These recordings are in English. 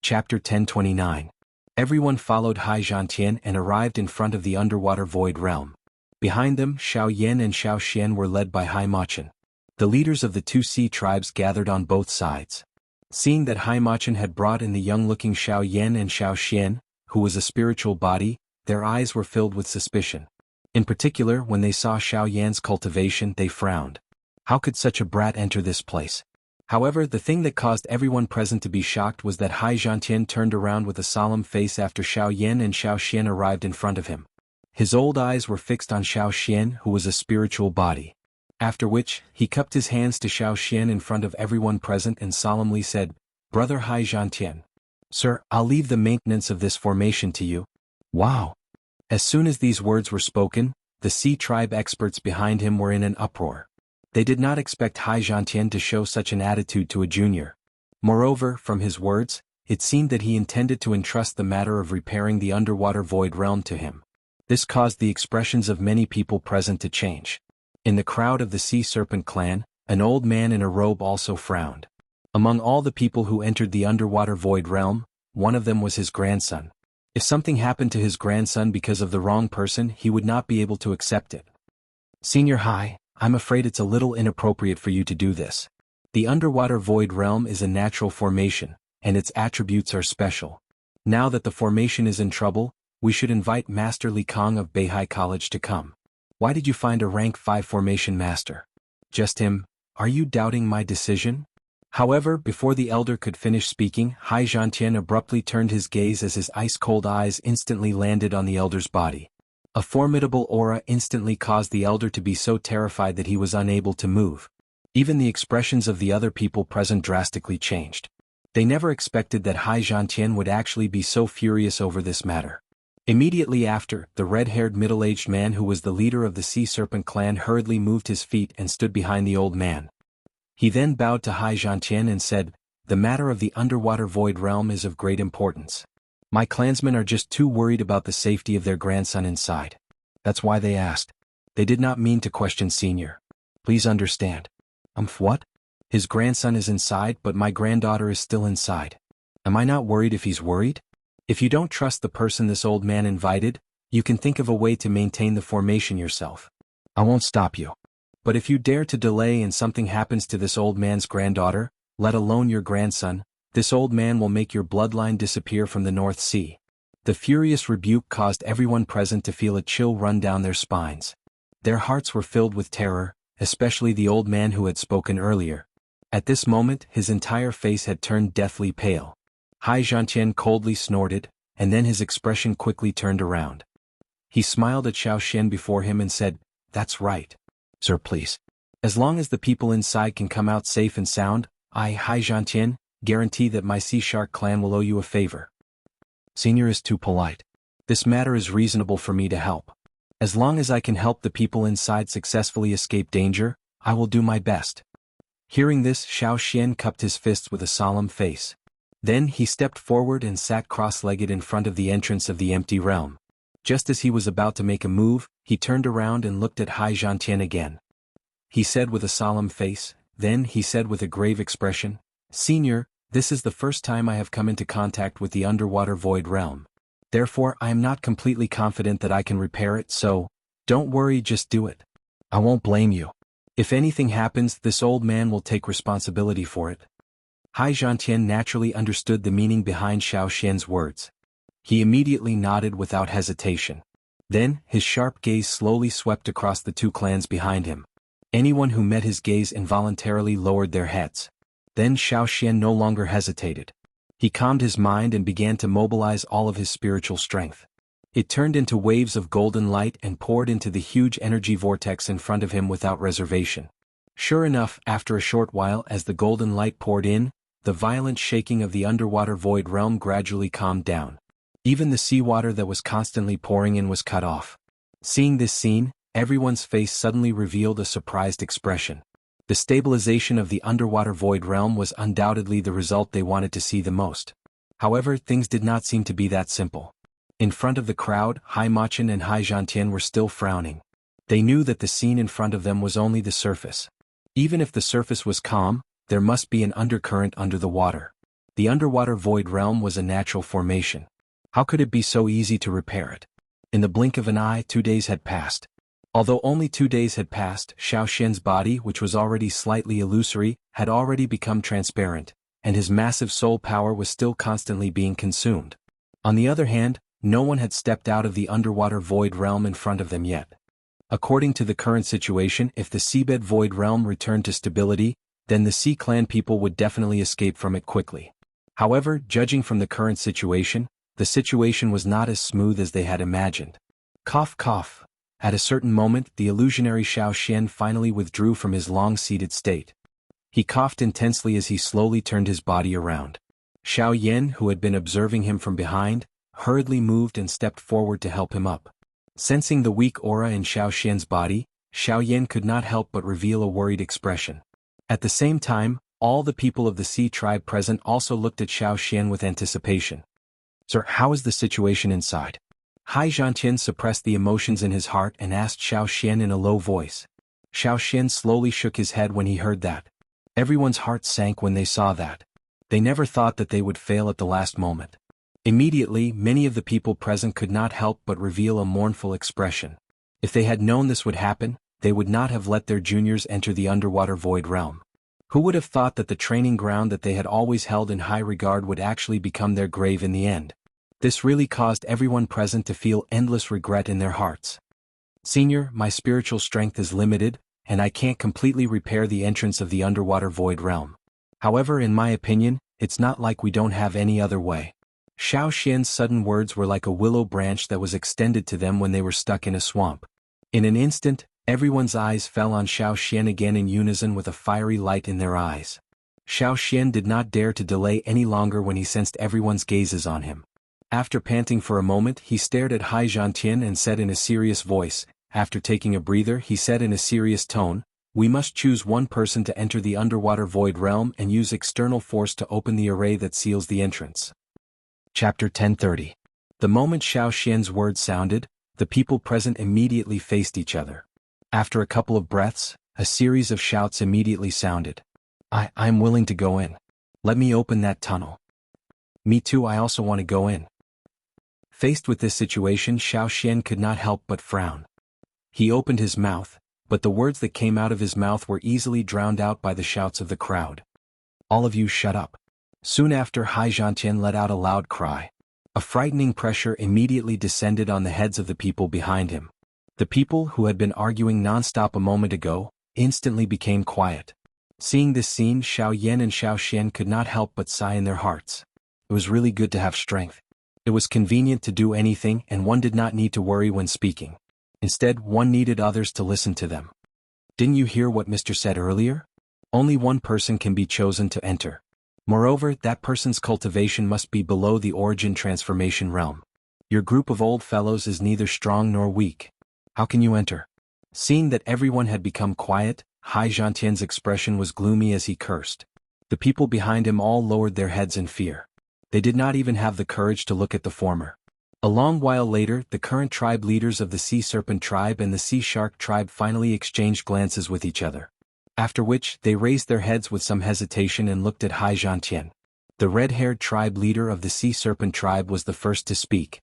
Chapter 1029. Everyone followed Xianxia and arrived in front of the underwater void realm. Behind them, Xiaoyan and Xiaoxian were led by Haimachin. The leaders of the two sea tribes gathered on both sides. Seeing that Haimachin had brought in the young-looking Xiaoyan and Xiaoxian, who was a spiritual body, their eyes were filled with suspicion. In particular, when they saw Xiaoyan's cultivation, they frowned. How could such a brat enter this place? However, the thing that caused everyone present to be shocked was that Xianxia turned around with a solemn face after Xiaoyan and Xiaoxian arrived in front of him. His old eyes were fixed on Xiaoxian, who was a spiritual body. After which, he cupped his hands to Xiaoxian in front of everyone present and solemnly said, "Brother Xianxia. Sir, I'll leave the maintenance of this formation to you." Wow! As soon as these words were spoken, the sea tribe experts behind him were in an uproar. They did not expect Xianxia to show such an attitude to a junior. Moreover, from his words, it seemed that he intended to entrust the matter of repairing the underwater void realm to him. This caused the expressions of many people present to change. In the crowd of the Sea Serpent clan, an old man in a robe also frowned. Among all the people who entered the underwater void realm, one of them was his grandson. If something happened to his grandson because of the wrong person, he would not be able to accept it. "Senior Hai, I'm afraid it's a little inappropriate for you to do this. The underwater void realm is a natural formation, and its attributes are special. Now that the formation is in trouble, we should invite Master Li Kong of Beihai College to come. Why did you find a rank 5 formation master? Just him? Are you doubting my decision?" However, before the elder could finish speaking, Xianxia abruptly turned his gaze as his ice-cold eyes instantly landed on the elder's body. A formidable aura instantly caused the elder to be so terrified that he was unable to move. Even the expressions of the other people present drastically changed. They never expected that Xianxia would actually be so furious over this matter. Immediately after, the red-haired middle-aged man who was the leader of the Sea Serpent clan hurriedly moved his feet and stood behind the old man. He then bowed to Xianxia and said, "The matter of the underwater void realm is of great importance. My clansmen are just too worried about the safety of their grandson inside. That's why they asked. They did not mean to question Senior. Please understand." What? His grandson is inside, but my granddaughter is still inside. Am I not worried if he's worried? If you don't trust the person this old man invited, you can think of a way to maintain the formation yourself. I won't stop you. But if you dare to delay and something happens to this old man's granddaughter, let alone your grandson, this old man will make your bloodline disappear from the North Sea. The furious rebuke caused everyone present to feel a chill run down their spines. Their hearts were filled with terror, especially the old man who had spoken earlier. At this moment, his entire face had turned deathly pale. Xianxia coldly snorted, and then his expression quickly turned around. He smiled at Xiaoxian before him and said, "That's right. Sir, please. As long as the people inside can come out safe and sound, I, Xianxia, guarantee that my Sea Shark clan will owe you a favor." Senior is too polite. This matter is reasonable for me to help. As long as I can help the people inside successfully escape danger, I will do my best. Hearing this, Xiaoxian cupped his fists with a solemn face. Then he stepped forward and sat cross-legged in front of the entrance of the empty realm. Just as he was about to make a move, he turned around and looked at Xianxia again. He said with a solemn face, then he said with a grave expression, "Senior, this is the first time I have come into contact with the underwater void realm. Therefore, I am not completely confident that I can repair it, so don't worry, just do it. I won't blame you. If anything happens, this old man will take responsibility for it." Xianxia naturally understood the meaning behind Xiaoxian's words. He immediately nodded without hesitation. Then, his sharp gaze slowly swept across the two clans behind him. Anyone who met his gaze involuntarily lowered their heads. Then Xiaoxian no longer hesitated. He calmed his mind and began to mobilize all of his spiritual strength. It turned into waves of golden light and poured into the huge energy vortex in front of him without reservation. Sure enough, after a short while as the golden light poured in, the violent shaking of the underwater void realm gradually calmed down. Even the seawater that was constantly pouring in was cut off. Seeing this scene, everyone's face suddenly revealed a surprised expression. The stabilization of the underwater void realm was undoubtedly the result they wanted to see the most. However, things did not seem to be that simple. In front of the crowd, Haimachin and Xianxia were still frowning. They knew that the scene in front of them was only the surface. Even if the surface was calm, there must be an undercurrent under the water. The underwater void realm was a natural formation. How could it be so easy to repair it? In the blink of an eye, 2 days had passed. Although only 2 days had passed, Xianxia's body, which was already slightly illusory, had already become transparent, and his massive soul power was still constantly being consumed. On the other hand, no one had stepped out of the underwater void realm in front of them yet. According to the current situation, if the seabed void realm returned to stability, then the Sea Clan people would definitely escape from it quickly. However, judging from the current situation, the situation was not as smooth as they had imagined. Cough cough. At a certain moment, the illusionary Xianxia finally withdrew from his long-seated state. He coughed intensely as he slowly turned his body around. Xiaoyan, who had been observing him from behind, hurriedly moved and stepped forward to help him up. Sensing the weak aura in Xiaoxian's body, Xiaoyan could not help but reveal a worried expression. At the same time, all the people of the Sea tribe present also looked at Xiaoxian with anticipation. "Sir, how is the situation inside?" Xianxia suppressed the emotions in his heart and asked Xiaoxian in a low voice. Xiaoxian slowly shook his head when he heard that. Everyone's heart sank when they saw that. They never thought that they would fail at the last moment. Immediately, many of the people present could not help but reveal a mournful expression. If they had known this would happen, they would not have let their juniors enter the underwater void realm. Who would have thought that the training ground that they had always held in high regard would actually become their grave in the end? This really caused everyone present to feel endless regret in their hearts. "Senior, my spiritual strength is limited, and I can't completely repair the entrance of the underwater void realm. However, in my opinion, it's not like we don't have any other way." Xiaoxian's sudden words were like a willow branch that was extended to them when they were stuck in a swamp. In an instant, everyone's eyes fell on Xiaoxian again in unison with a fiery light in their eyes. Xiaoxian did not dare to delay any longer when he sensed everyone's gazes on him. After panting for a moment, he stared at Xianxia and said in a serious voice. After taking a breather, he said in a serious tone, "We must choose one person to enter the underwater void realm and use external force to open the array that seals the entrance." Chapter 1030. The moment Xiaoxian's words sounded, the people present immediately faced each other. After a couple of breaths, a series of shouts immediately sounded. I'm willing to go in. Let me open that tunnel." "Me too, I also want to go in." Faced with this situation, Xiaoxian could not help but frown. He opened his mouth, but the words that came out of his mouth were easily drowned out by the shouts of the crowd. "All of you shut up." Soon after, Xianxia let out a loud cry. A frightening pressure immediately descended on the heads of the people behind him. The people who had been arguing non-stop a moment ago, instantly became quiet. Seeing this scene, Xiaoyan and Xiaoxian could not help but sigh in their hearts. It was really good to have strength. It was convenient to do anything and one did not need to worry when speaking. Instead, one needed others to listen to them. "Didn't you hear what Mr. said earlier? Only one person can be chosen to enter. Moreover, that person's cultivation must be below the origin transformation realm. Your group of old fellows is neither strong nor weak. How can you enter?" Seeing that everyone had become quiet, Xianxia's expression was gloomy as he cursed. The people behind him all lowered their heads in fear. They did not even have the courage to look at the former. A long while later, the current tribe leaders of the Sea Serpent tribe and the Sea Shark tribe finally exchanged glances with each other. After which, they raised their heads with some hesitation and looked at Xianxia. The red-haired tribe leader of the Sea Serpent tribe was the first to speak.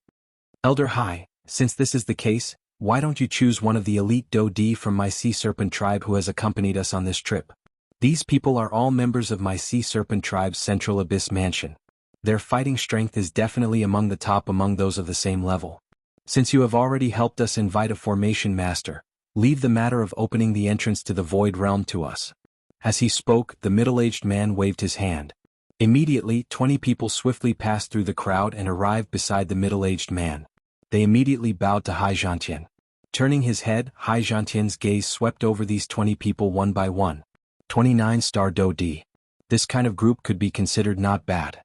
"Elder Hai, since this is the case, why don't you choose one of the elite Dodi from my Sea Serpent tribe who has accompanied us on this trip? These people are all members of my Sea Serpent tribe's Central Abyss Mansion. Their fighting strength is definitely among the top among those of the same level. Since you have already helped us invite a formation master, leave the matter of opening the entrance to the void realm to us." As he spoke, the middle-aged man waved his hand. Immediately, 20 people swiftly passed through the crowd and arrived beside the middle-aged man. They immediately bowed to Xianxia. Turning his head, Xianxia's gaze swept over these 20 people one by one. 29-star Dodi. This kind of group could be considered not bad.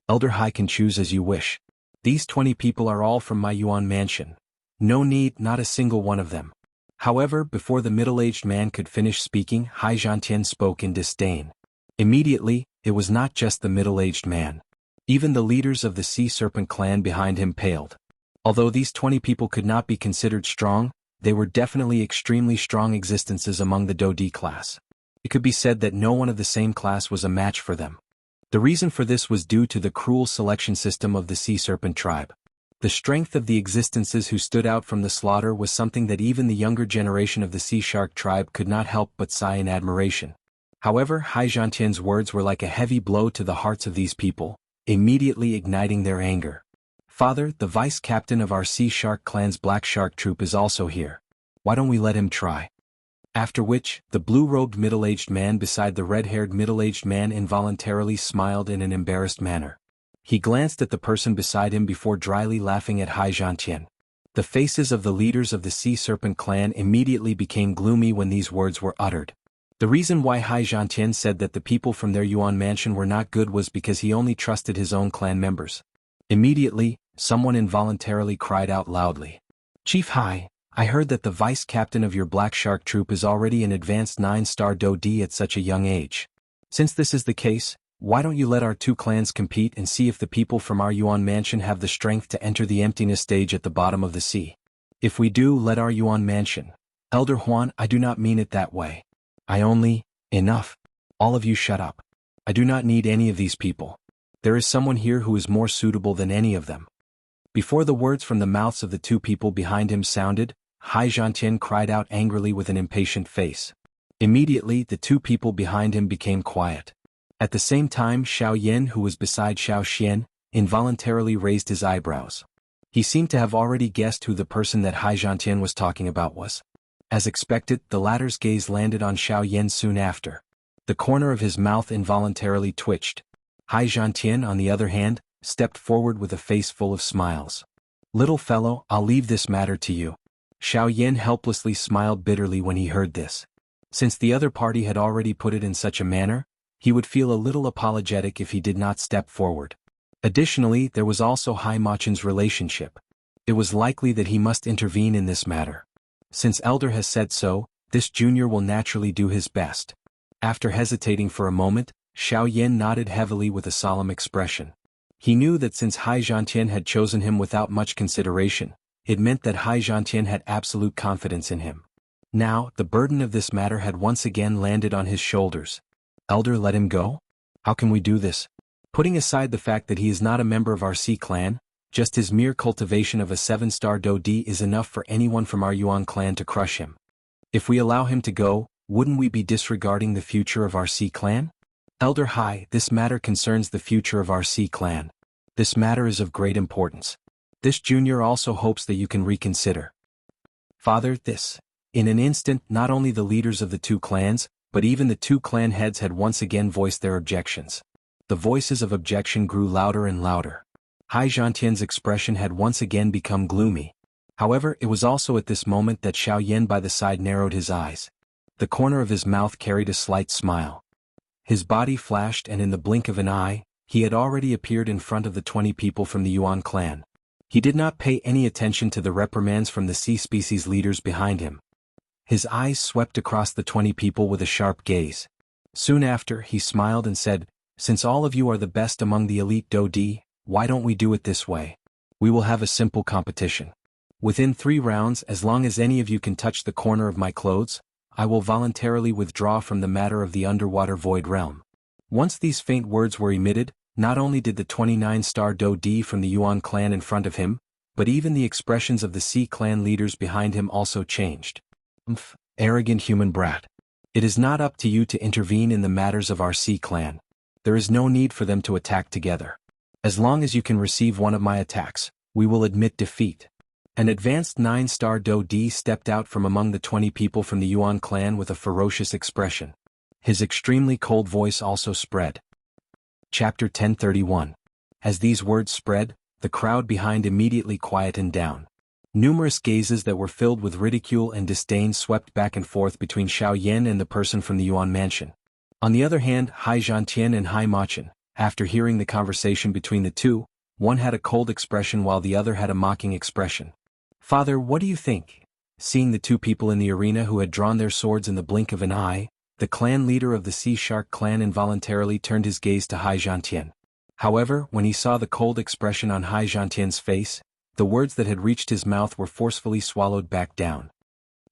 "Elder Hai can choose as you wish. These 20 people are all from my Yuan mansion. No need, not a single one of them." However, before the middle-aged man could finish speaking, Xianxia spoke in disdain. Immediately, it was not just the middle-aged man. Even the leaders of the Sea Serpent clan behind him paled. Although these 20 people could not be considered strong, they were definitely extremely strong existences among the Dodi class. It could be said that no one of the same class was a match for them. The reason for this was due to the cruel selection system of the sea serpent tribe. The strength of the existences who stood out from the slaughter was something that even the younger generation of the sea shark tribe could not help but sigh in admiration. However, Xianxia's words were like a heavy blow to the hearts of these people, immediately igniting their anger. Father, the vice-captain of our sea shark clan's black shark troop is also here. Why don't we let him try? After which, the blue-robed middle-aged man beside the red-haired middle-aged man involuntarily smiled in an embarrassed manner. He glanced at the person beside him before dryly laughing at Xianxia. The faces of the leaders of the Sea Serpent clan immediately became gloomy when these words were uttered. The reason why Xianxia said that the people from their Yuan mansion were not good was because he only trusted his own clan members. Immediately, someone involuntarily cried out loudly. Chief Hai, I heard that the vice-captain of your black shark troop is already an advanced 9-star Do-D at such a young age. Since this is the case, why don't you let our two clans compete and see if the people from our Yuan mansion have the strength to enter the emptiness stage at the bottom of the sea? If we do, let our Yuan mansion. Elder Huan, I do not mean it that way. Enough. All of you shut up. I do not need any of these people. There is someone here who is more suitable than any of them. Before the words from the mouths of the two people behind him sounded, Xianxia cried out angrily with an impatient face. Immediately, the two people behind him became quiet. At the same time, Xiao Yin, who was beside Xiao Xian, involuntarily raised his eyebrows. He seemed to have already guessed who the person that Xianxia was talking about was. As expected, the latter's gaze landed on Xiao Yin soon after. The corner of his mouth involuntarily twitched. Xianxia, on the other hand, stepped forward with a face full of smiles. Little fellow, I'll leave this matter to you. Xiao Yin helplessly smiled bitterly when he heard this. Since the other party had already put it in such a manner, he would feel a little apologetic if he did not step forward. Additionally, there was also Hai Machen's relationship. It was likely that he must intervene in this matter. Since Elder has said so, this junior will naturally do his best. After hesitating for a moment, Xiao Yin nodded heavily with a solemn expression. He knew that since Xianxia had chosen him without much consideration, it meant that Xianxia had absolute confidence in him. Now, the burden of this matter had once again landed on his shoulders. Elder, let him go? How can we do this? Putting aside the fact that he is not a member of our Sea clan, just his mere cultivation of a 7-star Do-D is enough for anyone from our Yuan clan to crush him. If we allow him to go, wouldn't we be disregarding the future of our Sea clan? Elder Hai, this matter concerns the future of our Sea clan. This matter is of great importance. This junior also hopes that you can reconsider. Father, this. In an instant, not only the leaders of the two clans, but even the two clan heads had once again voiced their objections. The voices of objection grew louder and louder. Xianxia's expression had once again become gloomy. However, it was also at this moment that Xiao Yin by the side narrowed his eyes. The corner of his mouth carried a slight smile. His body flashed, and in the blink of an eye, he had already appeared in front of the 20 people from the Yuan clan. He did not pay any attention to the reprimands from the sea species leaders behind him. His eyes swept across the 20 people with a sharp gaze. Soon after, he smiled and said, Since all of you are the best among the elite Do-D, why don't we do it this way? We will have a simple competition. Within 3 rounds, as long as any of you can touch the corner of my clothes, I will voluntarily withdraw from the matter of the underwater void realm. Once these faint words were emitted, not only did the 29-star Do-D from the Yuan clan in front of him, but even the expressions of the Sea clan leaders behind him also changed. Arrogant human brat. It is not up to you to intervene in the matters of our Sea clan. There is no need for them to attack together. As long as you can receive one of my attacks, we will admit defeat. An advanced 9-star Do-D stepped out from among the 20 people from the Yuan clan with a ferocious expression. His extremely cold voice also spread. Chapter 1031. As these words spread, the crowd behind immediately quietened down. Numerous gazes that were filled with ridicule and disdain swept back and forth between Xiao Yin and the person from the Yuan mansion. On the other hand, Xianxia and Hai Machen, after hearing the conversation between the two, one had a cold expression while the other had a mocking expression. Father, what do you think? Seeing the two people in the arena who had drawn their swords in the blink of an eye, the clan leader of the Sea Shark clan involuntarily turned his gaze to Xianxia. However, when he saw the cold expression on Xianxia's face, the words that had reached his mouth were forcefully swallowed back down.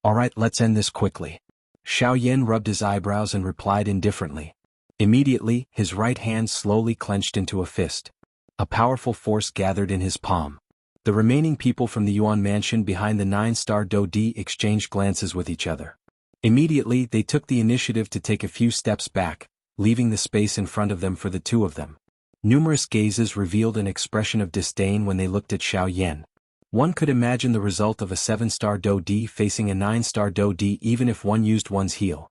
Alright, let's end this quickly. Xiao Yin rubbed his eyebrows and replied indifferently. Immediately, his right hand slowly clenched into a fist. A powerful force gathered in his palm. The remaining people from the Yuan mansion behind the 9-star Do-Di exchanged glances with each other. Immediately, they took the initiative to take a few steps back, leaving the space in front of them for the two of them. Numerous gazes revealed an expression of disdain when they looked at Xiaoyan. One could imagine the result of a 7-star Do-Di facing a 9-star Do-Di even if one used one's heel.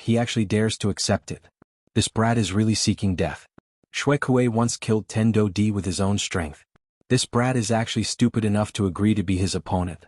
He actually dares to accept it. This brat is really seeking death. Shui Kuei once killed 10 Do-Di with his own strength. This brat is actually stupid enough to agree to be his opponent.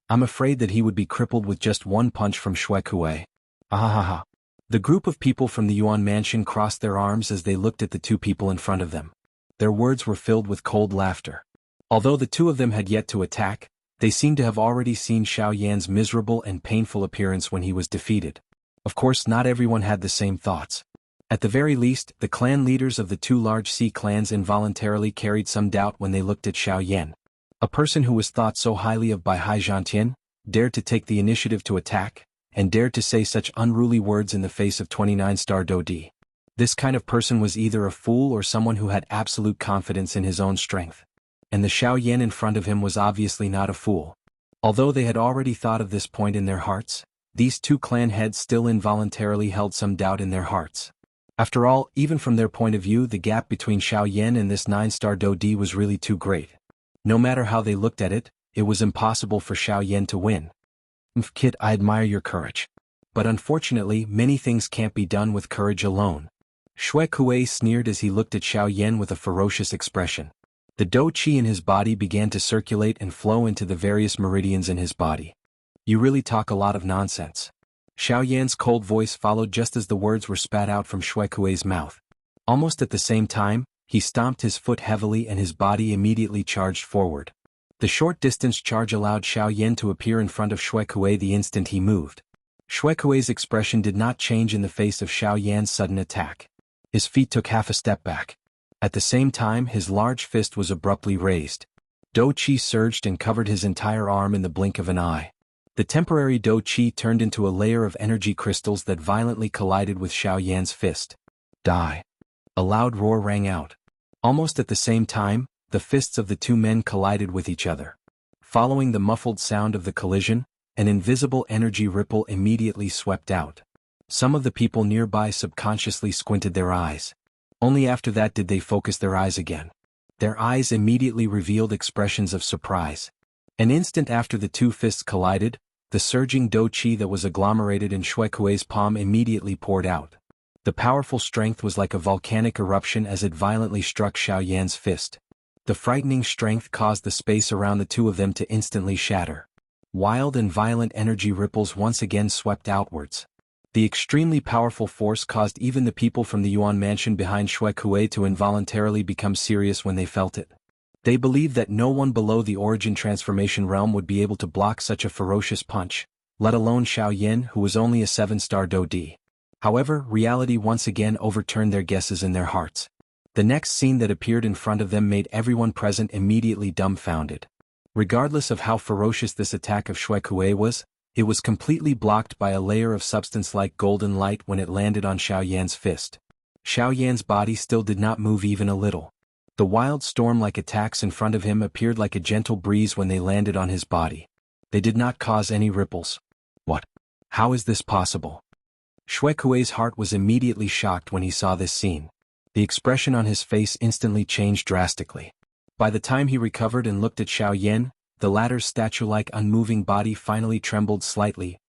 I'm afraid that he would be crippled with just one punch from Shui Kuei. Ahahaha. The group of people from the Yuan mansion crossed their arms as they looked at the two people in front of them. Their words were filled with cold laughter. Although the two of them had yet to attack, they seemed to have already seen Xiaoyan's miserable and painful appearance when he was defeated. Of course, not everyone had the same thoughts. At the very least, the clan leaders of the two large sea clans involuntarily carried some doubt when they looked at Xiaoyan. A person who was thought so highly of by Xianxia dared to take the initiative to attack, and dared to say such unruly words in the face of 29-star Do-Di. This kind of person was either a fool or someone who had absolute confidence in his own strength. And the Xiaoyan in front of him was obviously not a fool. Although they had already thought of this point in their hearts, these two clan heads still involuntarily held some doubt in their hearts. After all, even from their point of view, the gap between Xiaoyan and this 9-star Do-Di was really too great. No matter how they looked at it, it was impossible for Xiaoyan to win. Kid, I admire your courage. But unfortunately, many things can't be done with courage alone. Shui Kuei sneered as he looked at Xiaoyan with a ferocious expression. The Do-Chi in his body began to circulate and flow into the various meridians in his body. You really talk a lot of nonsense. Xiaoyan's cold voice followed just as the words were spat out from Shui Kuei's mouth. Almost at the same time, he stomped his foot heavily and his body immediately charged forward. The short-distance charge allowed Xiaoyan to appear in front of Shui Kuei the instant he moved. Shui Kuei's expression did not change in the face of Xiaoyan's sudden attack. His feet took half a step back. At the same time, his large fist was abruptly raised. Do-Chi surged and covered his entire arm in the blink of an eye. The temporary Do-Chi turned into a layer of energy crystals that violently collided with Xiaoyan's fist. Die! A loud roar rang out. Almost at the same time, the fists of the two men collided with each other. Following the muffled sound of the collision, an invisible energy ripple immediately swept out. Some of the people nearby subconsciously squinted their eyes. Only after that did they focus their eyes again. Their eyes immediately revealed expressions of surprise. An instant after the two fists collided, the surging Do-Chi that was agglomerated in Shui Kuei's palm immediately poured out. The powerful strength was like a volcanic eruption as it violently struck Xiaoyan's fist. The frightening strength caused the space around the two of them to instantly shatter. Wild and violent energy ripples once again swept outwards. The extremely powerful force caused even the people from the Yuan mansion behind Shui Kuei to involuntarily become serious when they felt it. They believed that no one below the origin transformation realm would be able to block such a ferocious punch, let alone Xiaoyan, who was only a 7-star Do-Di. However, reality once again overturned their guesses in their hearts. The next scene that appeared in front of them made everyone present immediately dumbfounded. Regardless of how ferocious this attack of Shui Kuei was, it was completely blocked by a layer of substance like golden light when it landed on Xiaoyan's fist. Xiaoyan's body still did not move even a little. The wild storm-like attacks in front of him appeared like a gentle breeze when they landed on his body. They did not cause any ripples. What? How is this possible? Shui Kuei's heart was immediately shocked when he saw this scene. The expression on his face instantly changed drastically. By the time he recovered and looked at Xiaoyan, the latter's statue-like unmoving body finally trembled slightly.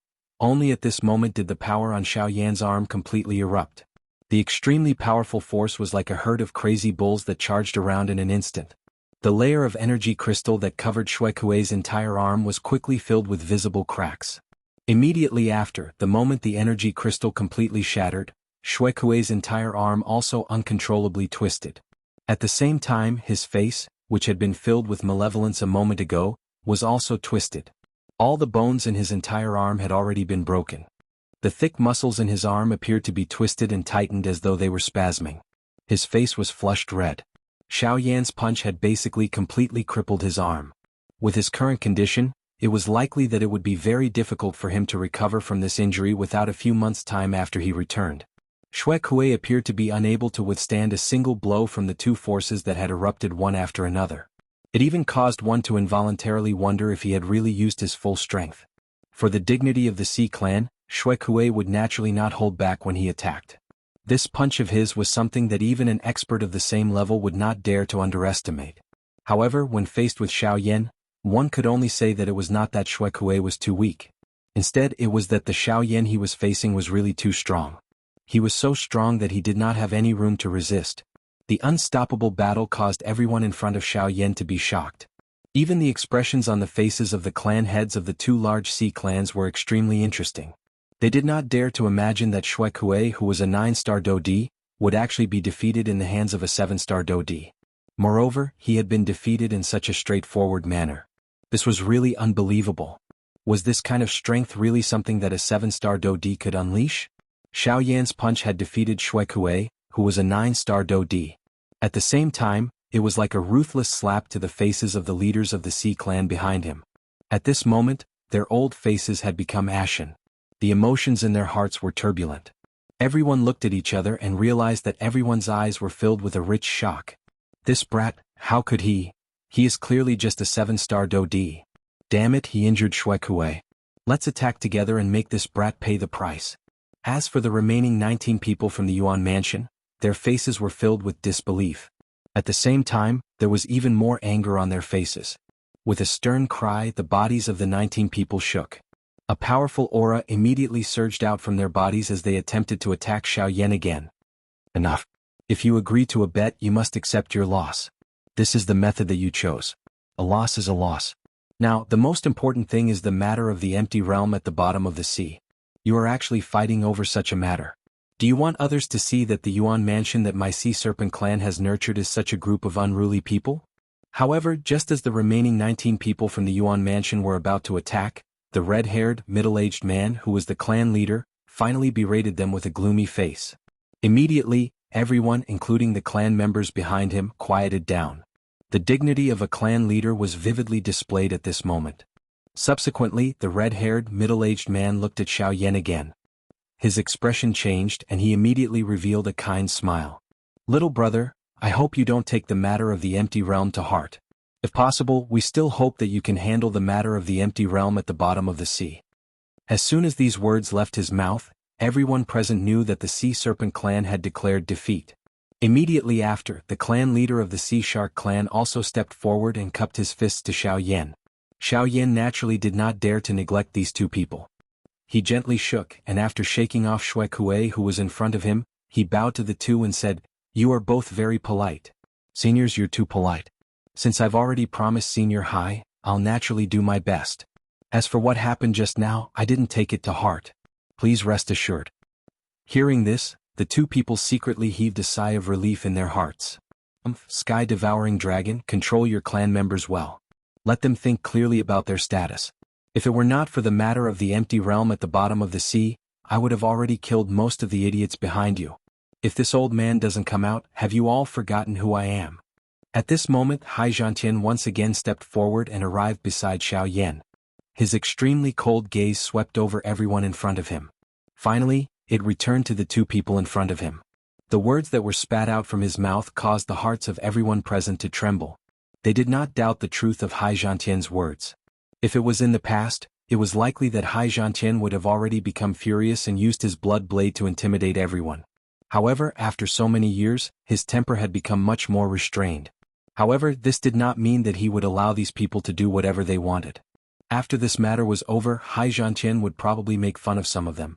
Only at this moment did the power on Xiaoyan's arm completely erupt. The extremely powerful force was like a herd of crazy bulls that charged around in an instant. The layer of energy crystal that covered Shui Kuei's entire arm was quickly filled with visible cracks. Immediately after, the moment the energy crystal completely shattered, Shui Kuei's entire arm also uncontrollably twisted. At the same time, his face, which had been filled with malevolence a moment ago, was also twisted. All the bones in his entire arm had already been broken. The thick muscles in his arm appeared to be twisted and tightened as though they were spasming. His face was flushed red. Xiaoyan's punch had basically completely crippled his arm. With his current condition, it was likely that it would be very difficult for him to recover from this injury without a few months' time after he returned. Xue Kuei appeared to be unable to withstand a single blow from the two forces that had erupted one after another. It even caused one to involuntarily wonder if he had really used his full strength. For the dignity of the Sea clan, Xue Kuei would naturally not hold back when he attacked. This punch of his was something that even an expert of the same level would not dare to underestimate. However, when faced with Xiao Yan, one could only say that it was not that Xue Kuei was too weak. Instead, it was that the Xiao Yan he was facing was really too strong. He was so strong that he did not have any room to resist. The unstoppable battle caused everyone in front of Xiao Yan to be shocked. Even the expressions on the faces of the clan heads of the two large sea clans were extremely interesting. They did not dare to imagine that Xue Kuei, who was a 9-star Dodi, would actually be defeated in the hands of a 7-star Dodi. Moreover, he had been defeated in such a straightforward manner. This was really unbelievable. Was this kind of strength really something that a 7-star Dodi could unleash? Xiao Yan's punch had defeated Xue Kuei, who was a 9-star Dodi. At the same time, it was like a ruthless slap to the faces of the leaders of the Sea clan behind him. At this moment, their old faces had become ashen. The emotions in their hearts were turbulent. Everyone looked at each other and realized that everyone's eyes were filled with a rich shock. This brat, how could he? He is clearly just a 7-star Dodi. Damn it, he injured Xue Kuei. Let's attack together and make this brat pay the price. As for the remaining 19 people from the Yuan mansion, their faces were filled with disbelief. At the same time, there was even more anger on their faces. With a stern cry, the bodies of the 19 people shook. A powerful aura immediately surged out from their bodies as they attempted to attack Xiao Yan again. Enough. If you agree to a bet, you must accept your loss. This is the method that you chose. A loss is a loss. Now, the most important thing is the matter of the empty realm at the bottom of the sea. You are actually fighting over such a matter. Do you want others to see that the Yuan mansion that my Sea Serpent clan has nurtured is such a group of unruly people? However, just as the remaining 19 people from the Yuan mansion were about to attack, the red-haired, middle-aged man who was the clan leader finally berated them with a gloomy face. Immediately, everyone, including the clan members behind him, quieted down. The dignity of a clan leader was vividly displayed at this moment. Subsequently, the red-haired, middle-aged man looked at Xiao Yan again. His expression changed and he immediately revealed a kind smile. Little brother, I hope you don't take the matter of the empty realm to heart. If possible, we still hope that you can handle the matter of the empty realm at the bottom of the sea. As soon as these words left his mouth, everyone present knew that the Sea Serpent clan had declared defeat. Immediately after, the clan leader of the Sea Shark clan also stepped forward and cupped his fists to Xiao Yan. Xiao Yan naturally did not dare to neglect these two people. He gently shook, and after shaking off Xue Kuei who was in front of him, he bowed to the two and said, "You are both very polite. Seniors, you're too polite. Since I've already promised Senior High, I'll naturally do my best. As for what happened just now, I didn't take it to heart. Please rest assured." Hearing this, the two people secretly heaved a sigh of relief in their hearts. Sky-devouring dragon, control your clan members well. Let them think clearly about their status. If it were not for the matter of the empty realm at the bottom of the sea, I would have already killed most of the idiots behind you. If this old man doesn't come out, have you all forgotten who I am? At this moment, Xianxia once again stepped forward and arrived beside Xiao Yan. His extremely cold gaze swept over everyone in front of him. Finally, it returned to the two people in front of him. The words that were spat out from his mouth caused the hearts of everyone present to tremble. They did not doubt the truth of Xianxia's words. If it was in the past, it was likely that Xianxia would have already become furious and used his blood blade to intimidate everyone. However, after so many years, his temper had become much more restrained. However, this did not mean that he would allow these people to do whatever they wanted. After this matter was over, Xianxia would probably make fun of some of them.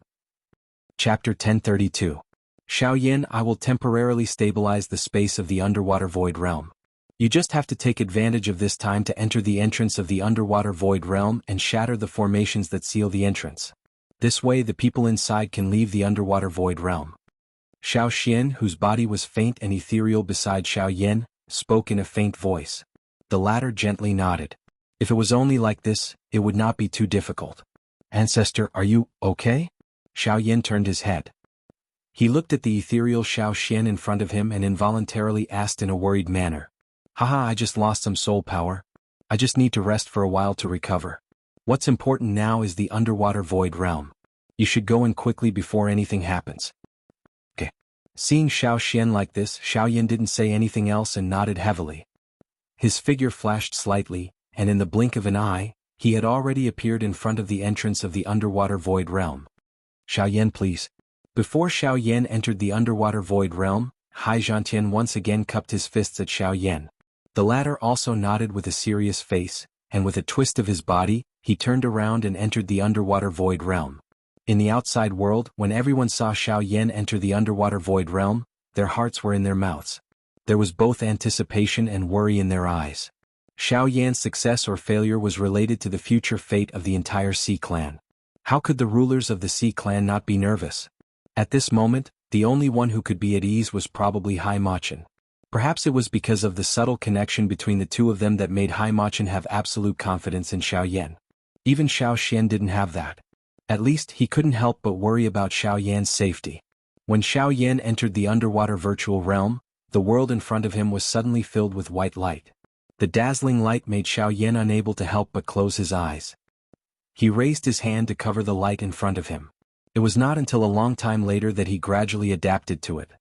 Chapter 1032. Xiao Yan, I will temporarily stabilize the space of the underwater void realm. You just have to take advantage of this time to enter the entrance of the underwater void realm and shatter the formations that seal the entrance. This way the people inside can leave the underwater void realm. Xiao Xian, whose body was faint and ethereal beside Xiao Yan, spoke in a faint voice. The latter gently nodded. If it was only like this, it would not be too difficult. Ancestor, are you okay? Xiao Yan turned his head. He looked at the ethereal Xiao Xian in front of him and involuntarily asked in a worried manner. Haha, I just lost some soul power. I just need to rest for a while to recover. What's important now is the underwater void realm. You should go in quickly before anything happens. Okay. Seeing Xianxia like this, Xiaoyan didn't say anything else and nodded heavily. His figure flashed slightly, and in the blink of an eye, he had already appeared in front of the entrance of the underwater void realm. Xiaoyan, please. Before Xiaoyan entered the underwater void realm, Xianxia once again cupped his fists at Xiaoyan. The latter also nodded with a serious face, and with a twist of his body, he turned around and entered the underwater void realm. In the outside world, when everyone saw Xiaoyan enter the underwater void realm, their hearts were in their mouths. There was both anticipation and worry in their eyes. Xiaoyan's success or failure was related to the future fate of the entire Sea clan. How could the rulers of the Sea clan not be nervous? At this moment, the only one who could be at ease was probably Haimachin. Perhaps it was because of the subtle connection between the two of them that made Haimachin have absolute confidence in Xiaoyan. Even Xiaoxian didn't have that. At least he couldn't help but worry about Xiaoyan's safety. When Xiaoyan entered the underwater virtual realm, the world in front of him was suddenly filled with white light. The dazzling light made Xiaoyan unable to help but close his eyes. He raised his hand to cover the light in front of him. It was not until a long time later that he gradually adapted to it.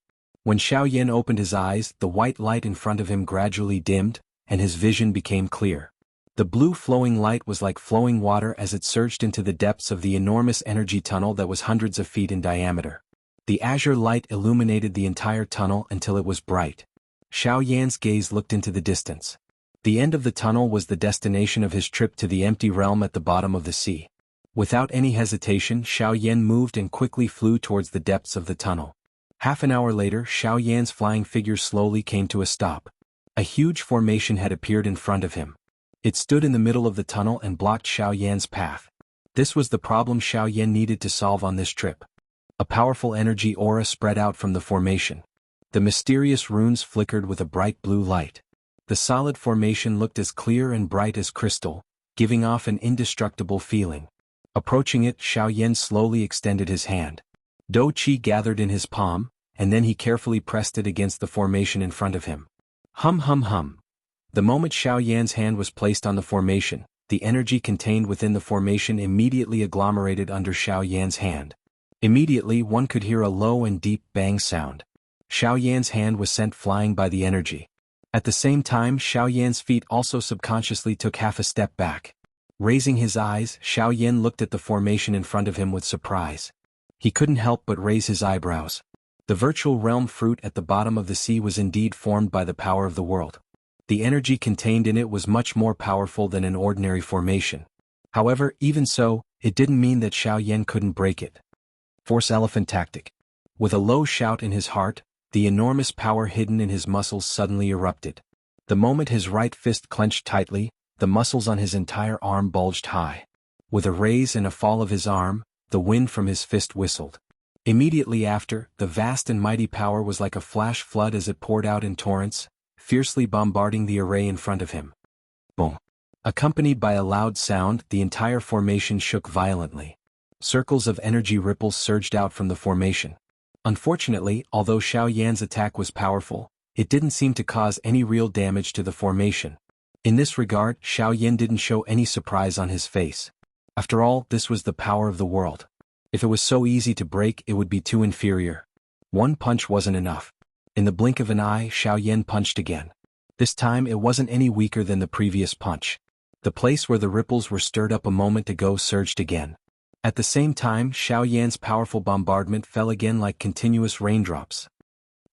When Xiaoyan opened his eyes, the white light in front of him gradually dimmed, and his vision became clear. The blue flowing light was like flowing water as it surged into the depths of the enormous energy tunnel that was hundreds of feet in diameter. The azure light illuminated the entire tunnel until it was bright. Xiaoyan's gaze looked into the distance. The end of the tunnel was the destination of his trip to the empty realm at the bottom of the sea. Without any hesitation, Xiaoyan moved and quickly flew towards the depths of the tunnel. Half an hour later, Xiaoyan's flying figure slowly came to a stop. A huge formation had appeared in front of him. It stood in the middle of the tunnel and blocked Xiaoyan's path. This was the problem Xiaoyan needed to solve on this trip. A powerful energy aura spread out from the formation. The mysterious runes flickered with a bright blue light. The solid formation looked as clear and bright as crystal, giving off an indestructible feeling. Approaching it, Xiaoyan slowly extended his hand. Do Qi gathered in his palm, and then he carefully pressed it against the formation in front of him. Hum hum hum. The moment Xiaoyan's hand was placed on the formation, the energy contained within the formation immediately agglomerated under Xiaoyan's hand. Immediately one could hear a low and deep bang sound. Xiaoyan's hand was sent flying by the energy. At the same time, Xiaoyan's feet also subconsciously took half a step back. Raising his eyes, Xiaoyan looked at the formation in front of him with surprise. He couldn't help but raise his eyebrows. The virtual realm fruit at the bottom of the sea was indeed formed by the power of the world. The energy contained in it was much more powerful than an ordinary formation. However, even so, it didn't mean that Xiaoyan couldn't break it. Force elephant tactic. With a low shout in his heart, the enormous power hidden in his muscles suddenly erupted. The moment his right fist clenched tightly, the muscles on his entire arm bulged high. With a raise and a fall of his arm, the wind from his fist whistled. Immediately after, the vast and mighty power was like a flash flood as it poured out in torrents, fiercely bombarding the array in front of him. Boom! Accompanied by a loud sound, the entire formation shook violently. Circles of energy ripples surged out from the formation. Unfortunately, although Xiaoyan's attack was powerful, it didn't seem to cause any real damage to the formation. In this regard, Xiaoyan didn't show any surprise on his face. After all, this was the power of the world. If it was so easy to break, it would be too inferior. One punch wasn't enough. In the blink of an eye, Xiaoyan punched again. This time it wasn't any weaker than the previous punch. The place where the ripples were stirred up a moment ago surged again. At the same time, Xiaoyan's powerful bombardment fell again like continuous raindrops.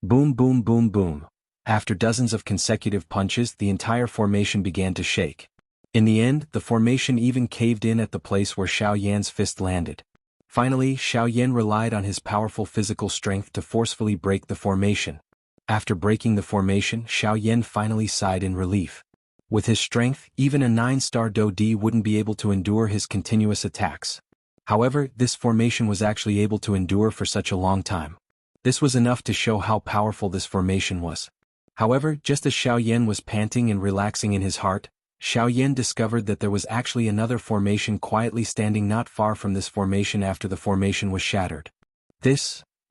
Boom boom boom boom. After dozens of consecutive punches, the entire formation began to shake. In the end, the formation even caved in at the place where Xiaoyan's fist landed. Finally, Xiaoyan relied on his powerful physical strength to forcefully break the formation. After breaking the formation, Xiaoyan finally sighed in relief. With his strength, even a 9-star Do-D wouldn't be able to endure his continuous attacks. However, this formation was actually able to endure for such a long time. This was enough to show how powerful this formation was. However, just as Xiaoyan was panting and relaxing in his heart, Xiaoyan discovered that there was actually another formation quietly standing not far from this formation after the formation was shattered.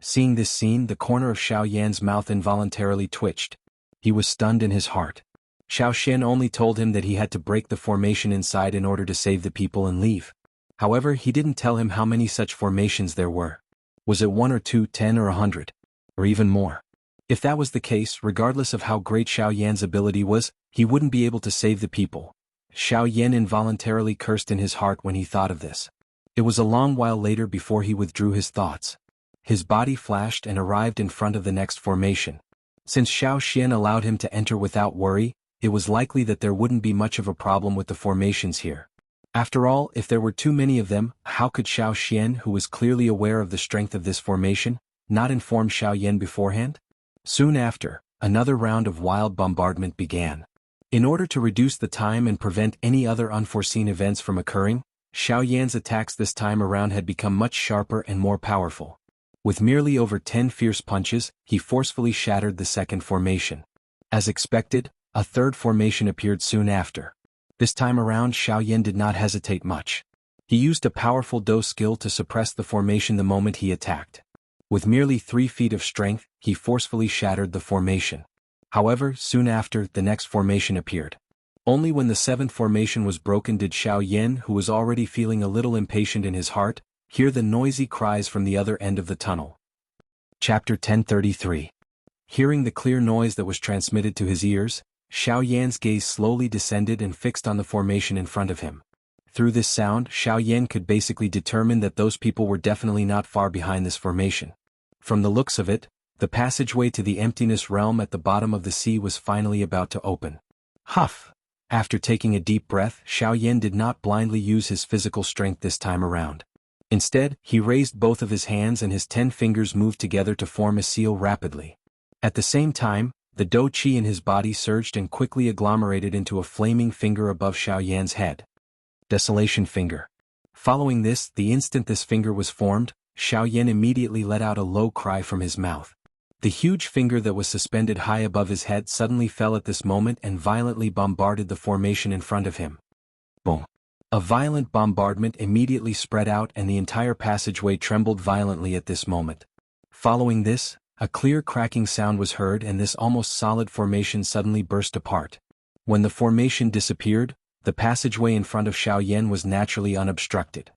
Seeing this scene, the corner of Xiaoyan's mouth involuntarily twitched. He was stunned in his heart. Xiaoxian only told him that he had to break the formation inside in order to save the people and leave. However, he didn't tell him how many such formations there were. Was it 1 or 2, 10 or 100? or even more. If that was the case, regardless of how great Xiao Yan's ability was, he wouldn't be able to save the people. Xiao Yan involuntarily cursed in his heart when he thought of this. It was a long while later before he withdrew his thoughts. His body flashed and arrived in front of the next formation. Since Xiao Xian allowed him to enter without worry, it was likely that there wouldn't be much of a problem with the formations here. After all, if there were too many of them, how could Xiao Xian, who was clearly aware of the strength of this formation, not inform Xiao Yan beforehand? Soon after, another round of wild bombardment began. In order to reduce the time and prevent any other unforeseen events from occurring, Xiao Yan's attacks this time around had become much sharper and more powerful. With merely over 10 fierce punches, he forcefully shattered the second formation. As expected, a third formation appeared soon after. This time around Xiao Yan did not hesitate much. He used a powerful Do skill to suppress the formation the moment he attacked. With merely 3 feet of strength, he forcefully shattered the formation. However, soon after, the next formation appeared. Only when the 7th formation was broken did Xiao Yan, who was already feeling a little impatient in his heart, hear the noisy cries from the other end of the tunnel. Chapter 1033. Hearing the clear noise that was transmitted to his ears, Xiao Yan's gaze slowly descended and fixed on the formation in front of him. Through this sound, Xiao Yan could basically determine that those people were definitely not far behind this formation. From the looks of it, the passageway to the emptiness realm at the bottom of the sea was finally about to open. Huff! After taking a deep breath, Xiao Yan did not blindly use his physical strength this time around. Instead, he raised both of his hands and his 10 fingers moved together to form a seal rapidly. At the same time, the Do Qi in his body surged and quickly agglomerated into a flaming finger above Xiao Yan's head. Desolation Finger. Following this, the instant this finger was formed, Xiao Yan immediately let out a low cry from his mouth. The huge finger that was suspended high above his head suddenly fell at this moment and violently bombarded the formation in front of him. Boom! A violent bombardment immediately spread out and the entire passageway trembled violently at this moment. Following this, a clear cracking sound was heard and this almost solid formation suddenly burst apart. When the formation disappeared, the passageway in front of Xiao Yan was naturally unobstructed.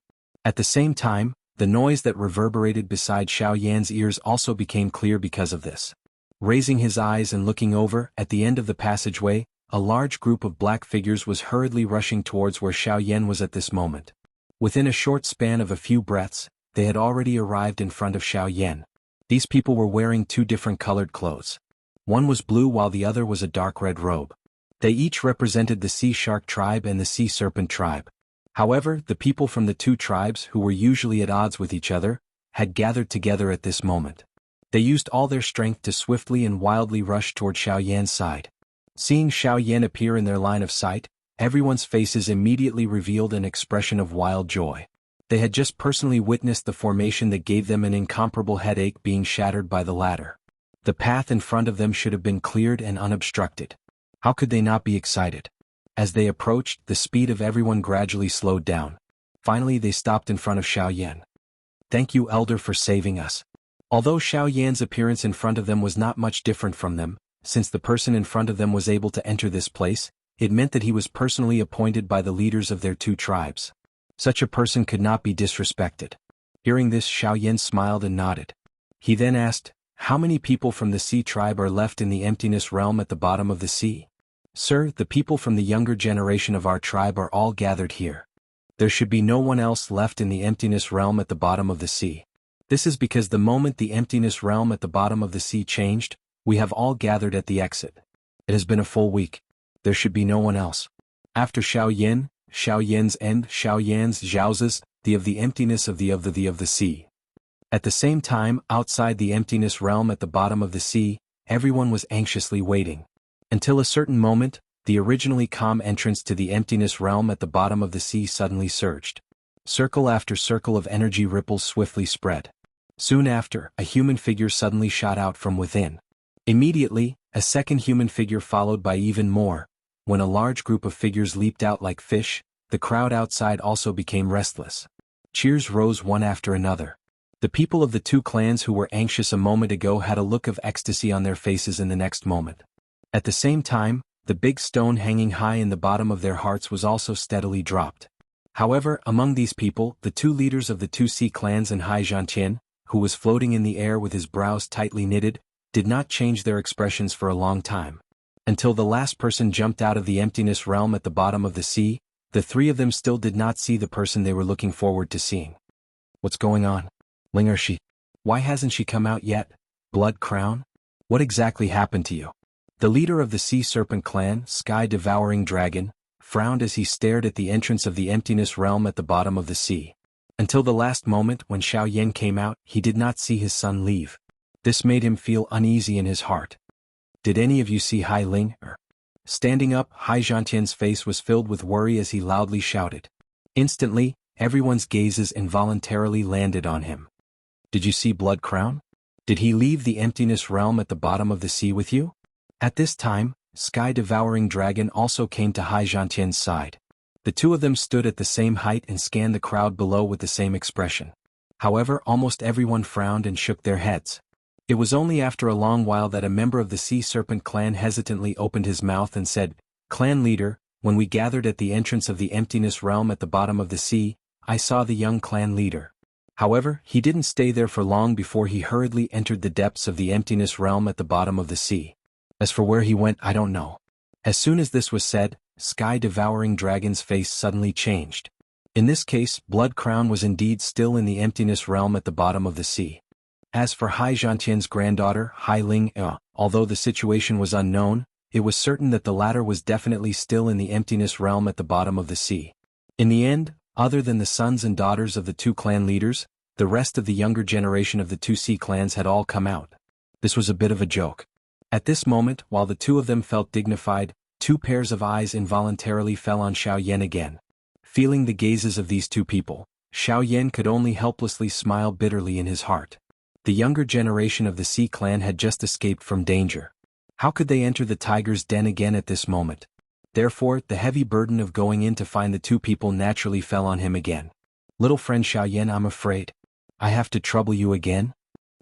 At the same time, the noise that reverberated beside Xiao Yan's ears also became clear because of this. Raising his eyes and looking over, at the end of the passageway, a large group of black figures was hurriedly rushing towards where Xiao Yan was at this moment. Within a short span of a few breaths, they had already arrived in front of Xiao Yan. These people were wearing 2 different colored clothes. One was blue while the other was a dark red robe. They each represented the Sea Shark tribe and the Sea Serpent tribe. However, the people from the 2 tribes, who were usually at odds with each other, had gathered together at this moment. They used all their strength to swiftly and wildly rush toward Xiao Yan's side. Seeing Xiao Yan appear in their line of sight, everyone's faces immediately revealed an expression of wild joy. They had just personally witnessed the formation that gave them an incomparable headache being shattered by the latter. The path in front of them should have been cleared and unobstructed. How could they not be excited? As they approached, the speed of everyone gradually slowed down. Finally they stopped in front of Xiao Yan. "Thank you, Elder, for saving us." Although Xiao Yan's appearance in front of them was not much different from them, since the person in front of them was able to enter this place, it meant that he was personally appointed by the leaders of their 2 tribes. Such a person could not be disrespected. Hearing this, Xiao Yan smiled and nodded. He then asked, "How many people from the Sea tribe are left in the emptiness realm at the bottom of the sea?" "Sir, the people from the younger generation of our tribe are all gathered here. There should be no one else left in the emptiness realm at the bottom of the sea. This is because the moment the emptiness realm at the bottom of the sea changed, we have all gathered at the exit. It has been a full week. There should be no one else." After Xiao Yan's end, Xiao Yan's Zhaozi's, the of the emptiness of the sea. At the same time, outside the emptiness realm at the bottom of the sea, everyone was anxiously waiting. Until a certain moment, the originally calm entrance to the emptiness realm at the bottom of the sea suddenly surged. Circle after circle of energy ripples swiftly spread. Soon after, a human figure suddenly shot out from within. Immediately, a second human figure followed by even more. When a large group of figures leaped out like fish, the crowd outside also became restless. Cheers rose one after another. The people of the 2 clans who were anxious a moment ago had a look of ecstasy on their faces in the next moment. At the same time, the big stone hanging high in the bottom of their hearts was also steadily dropped. However, among these people, the 2 leaders of the 2 sea clans and Xianxia, who was floating in the air with his brows tightly knitted, did not change their expressions for a long time. Until the last person jumped out of the emptiness realm at the bottom of the sea, the three of them still did not see the person they were looking forward to seeing. What's going on? Linger she. Why hasn't she come out yet? Blood Crown? What exactly happened to you? The leader of the Sea Serpent clan, Sky-Devouring Dragon, frowned as he stared at the entrance of the emptiness realm at the bottom of the sea. Until the last moment when Xiaoyan came out, he did not see his son leave. This made him feel uneasy in his heart. Did any of you see Hai Ling? Standing up, Hai Zhantian's face was filled with worry as he loudly shouted. Instantly, everyone's gazes involuntarily landed on him. Did you see Blood Crown? Did he leave the emptiness realm at the bottom of the sea with you? At this time, Sky-Devouring Dragon also came to Hai Zhantian's side. The two of them stood at the same height and scanned the crowd below with the same expression. However, almost everyone frowned and shook their heads. It was only after a long while that a member of the Sea Serpent clan hesitantly opened his mouth and said, "Clan leader, when we gathered at the entrance of the emptiness realm at the bottom of the sea, I saw the young clan leader." However, he didn't stay there for long before he hurriedly entered the depths of the emptiness realm at the bottom of the sea. As for where he went, I don't know. As soon as this was said, Sky-Devouring Dragon's face suddenly changed. In this case, Blood Crown was indeed still in the emptiness realm at the bottom of the sea. As for Hai Zhantian's granddaughter, Hai Ling, although the situation was unknown, it was certain that the latter was definitely still in the emptiness realm at the bottom of the sea. In the end, other than the sons and daughters of the two clan leaders, the rest of the younger generation of the two sea clans had all come out. This was a bit of a joke. At this moment, while the two of them felt dignified, two pairs of eyes involuntarily fell on Xiaoyan again. Feeling the gazes of these two people, Xiaoyan could only helplessly smile bitterly in his heart. The younger generation of the Sea clan had just escaped from danger. How could they enter the tiger's den again at this moment? Therefore, the heavy burden of going in to find the two people naturally fell on him again. Little friend Xiaoyan, I'm afraid I have to trouble you again?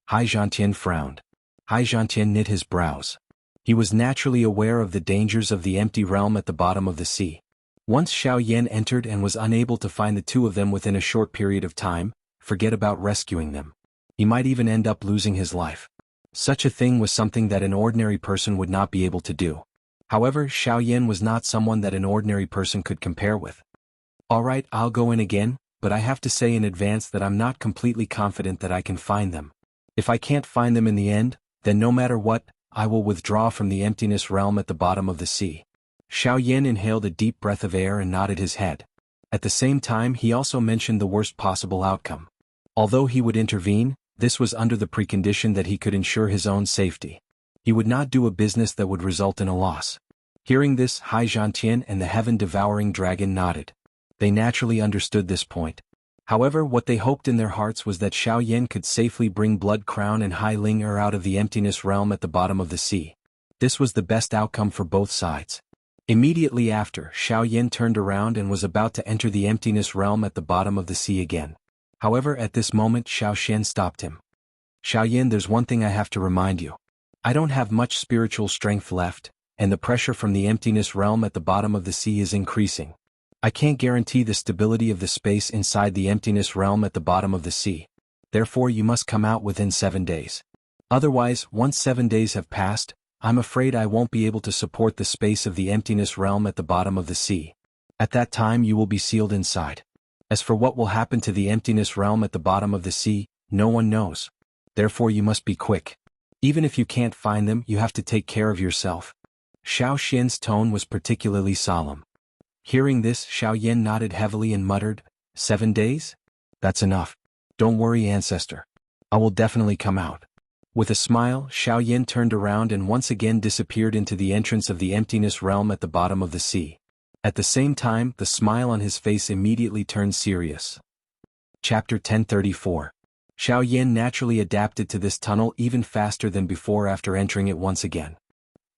Hai Zhantian frowned. Hai Zhantian knit his brows. He was naturally aware of the dangers of the empty realm at the bottom of the sea. Once Xiaoyan entered and was unable to find the two of them within a short period of time, forget about rescuing them. He might even end up losing his life. Such a thing was something that an ordinary person would not be able to do. However, Xiaoyan was not someone that an ordinary person could compare with. Alright, I'll go in again, but I have to say in advance that I'm not completely confident that I can find them. If I can't find them in the end, then no matter what, I will withdraw from the emptiness realm at the bottom of the sea. Xiaoyan inhaled a deep breath of air and nodded his head. At the same time, he also mentioned the worst possible outcome. Although he would intervene, this was under the precondition that he could ensure his own safety. He would not do a business that would result in a loss. Hearing this, Hai Zhantian and the heaven-devouring dragon nodded. They naturally understood this point. However, what they hoped in their hearts was that Xiaoyan could safely bring Blood Crown and Hai Ling out of the emptiness realm at the bottom of the sea. This was the best outcome for both sides. Immediately after, Xiaoyan turned around and was about to enter the emptiness realm at the bottom of the sea again. However, at this moment Xiaoxian stopped him. Xiaoyan, there's one thing I have to remind you. I don't have much spiritual strength left, and the pressure from the emptiness realm at the bottom of the sea is increasing. I can't guarantee the stability of the space inside the emptiness realm at the bottom of the sea. Therefore you must come out within 7 days. Otherwise, once 7 days have passed, I'm afraid I won't be able to support the space of the emptiness realm at the bottom of the sea. At that time you will be sealed inside. As for what will happen to the emptiness realm at the bottom of the sea, no one knows. Therefore you must be quick. Even if you can't find them, you have to take care of yourself. Xiaoxian's tone was particularly solemn. Hearing this, Xiaoyan nodded heavily and muttered, 7 days? That's enough. Don't worry, ancestor. I will definitely come out. With a smile, Xiaoyan turned around and once again disappeared into the entrance of the emptiness realm at the bottom of the sea. At the same time, the smile on his face immediately turned serious. Chapter 1034. Xiaoyan naturally adapted to this tunnel even faster than before after entering it once again.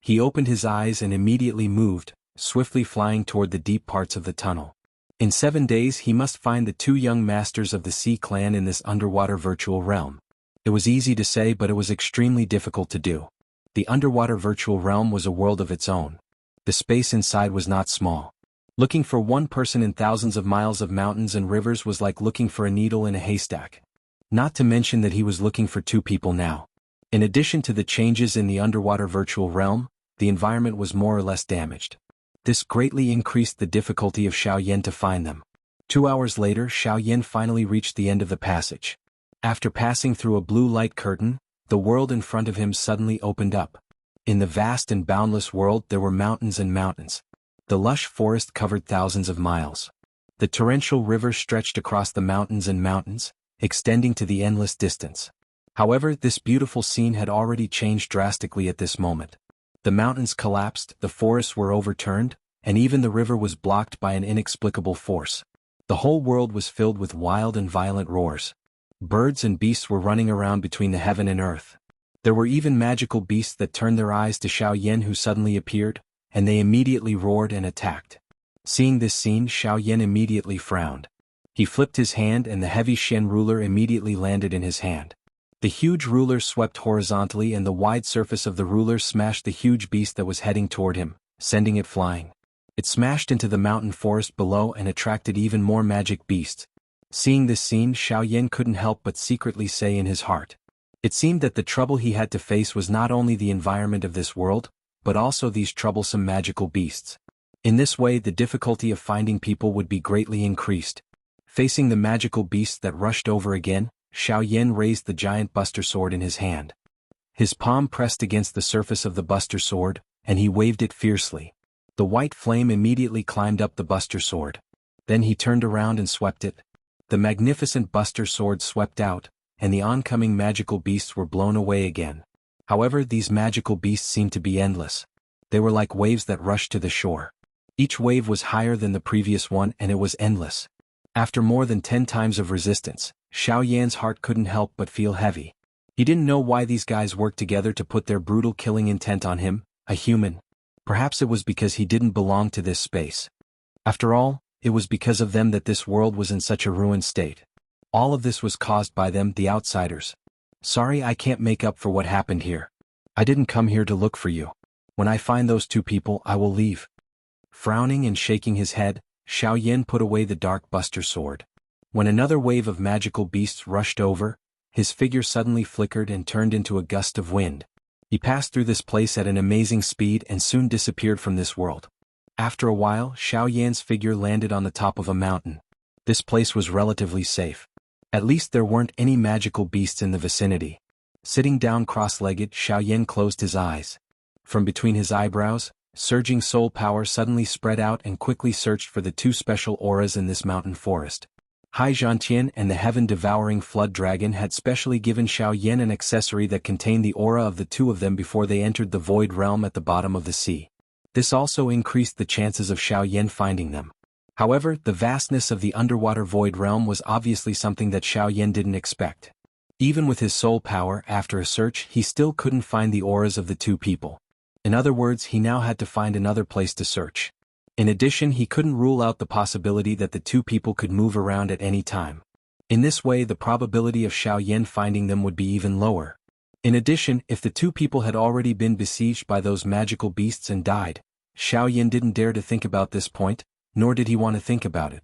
He opened his eyes and immediately moved, swiftly flying toward the deep parts of the tunnel. In 7 days he must find the two young masters of the Sea clan in this underwater virtual realm. It was easy to say, but it was extremely difficult to do. The underwater virtual realm was a world of its own. The space inside was not small. Looking for one person in thousands of miles of mountains and rivers was like looking for a needle in a haystack. Not to mention that he was looking for two people now. In addition to the changes in the underwater virtual realm, the environment was more or less damaged. This greatly increased the difficulty of Xiaoyan to find them. 2 hours later, Xiaoyan finally reached the end of the passage. After passing through a blue light curtain, the world in front of him suddenly opened up. In the vast and boundless world there were mountains and mountains. The lush forest covered thousands of miles. The torrential river stretched across the mountains and mountains, extending to the endless distance. However, this beautiful scene had already changed drastically at this moment. The mountains collapsed, the forests were overturned, and even the river was blocked by an inexplicable force. The whole world was filled with wild and violent roars. Birds and beasts were running around between the heaven and earth. There were even magical beasts that turned their eyes to Xiaoyan, who suddenly appeared, and they immediately roared and attacked. Seeing this scene, Xiaoyan immediately frowned. He flipped his hand and the heavy Xian ruler immediately landed in his hand. The huge ruler swept horizontally and the wide surface of the ruler smashed the huge beast that was heading toward him, sending it flying. It smashed into the mountain forest below and attracted even more magic beasts. Seeing this scene, Xiaoyan couldn't help but secretly say in his heart. It seemed that the trouble he had to face was not only the environment of this world, but also these troublesome magical beasts. In this way, the difficulty of finding people would be greatly increased. Facing the magical beasts that rushed over again, Xiaoyan raised the giant buster sword in his hand. His palm pressed against the surface of the buster sword, and he waved it fiercely. The white flame immediately climbed up the buster sword. Then he turned around and swept it. The magnificent buster sword swept out, and the oncoming magical beasts were blown away again. However, these magical beasts seemed to be endless. They were like waves that rushed to the shore. Each wave was higher than the previous one and it was endless. After more than 10 times of resistance, Xiaoyan's heart couldn't help but feel heavy. He didn't know why these guys worked together to put their brutal killing intent on him, a human. Perhaps it was because he didn't belong to this space. After all, it was because of them that this world was in such a ruined state. All of this was caused by them, the outsiders. Sorry, I can't make up for what happened here. I didn't come here to look for you. When I find those two people, I will leave. Frowning and shaking his head, Xiaoyan put away the dark buster sword. When another wave of magical beasts rushed over, his figure suddenly flickered and turned into a gust of wind. He passed through this place at an amazing speed and soon disappeared from this world. After a while, Xiaoyan's figure landed on the top of a mountain. This place was relatively safe. At least there weren't any magical beasts in the vicinity. Sitting down cross-legged, Xiaoyan closed his eyes. From between his eyebrows, surging soul power suddenly spread out and quickly searched for the two special auras in this mountain forest. Xianxia and the heaven-devouring flood dragon had specially given Xiaoyan an accessory that contained the aura of the two of them before they entered the void realm at the bottom of the sea. This also increased the chances of Xiaoyan finding them. However, the vastness of the underwater void realm was obviously something that Xiaoyan didn't expect. Even with his soul power, after a search, he still couldn't find the auras of the two people. In other words, he now had to find another place to search. In addition, he couldn't rule out the possibility that the two people could move around at any time. In this way, the probability of Xiaoyan finding them would be even lower. In addition, if the two people had already been besieged by those magical beasts and died, Xiaoyan didn't dare to think about this point, nor did he want to think about it.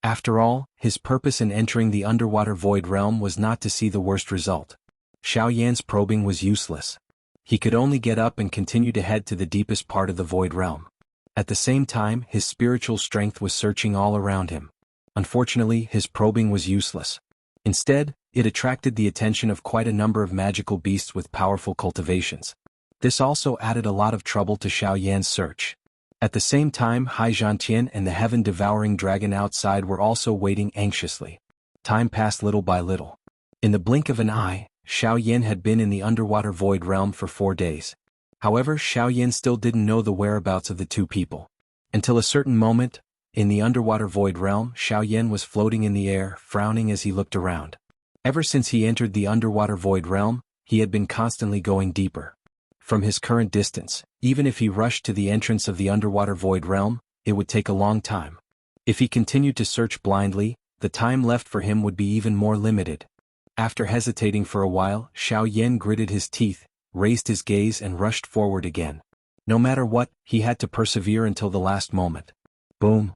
After all, his purpose in entering the underwater void realm was not to see the worst result. Xiaoyan's probing was useless. He could only get up and continue to head to the deepest part of the void realm. At the same time, his spiritual strength was searching all around him. Unfortunately, his probing was useless. Instead, it attracted the attention of quite a number of magical beasts with powerful cultivations. This also added a lot of trouble to Xiaoyan's search. At the same time, Xianxia and the heaven-devouring dragon outside were also waiting anxiously. Time passed little by little. In the blink of an eye, Xiaoyan had been in the underwater void realm for 4 days. However, Xiaoyan still didn't know the whereabouts of the two people. Until a certain moment, in the underwater void realm, Xiaoyan was floating in the air, frowning as he looked around. Ever since he entered the underwater void realm, he had been constantly going deeper. From his current distance, even if he rushed to the entrance of the underwater void realm, it would take a long time. If he continued to search blindly, the time left for him would be even more limited. After hesitating for a while, Xiaoyan gritted his teeth, raised his gaze and rushed forward again. No matter what, he had to persevere until the last moment. Boom!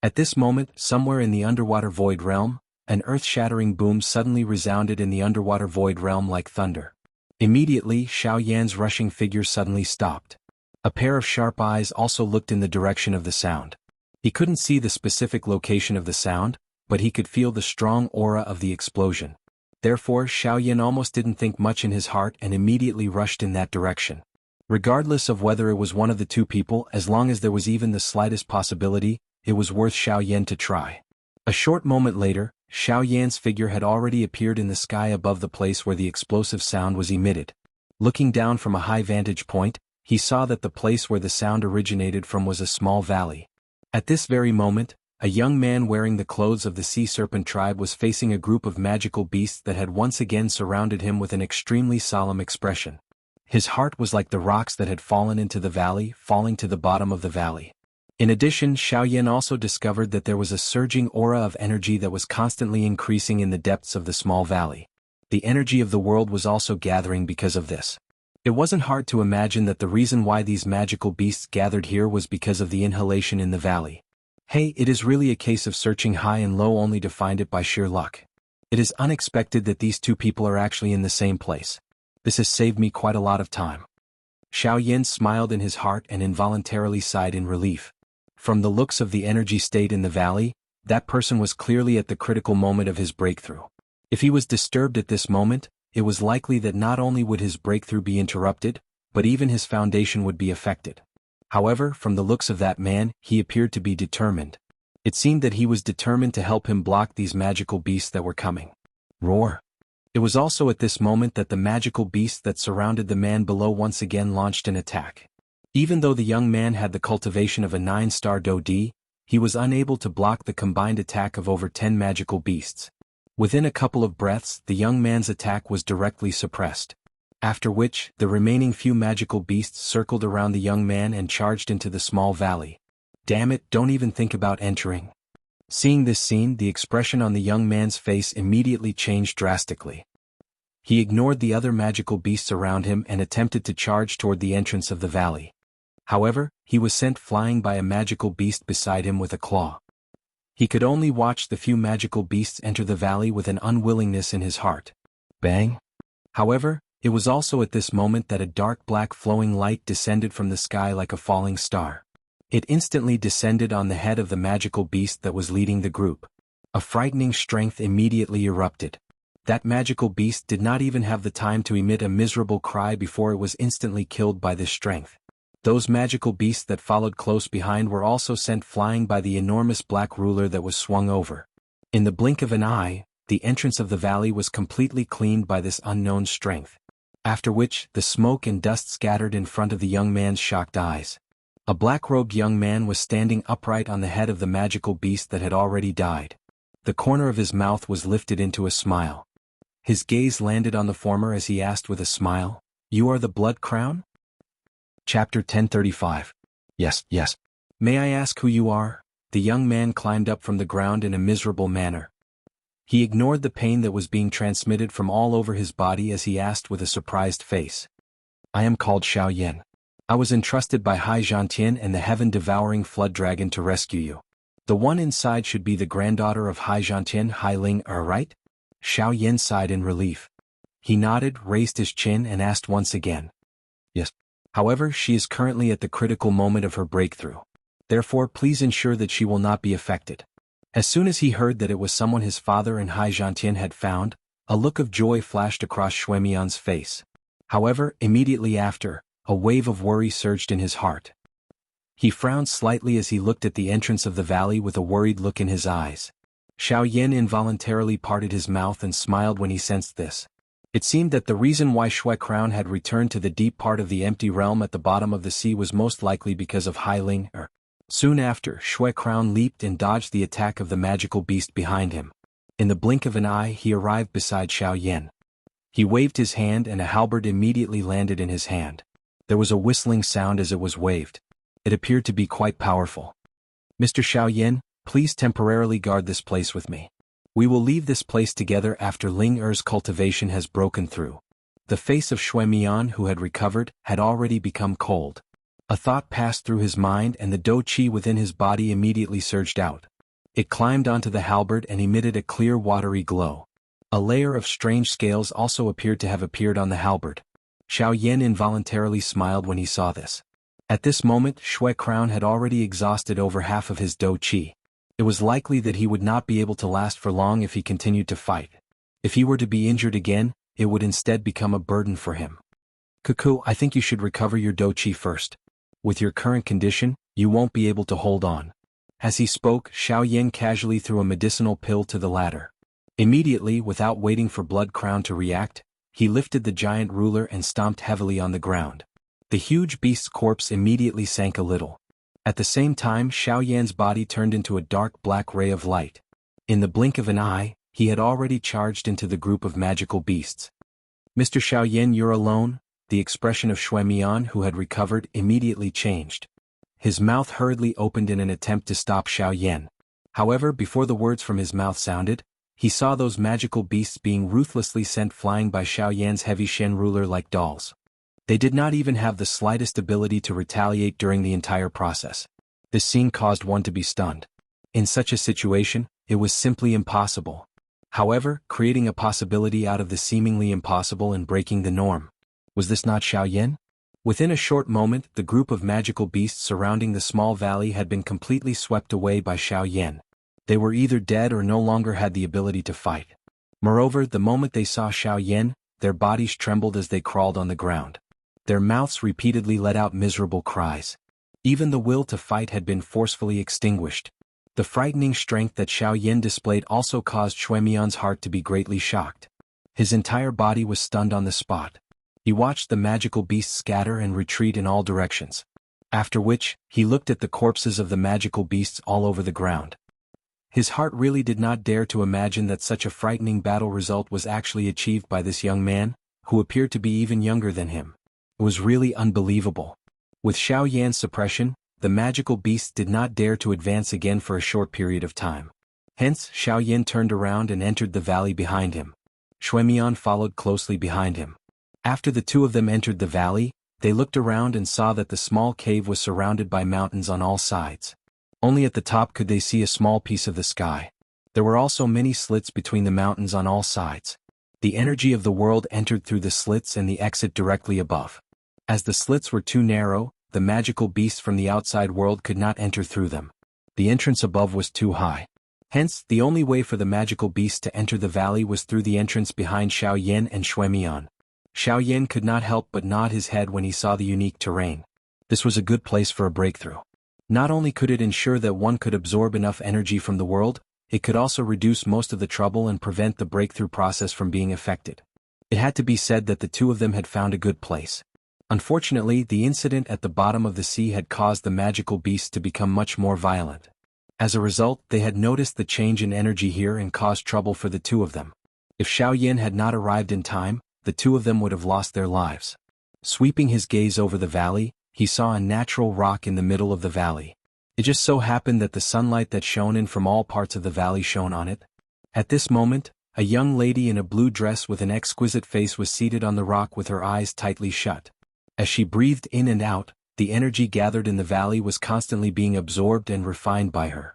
At this moment, somewhere in the underwater void realm, an earth-shattering boom suddenly resounded in the underwater void realm like thunder. Immediately, Xiao Yan's rushing figure suddenly stopped. A pair of sharp eyes also looked in the direction of the sound. He couldn't see the specific location of the sound, but he could feel the strong aura of the explosion. Therefore, Xiao Yan almost didn't think much in his heart and immediately rushed in that direction. Regardless of whether it was one of the two people, as long as there was even the slightest possibility, it was worth Xiao Yan to try. A short moment later, Xiao Yan's figure had already appeared in the sky above the place where the explosive sound was emitted. Looking down from a high vantage point, he saw that the place where the sound originated from was a small valley. At this very moment, a young man wearing the clothes of the sea serpent tribe was facing a group of magical beasts that had once again surrounded him with an extremely solemn expression. His heart was like the rocks that had fallen into the valley, falling to the bottom of the valley. In addition, Xiao Yan also discovered that there was a surging aura of energy that was constantly increasing in the depths of the small valley. The energy of the world was also gathering because of this. It wasn't hard to imagine that the reason why these magical beasts gathered here was because of the inhalation in the valley. Hey, it is really a case of searching high and low only to find it by sheer luck. It is unexpected that these two people are actually in the same place. This has saved me quite a lot of time. Xiao Yan smiled in his heart and involuntarily sighed in relief. From the looks of the energy state in the valley, that person was clearly at the critical moment of his breakthrough. If he was disturbed at this moment, it was likely that not only would his breakthrough be interrupted, but even his foundation would be affected. However, from the looks of that man, he appeared to be determined. It seemed that he was determined to help him block these magical beasts that were coming. Roar! It was also at this moment that the magical beasts that surrounded the man below once again launched an attack. Even though the young man had the cultivation of a 9-star Do-D, he was unable to block the combined attack of over 10 magical beasts. Within a couple of breaths, the young man's attack was directly suppressed. After which, the remaining few magical beasts circled around the young man and charged into the small valley. Damn it, don't even think about entering. Seeing this scene, the expression on the young man's face immediately changed drastically. He ignored the other magical beasts around him and attempted to charge toward the entrance of the valley. However, he was sent flying by a magical beast beside him with a claw. He could only watch the few magical beasts enter the valley with an unwillingness in his heart. Bang! However, it was also at this moment that a dark black flowing light descended from the sky like a falling star. It instantly descended on the head of the magical beast that was leading the group. A frightening strength immediately erupted. That magical beast did not even have the time to emit a miserable cry before it was instantly killed by this strength. Those magical beasts that followed close behind were also sent flying by the enormous black ruler that was swung over. In the blink of an eye, the entrance of the valley was completely cleaned by this unknown strength. After which, the smoke and dust scattered in front of the young man's shocked eyes. A black-robed young man was standing upright on the head of the magical beast that had already died. The corner of his mouth was lifted into a smile. His gaze landed on the former as he asked with a smile, "You are the Blood Crown?" Chapter 1035. Yes. May I ask who you are? The young man climbed up from the ground in a miserable manner. He ignored the pain that was being transmitted from all over his body as he asked with a surprised face. I am called Xiao Yan. I was entrusted by Xianxia and the heaven-devouring flood dragon to rescue you. The one inside should be the granddaughter of Xianxia, Ling, right? Xiao Yan sighed in relief. He nodded, raised his chin and asked once again. Yes. However, she is currently at the critical moment of her breakthrough. Therefore, please ensure that she will not be affected. As soon as he heard that it was someone his father and Xianxia had found, a look of joy flashed across Xuemian's face. However, immediately after, a wave of worry surged in his heart. He frowned slightly as he looked at the entrance of the valley with a worried look in his eyes. Xiao Yan involuntarily parted his mouth and smiled when he sensed this. It seemed that the reason why Shui Crown had returned to the deep part of the empty realm at the bottom of the sea was most likely because of Ling. Soon after, Shui Crown leaped and dodged the attack of the magical beast behind him. In the blink of an eye, he arrived beside Xiao Yan. He waved his hand and a halberd immediately landed in his hand. There was a whistling sound as it was waved. It appeared to be quite powerful. Mr. Xiao Yan, please temporarily guard this place with me. We will leave this place together after Ling Er's cultivation has broken through. The face of Xuemian, who had recovered, had already become cold. A thought passed through his mind and the do-qi within his body immediately surged out. It climbed onto the halberd and emitted a clear watery glow. A layer of strange scales also appeared to have appeared on the halberd. Xiaoyan involuntarily smiled when he saw this. At this moment Shui Crown had already exhausted over half of his dou qi. It was likely that he would not be able to last for long if he continued to fight. If he were to be injured again, it would instead become a burden for him. Cuckoo, I think you should recover your dou qi first. With your current condition, you won't be able to hold on. As he spoke, Xiaoyan casually threw a medicinal pill to the latter. Immediately, without waiting for Blood Crown to react, he lifted the giant ruler and stomped heavily on the ground. The huge beast's corpse immediately sank a little. At the same time, Xiaoyan's body turned into a dark black ray of light. In the blink of an eye, he had already charged into the group of magical beasts. Mr. Xiaoyan, you're alone? The expression of Shui Mian, who had recovered, immediately changed. His mouth hurriedly opened in an attempt to stop Xiaoyan. However, before the words from his mouth sounded, he saw those magical beasts being ruthlessly sent flying by Xiaoyan's heavy Shen ruler like dolls. They did not even have the slightest ability to retaliate during the entire process. This scene caused one to be stunned. In such a situation, it was simply impossible. However, creating a possibility out of the seemingly impossible and breaking the norm. Was this not Xiaoyan? Within a short moment, the group of magical beasts surrounding the small valley had been completely swept away by Xiaoyan. They were either dead or no longer had the ability to fight. Moreover, the moment they saw Xiaoyan, their bodies trembled as they crawled on the ground. Their mouths repeatedly let out miserable cries. Even the will to fight had been forcefully extinguished. The frightening strength that Xiaoyan displayed also caused Shui Mian's heart to be greatly shocked. His entire body was stunned on the spot. He watched the magical beasts scatter and retreat in all directions. After which, he looked at the corpses of the magical beasts all over the ground. His heart really did not dare to imagine that such a frightening battle result was actually achieved by this young man, who appeared to be even younger than him. It was really unbelievable. With Xiaoyan's suppression, the magical beasts did not dare to advance again for a short period of time. Hence, Xiaoyan turned around and entered the valley behind him. Shui Mian followed closely behind him. After the two of them entered the valley, they looked around and saw that the small cave was surrounded by mountains on all sides. Only at the top could they see a small piece of the sky. There were also many slits between the mountains on all sides. The energy of the world entered through the slits and the exit directly above. As the slits were too narrow, the magical beasts from the outside world could not enter through them. The entrance above was too high. Hence, the only way for the magical beasts to enter the valley was through the entrance behind Xiaoyan and Shui Mian. Xiaoyan could not help but nod his head when he saw the unique terrain. This was a good place for a breakthrough. Not only could it ensure that one could absorb enough energy from the world, it could also reduce most of the trouble and prevent the breakthrough process from being affected. It had to be said that the two of them had found a good place. Unfortunately, the incident at the bottom of the sea had caused the magical beasts to become much more violent. As a result, they had noticed the change in energy here and caused trouble for the two of them. If Xiaoyan had not arrived in time, the two of them would have lost their lives. Sweeping his gaze over the valley, he saw a natural rock in the middle of the valley. It just so happened that the sunlight that shone in from all parts of the valley shone on it. At this moment, a young lady in a blue dress with an exquisite face was seated on the rock with her eyes tightly shut. As she breathed in and out, the energy gathered in the valley was constantly being absorbed and refined by her.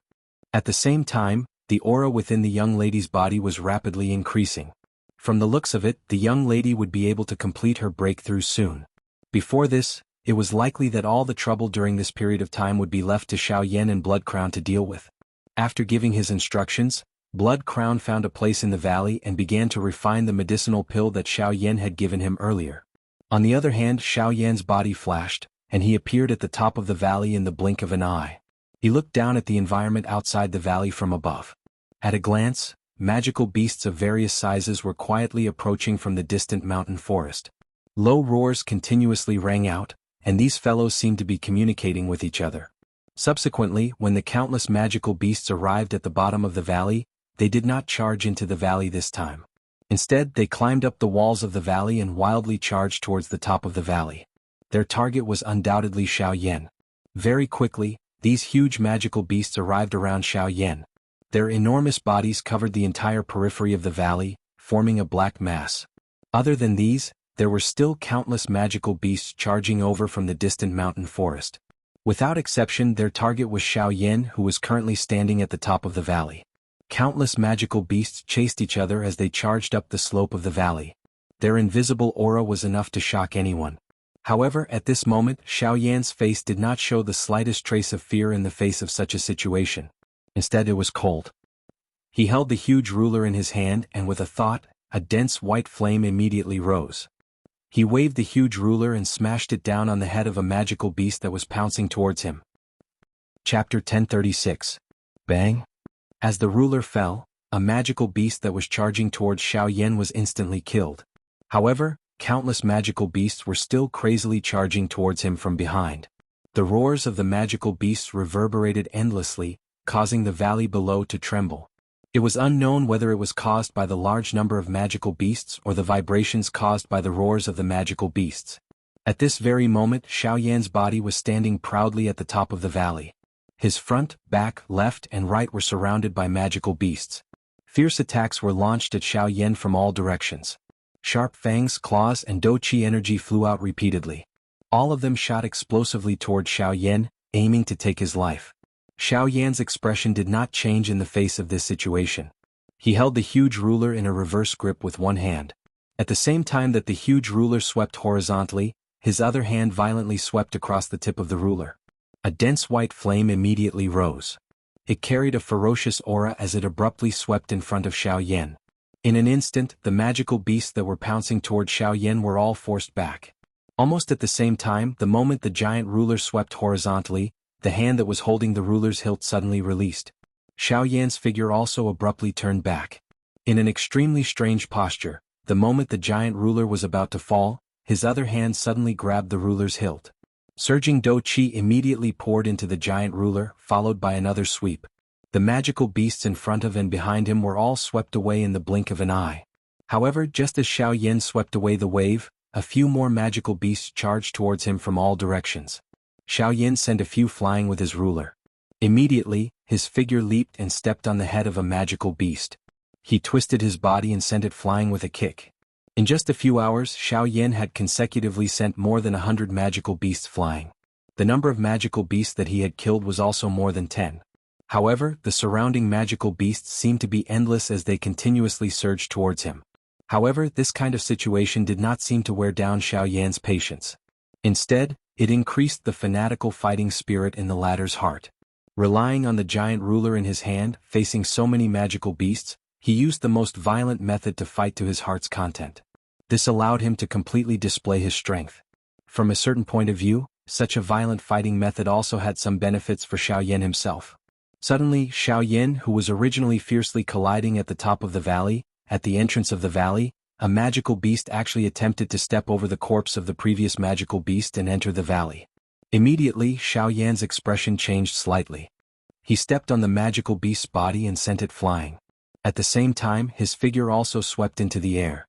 At the same time, the aura within the young lady's body was rapidly increasing. From the looks of it, the young lady would be able to complete her breakthrough soon. Before this, it was likely that all the trouble during this period of time would be left to Xiaoyan and Blood Crown to deal with. After giving his instructions, Blood Crown found a place in the valley and began to refine the medicinal pill that Xiaoyan had given him earlier. On the other hand, Xiaoyan's body flashed, and he appeared at the top of the valley in the blink of an eye. He looked down at the environment outside the valley from above. At a glance, magical beasts of various sizes were quietly approaching from the distant mountain forest. Low roars continuously rang out, and these fellows seemed to be communicating with each other. Subsequently, when the countless magical beasts arrived at the bottom of the valley, they did not charge into the valley this time. Instead, they climbed up the walls of the valley and wildly charged towards the top of the valley. Their target was undoubtedly Xiaoyan. Very quickly, these huge magical beasts arrived around Xiaoyan. Their enormous bodies covered the entire periphery of the valley, forming a black mass. Other than these, there were still countless magical beasts charging over from the distant mountain forest. Without exception, their target was Xiao Yan, who was currently standing at the top of the valley. Countless magical beasts chased each other as they charged up the slope of the valley. Their invisible aura was enough to shock anyone. However, at this moment, Xiao Yan's face did not show the slightest trace of fear in the face of such a situation. Instead, it was cold. He held the huge ruler in his hand, and with a thought, a dense white flame immediately rose. He waved the huge ruler and smashed it down on the head of a magical beast that was pouncing towards him. Chapter 1036. Bang! As the ruler fell, a magical beast that was charging towards Xiao Yan was instantly killed. However, countless magical beasts were still crazily charging towards him from behind. The roars of the magical beasts reverberated endlessly, causing the valley below to tremble. It was unknown whether it was caused by the large number of magical beasts or the vibrations caused by the roars of the magical beasts. At this very moment, Xiao Yan's body was standing proudly at the top of the valley. His front, back, left, and right were surrounded by magical beasts. Fierce attacks were launched at Xiao Yan from all directions. Sharp fangs, claws, and Do Qi energy flew out repeatedly. All of them shot explosively toward Xiao Yan, aiming to take his life. Xiao Yan's expression did not change in the face of this situation. He held the huge ruler in a reverse grip with one hand. At the same time that the huge ruler swept horizontally, his other hand violently swept across the tip of the ruler. A dense white flame immediately rose. It carried a ferocious aura as it abruptly swept in front of Xiao Yan. In an instant, the magical beasts that were pouncing toward Xiao Yan were all forced back. Almost at the same time, the moment the giant ruler swept horizontally, the hand that was holding the ruler's hilt suddenly released. Xiao Yan's figure also abruptly turned back. In an extremely strange posture, the moment the giant ruler was about to fall, his other hand suddenly grabbed the ruler's hilt. Surging Do Qi immediately poured into the giant ruler, followed by another sweep. The magical beasts in front of and behind him were all swept away in the blink of an eye. However, just as Xiao Yan swept away the wave, a few more magical beasts charged towards him from all directions. Xiao Yan sent a few flying with his ruler. Immediately, his figure leaped and stepped on the head of a magical beast. He twisted his body and sent it flying with a kick. In just a few hours, Xiao Yan had consecutively sent more than 100 magical beasts flying. The number of magical beasts that he had killed was also more than 10. However, the surrounding magical beasts seemed to be endless as they continuously surged towards him. However, this kind of situation did not seem to wear down Xiao Yan's patience. Instead, it increased the fanatical fighting spirit in the latter's heart. Relying on the giant ruler in his hand, facing so many magical beasts, he used the most violent method to fight to his heart's content. This allowed him to completely display his strength. From a certain point of view, such a violent fighting method also had some benefits for Xiao Yan himself. Suddenly, Xiao Yan, who was originally fiercely colliding at the top of the valley, at the entrance of the valley, a magical beast actually attempted to step over the corpse of the previous magical beast and enter the valley. Immediately, Xiao Yan's expression changed slightly. He stepped on the magical beast's body and sent it flying. At the same time, his figure also swept into the air.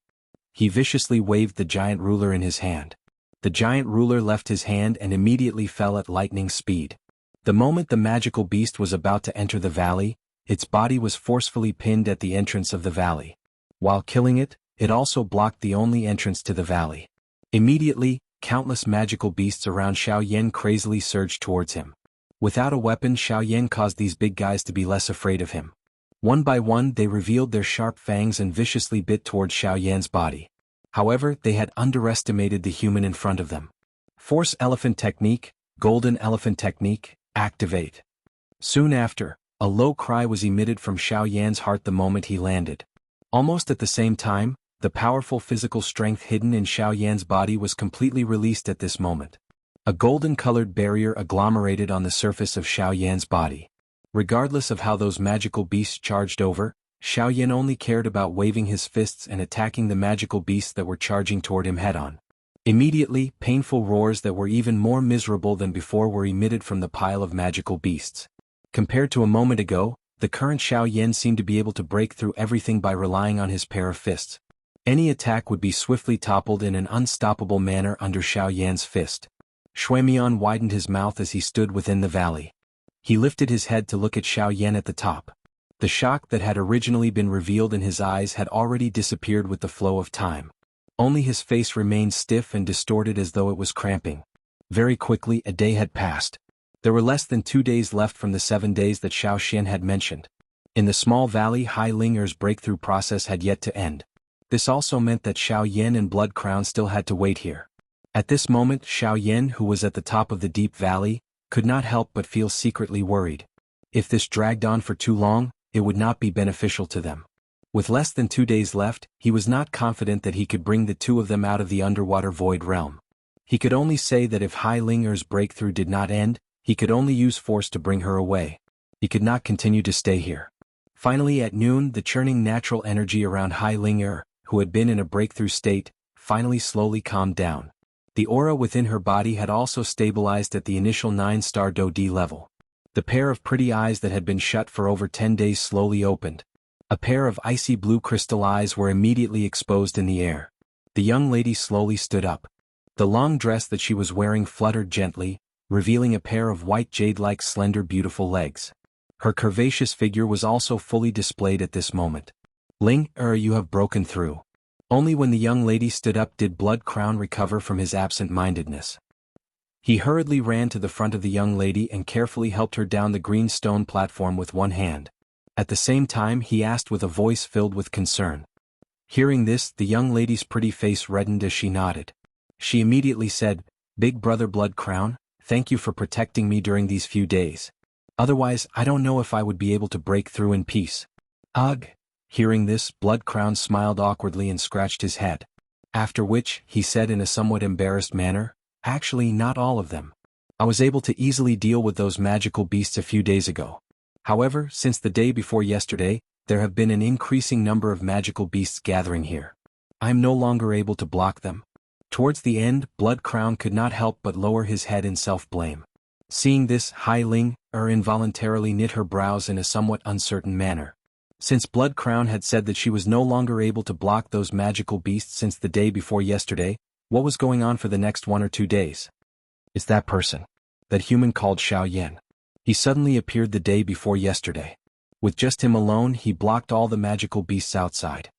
He viciously waved the giant ruler in his hand. The giant ruler left his hand and immediately fell at lightning speed. The moment the magical beast was about to enter the valley, its body was forcefully pinned at the entrance of the valley. While killing it, it also blocked the only entrance to the valley. Immediately, countless magical beasts around Xiao Yan crazily surged towards him. Without a weapon, Xiao Yan caused these big guys to be less afraid of him. One by one, they revealed their sharp fangs and viciously bit towards Xiao Yan's body. However, they had underestimated the human in front of them. Force Elephant Technique, Golden Elephant Technique, activate. Soon after, a low cry was emitted from Xiao Yan's heart the moment he landed. Almost at the same time, the powerful physical strength hidden in Xiao Yan's body was completely released at this moment. A golden-colored barrier agglomerated on the surface of Xiao Yan's body. Regardless of how those magical beasts charged over, Xiao Yan only cared about waving his fists and attacking the magical beasts that were charging toward him head-on. Immediately, painful roars that were even more miserable than before were emitted from the pile of magical beasts. Compared to a moment ago, the current Xiao Yan seemed to be able to break through everything by relying on his pair of fists. Any attack would be swiftly toppled in an unstoppable manner under Xiao Yan's fist. Xuemian widened his mouth as he stood within the valley. He lifted his head to look at Xiao Yan at the top. The shock that had originally been revealed in his eyes had already disappeared with the flow of time. Only his face remained stiff and distorted as though it was cramping. Very quickly, a day had passed. There were less than 2 days left from the 7 days that Xianxia had mentioned. In the small valley, Hai Ling'er's breakthrough process had yet to end. This also meant that Xiaoyan and Blood Crown still had to wait here. At this moment, Xiaoyan, who was at the top of the deep valley, could not help but feel secretly worried. If this dragged on for too long, it would not be beneficial to them. With less than 2 days left, he was not confident that he could bring the two of them out of the underwater void realm. He could only say that if Hai Ling'er's breakthrough did not end, he could only use force to bring her away. He could not continue to stay here. Finally, at noon, the churning natural energy around Hai Ling'er, who had been in a breakthrough state, finally slowly calmed down. The aura within her body had also stabilized at the initial 9-star Do D level. The pair of pretty eyes that had been shut for over 10 days slowly opened. A pair of icy blue crystal eyes were immediately exposed in the air. The young lady slowly stood up. The long dress that she was wearing fluttered gently, revealing a pair of white jade-like slender beautiful legs. Her curvaceous figure was also fully displayed at this moment. Ling-er, you have broken through. Only when the young lady stood up did Blood Crown recover from his absent-mindedness. He hurriedly ran to the front of the young lady and carefully helped her down the green stone platform with one hand. At the same time, he asked with a voice filled with concern. Hearing this, the young lady's pretty face reddened as she nodded. She immediately said, "Big brother Blood Crown, thank you for protecting me during these few days. Otherwise, I don't know if I would be able to break through in peace." Ugh. Hearing this, Blood Crown smiled awkwardly and scratched his head. After which, he said in a somewhat embarrassed manner, "Actually, not all of them. I was able to easily deal with those magical beasts a few days ago. However, since the day before yesterday, there have been an increasing number of magical beasts gathering here. I am no longer able to block them." Towards the end, Blood Crown could not help but lower his head in self-blame. Seeing this, Hai Ling'er involuntarily knit her brows in a somewhat uncertain manner. Since Blood Crown had said that she was no longer able to block those magical beasts since the day before yesterday, what was going on for the next 1 or 2 days? It's that person. That human called Xiaoyan. He suddenly appeared the day before yesterday. With just him alone, he blocked all the magical beasts outside.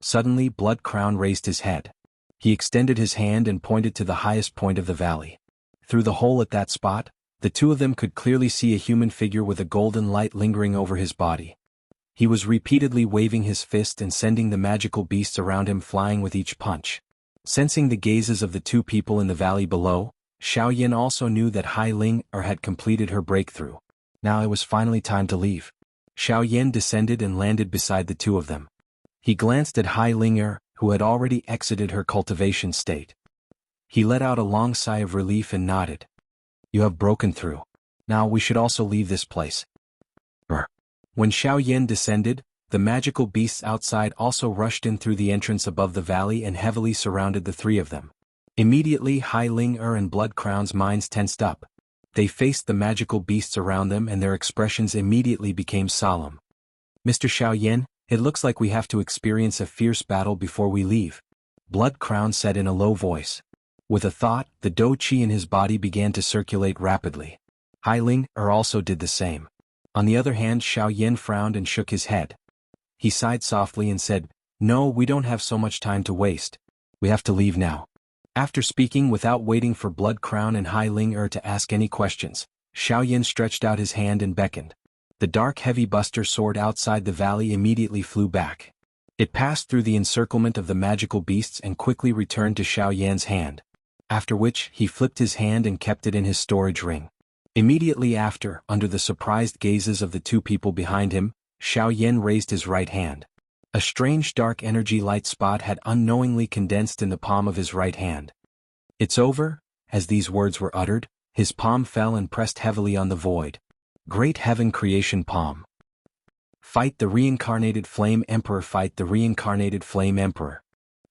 Suddenly, Blood Crown raised his head. He extended his hand and pointed to the highest point of the valley. Through the hole at that spot, the two of them could clearly see a human figure with a golden light lingering over his body. He was repeatedly waving his fist and sending the magical beasts around him flying with each punch. Sensing the gazes of the two people in the valley below, Xiaoyan also knew that Hai Ling'er had completed her breakthrough. Now it was finally time to leave. Xiaoyan descended and landed beside the two of them. He glanced at Hai Ling'er, who had already exited her cultivation state. He let out a long sigh of relief and nodded. "You have broken through. Now we should also leave this place." When Xiaoyan descended, the magical beasts outside also rushed in through the entrance above the valley and heavily surrounded the three of them. Immediately, Hai Ling'er and Blood Crown's minds tensed up. They faced the magical beasts around them and their expressions immediately became solemn. "Mr. Xiaoyan, it looks like we have to experience a fierce battle before we leave," Blood Crown said in a low voice. With a thought, the Do Qi in his body began to circulate rapidly. Hai Ling'er also did the same. On the other hand, Xiaoyan frowned and shook his head. He sighed softly and said, "No, we don't have so much time to waste. We have to leave now." After speaking without waiting for Blood Crown and Hai Ling'er to ask any questions, Xiaoyan stretched out his hand and beckoned. The dark heavy buster sword outside the valley immediately flew back. It passed through the encirclement of the magical beasts and quickly returned to Xiaoyan's hand. After which, he flipped his hand and kept it in his storage ring. Immediately after, under the surprised gazes of the two people behind him, Xiaoyan raised his right hand. A strange dark energy light spot had unknowingly condensed in the palm of his right hand. "It's over." As these words were uttered, his palm fell and pressed heavily on the void. Great Heaven Creation Palm. Fight the Reincarnated Flame Emperor. Fight the Reincarnated Flame Emperor.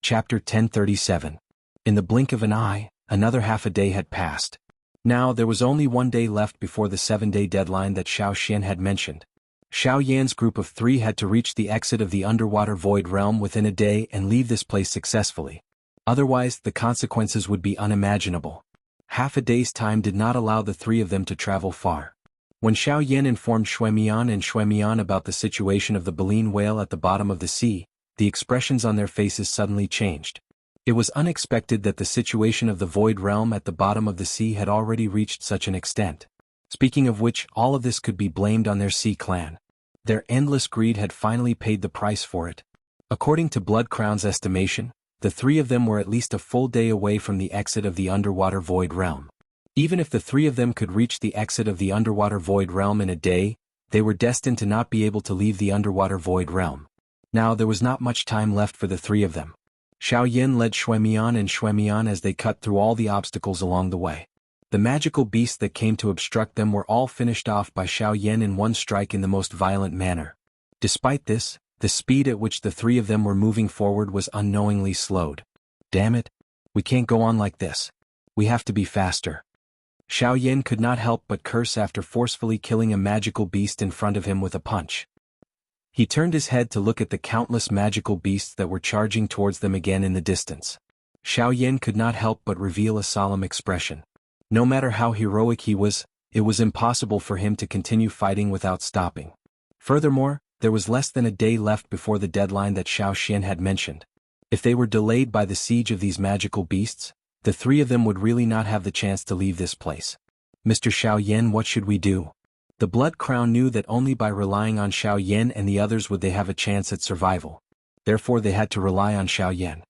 Chapter 1037. In the blink of an eye, another half a day had passed. Now there was only 1 day left before the 7-day deadline that Xiaoxian had mentioned. Xiaoyan's group of 3 had to reach the exit of the underwater void realm within a day and leave this place successfully. Otherwise, the consequences would be unimaginable. Half a day's time did not allow the 3 of them to travel far. When Xiaoyan informed Shuemian about the situation of the baleen whale at the bottom of the sea, the expressions on their faces suddenly changed. It was unexpected that the situation of the void realm at the bottom of the sea had already reached such an extent. Speaking of which, all of this could be blamed on their Sea clan. Their endless greed had finally paid the price for it. According to Blood Crown's estimation, the three of them were at least a full day away from the exit of the underwater void realm. Even if the three of them could reach the exit of the underwater void realm in a day, they were destined to not be able to leave the underwater void realm. Now there was not much time left for the three of them. Xiaoyan led Xuemian and Xuemian as they cut through all the obstacles along the way. The magical beasts that came to obstruct them were all finished off by Xiaoyan in one strike in the most violent manner. Despite this, the speed at which the three of them were moving forward was unknowingly slowed. Damn it! We can't go on like this. We have to be faster. Xiaoyan could not help but curse after forcefully killing a magical beast in front of him with a punch. He turned his head to look at the countless magical beasts that were charging towards them again in the distance. Xiaoyan could not help but reveal a solemn expression. No matter how heroic he was, it was impossible for him to continue fighting without stopping. Furthermore, there was less than a day left before the deadline that Xiao Xian had mentioned. If they were delayed by the siege of these magical beasts, the three of them would really not have the chance to leave this place. Mr. Xiaoyan, what should we do? The Blood Crown knew that only by relying on Xiaoyan and the others would they have a chance at survival. Therefore they had to rely on Xiaoyan.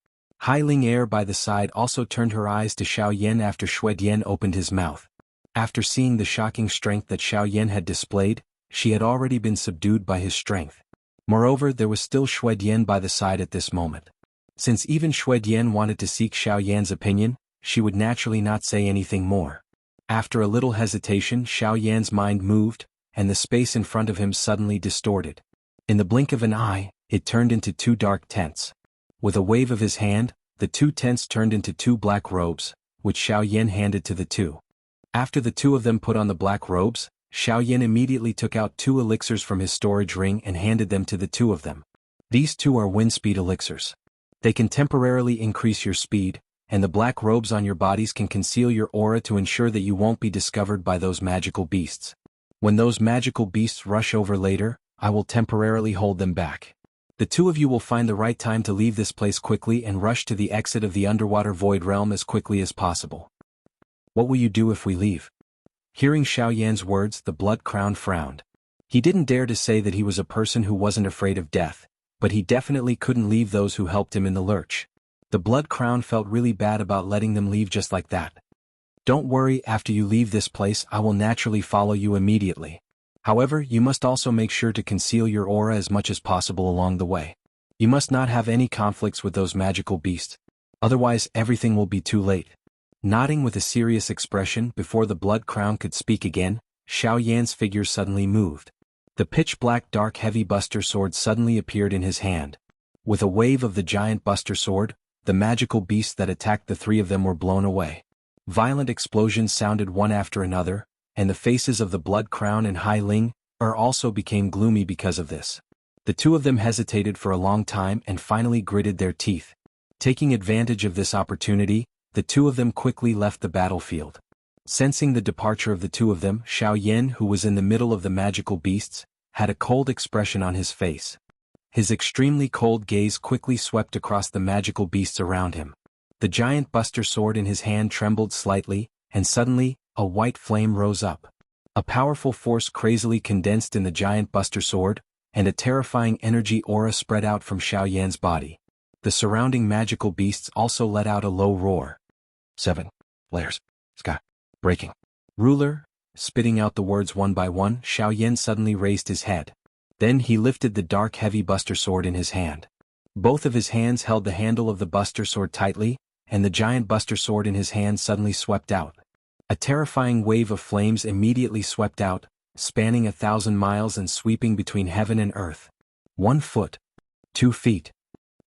Hai Ling Er by the side also turned her eyes to Xiaoyan after Xuedian opened his mouth. After seeing the shocking strength that Xiaoyan had displayed, she had already been subdued by his strength. Moreover, there was still Xuedian by the side at this moment. Since even Xuedian wanted to seek Xiaoyan's opinion, she would naturally not say anything more. After a little hesitation, Xiaoyan's mind moved, and the space in front of him suddenly distorted. In the blink of an eye, it turned into two dark tents. With a wave of his hand, the two tents turned into two black robes, which Xiaoyan handed to the two. After the two of them put on the black robes, Xiaoyan immediately took out two elixirs from his storage ring and handed them to the two of them. These two are wind speed elixirs. They can temporarily increase your speed, and the black robes on your bodies can conceal your aura to ensure that you won't be discovered by those magical beasts. When those magical beasts rush over later, I will temporarily hold them back. The two of you will find the right time to leave this place quickly and rush to the exit of the underwater void realm as quickly as possible. What will you do if we leave? Hearing Xiaoyan's words, the Blood Crown frowned. He didn't dare to say that he was a person who wasn't afraid of death, but he definitely couldn't leave those who helped him in the lurch. The Blood Crown felt really bad about letting them leave just like that. Don't worry, after you leave this place I will naturally follow you immediately. However, you must also make sure to conceal your aura as much as possible along the way. You must not have any conflicts with those magical beasts. Otherwise everything will be too late. Nodding with a serious expression before the Blood Crown could speak again, Xiaoyan's figure suddenly moved. The pitch-black dark heavy buster sword suddenly appeared in his hand. With a wave of the giant buster sword, the magical beasts that attacked the three of them were blown away. Violent explosions sounded one after another, and the faces of the Blood Crown and Hai Ling Er also became gloomy because of this. The two of them hesitated for a long time and finally gritted their teeth. Taking advantage of this opportunity, the two of them quickly left the battlefield. Sensing the departure of the two of them, Xiaoyan, who was in the middle of the magical beasts, had a cold expression on his face. His extremely cold gaze quickly swept across the magical beasts around him. The giant buster sword in his hand trembled slightly, and suddenly, a white flame rose up. A powerful force crazily condensed in the giant buster sword, and a terrifying energy aura spread out from Xiaoyan's body. The surrounding magical beasts also let out a low roar. 7 layers. Sky. Breaking. Ruler. Spitting out the words one by one, Xiaoyan suddenly raised his head. Then he lifted the dark heavy buster sword in his hand. Both of his hands held the handle of the buster sword tightly, and the giant buster sword in his hand suddenly swept out. A terrifying wave of flames immediately swept out, spanning 1,000 miles and sweeping between heaven and earth. 1 foot. 2 feet.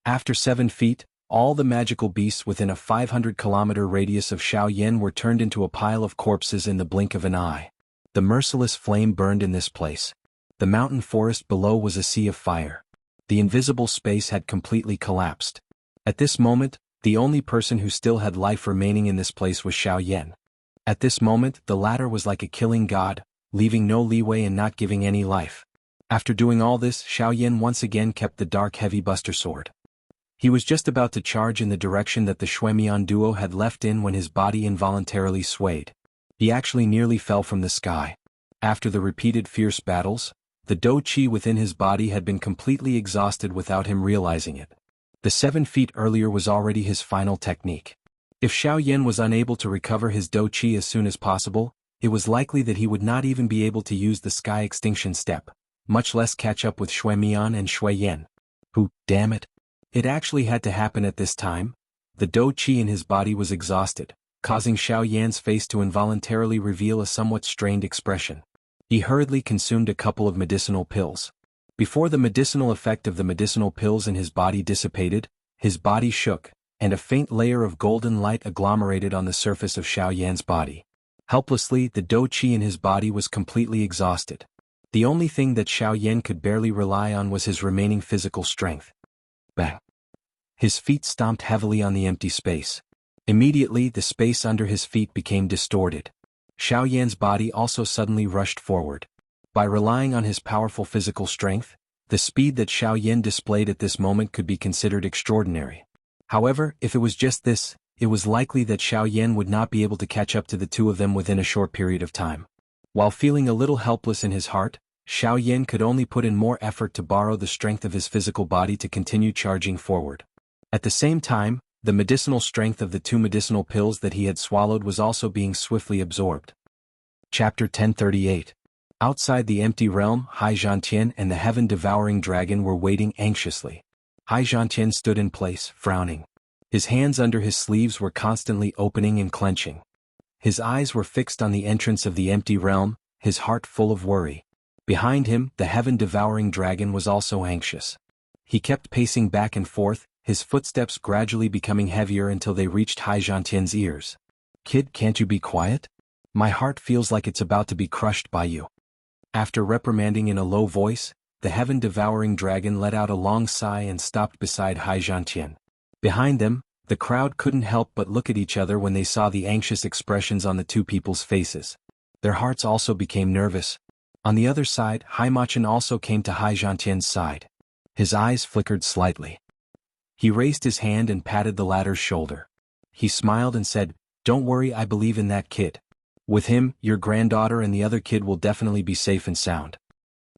After 7 feet, all the magical beasts within a 500-kilometer radius of Xiaoyan were turned into a pile of corpses in the blink of an eye. The merciless flame burned in this place. The mountain forest below was a sea of fire. The invisible space had completely collapsed. At this moment, the only person who still had life remaining in this place was Xiaoyan. At this moment, the latter was like a killing god, leaving no leeway and not giving any life. After doing all this, Xiaoyan once again kept the dark heavy buster sword. He was just about to charge in the direction that the Xuemian duo had left in when his body involuntarily swayed. He actually nearly fell from the sky. After the repeated fierce battles, the dou qi within his body had been completely exhausted without him realizing it. The 7 feet earlier was already his final technique. If Xiaoyan was unable to recover his dou qi as soon as possible, it was likely that he would not even be able to use the sky extinction step, much less catch up with Xuemian and Xueyan. Who, damn it? It actually had to happen at this time. The dou qi in his body was exhausted, causing Xiaoyan's face to involuntarily reveal a somewhat strained expression. He hurriedly consumed a couple of medicinal pills. Before the medicinal effect of the medicinal pills in his body dissipated, his body shook, and a faint layer of golden light agglomerated on the surface of Xiaoyan's body. Helplessly, the dou qi in his body was completely exhausted. The only thing that Xiaoyan could barely rely on was his remaining physical strength. Bang! His feet stomped heavily on the empty space. Immediately, the space under his feet became distorted. Xiaoyan's body also suddenly rushed forward. By relying on his powerful physical strength, the speed that Xiaoyan displayed at this moment could be considered extraordinary. However, if it was just this, it was likely that Xiaoyan would not be able to catch up to the two of them within a short period of time. While feeling a little helpless in his heart, Xiaoyan could only put in more effort to borrow the strength of his physical body to continue charging forward. At the same time, the medicinal strength of the 2 medicinal pills that he had swallowed was also being swiftly absorbed. Chapter 1038. Outside the empty realm, Xianxia and the heaven-devouring dragon were waiting anxiously. Xianxia stood in place, frowning. His hands under his sleeves were constantly opening and clenching. His eyes were fixed on the entrance of the empty realm, his heart full of worry. Behind him, the heaven-devouring dragon was also anxious. He kept pacing back and forth, his footsteps gradually becoming heavier until they reached Xianxia's ears. "Kid, can't you be quiet? My heart feels like it's about to be crushed by you." After reprimanding in a low voice, the heaven-devouring dragon let out a long sigh and stopped beside Xianxia. Behind them, the crowd couldn't help but look at each other when they saw the anxious expressions on the two people's faces. Their hearts also became nervous. On the other side, Haimachin also came to Xianxia's side. His eyes flickered slightly. He raised his hand and patted the latter's shoulder. He smiled and said, "Don't worry, I believe in that kid. With him, your granddaughter and the other kid will definitely be safe and sound."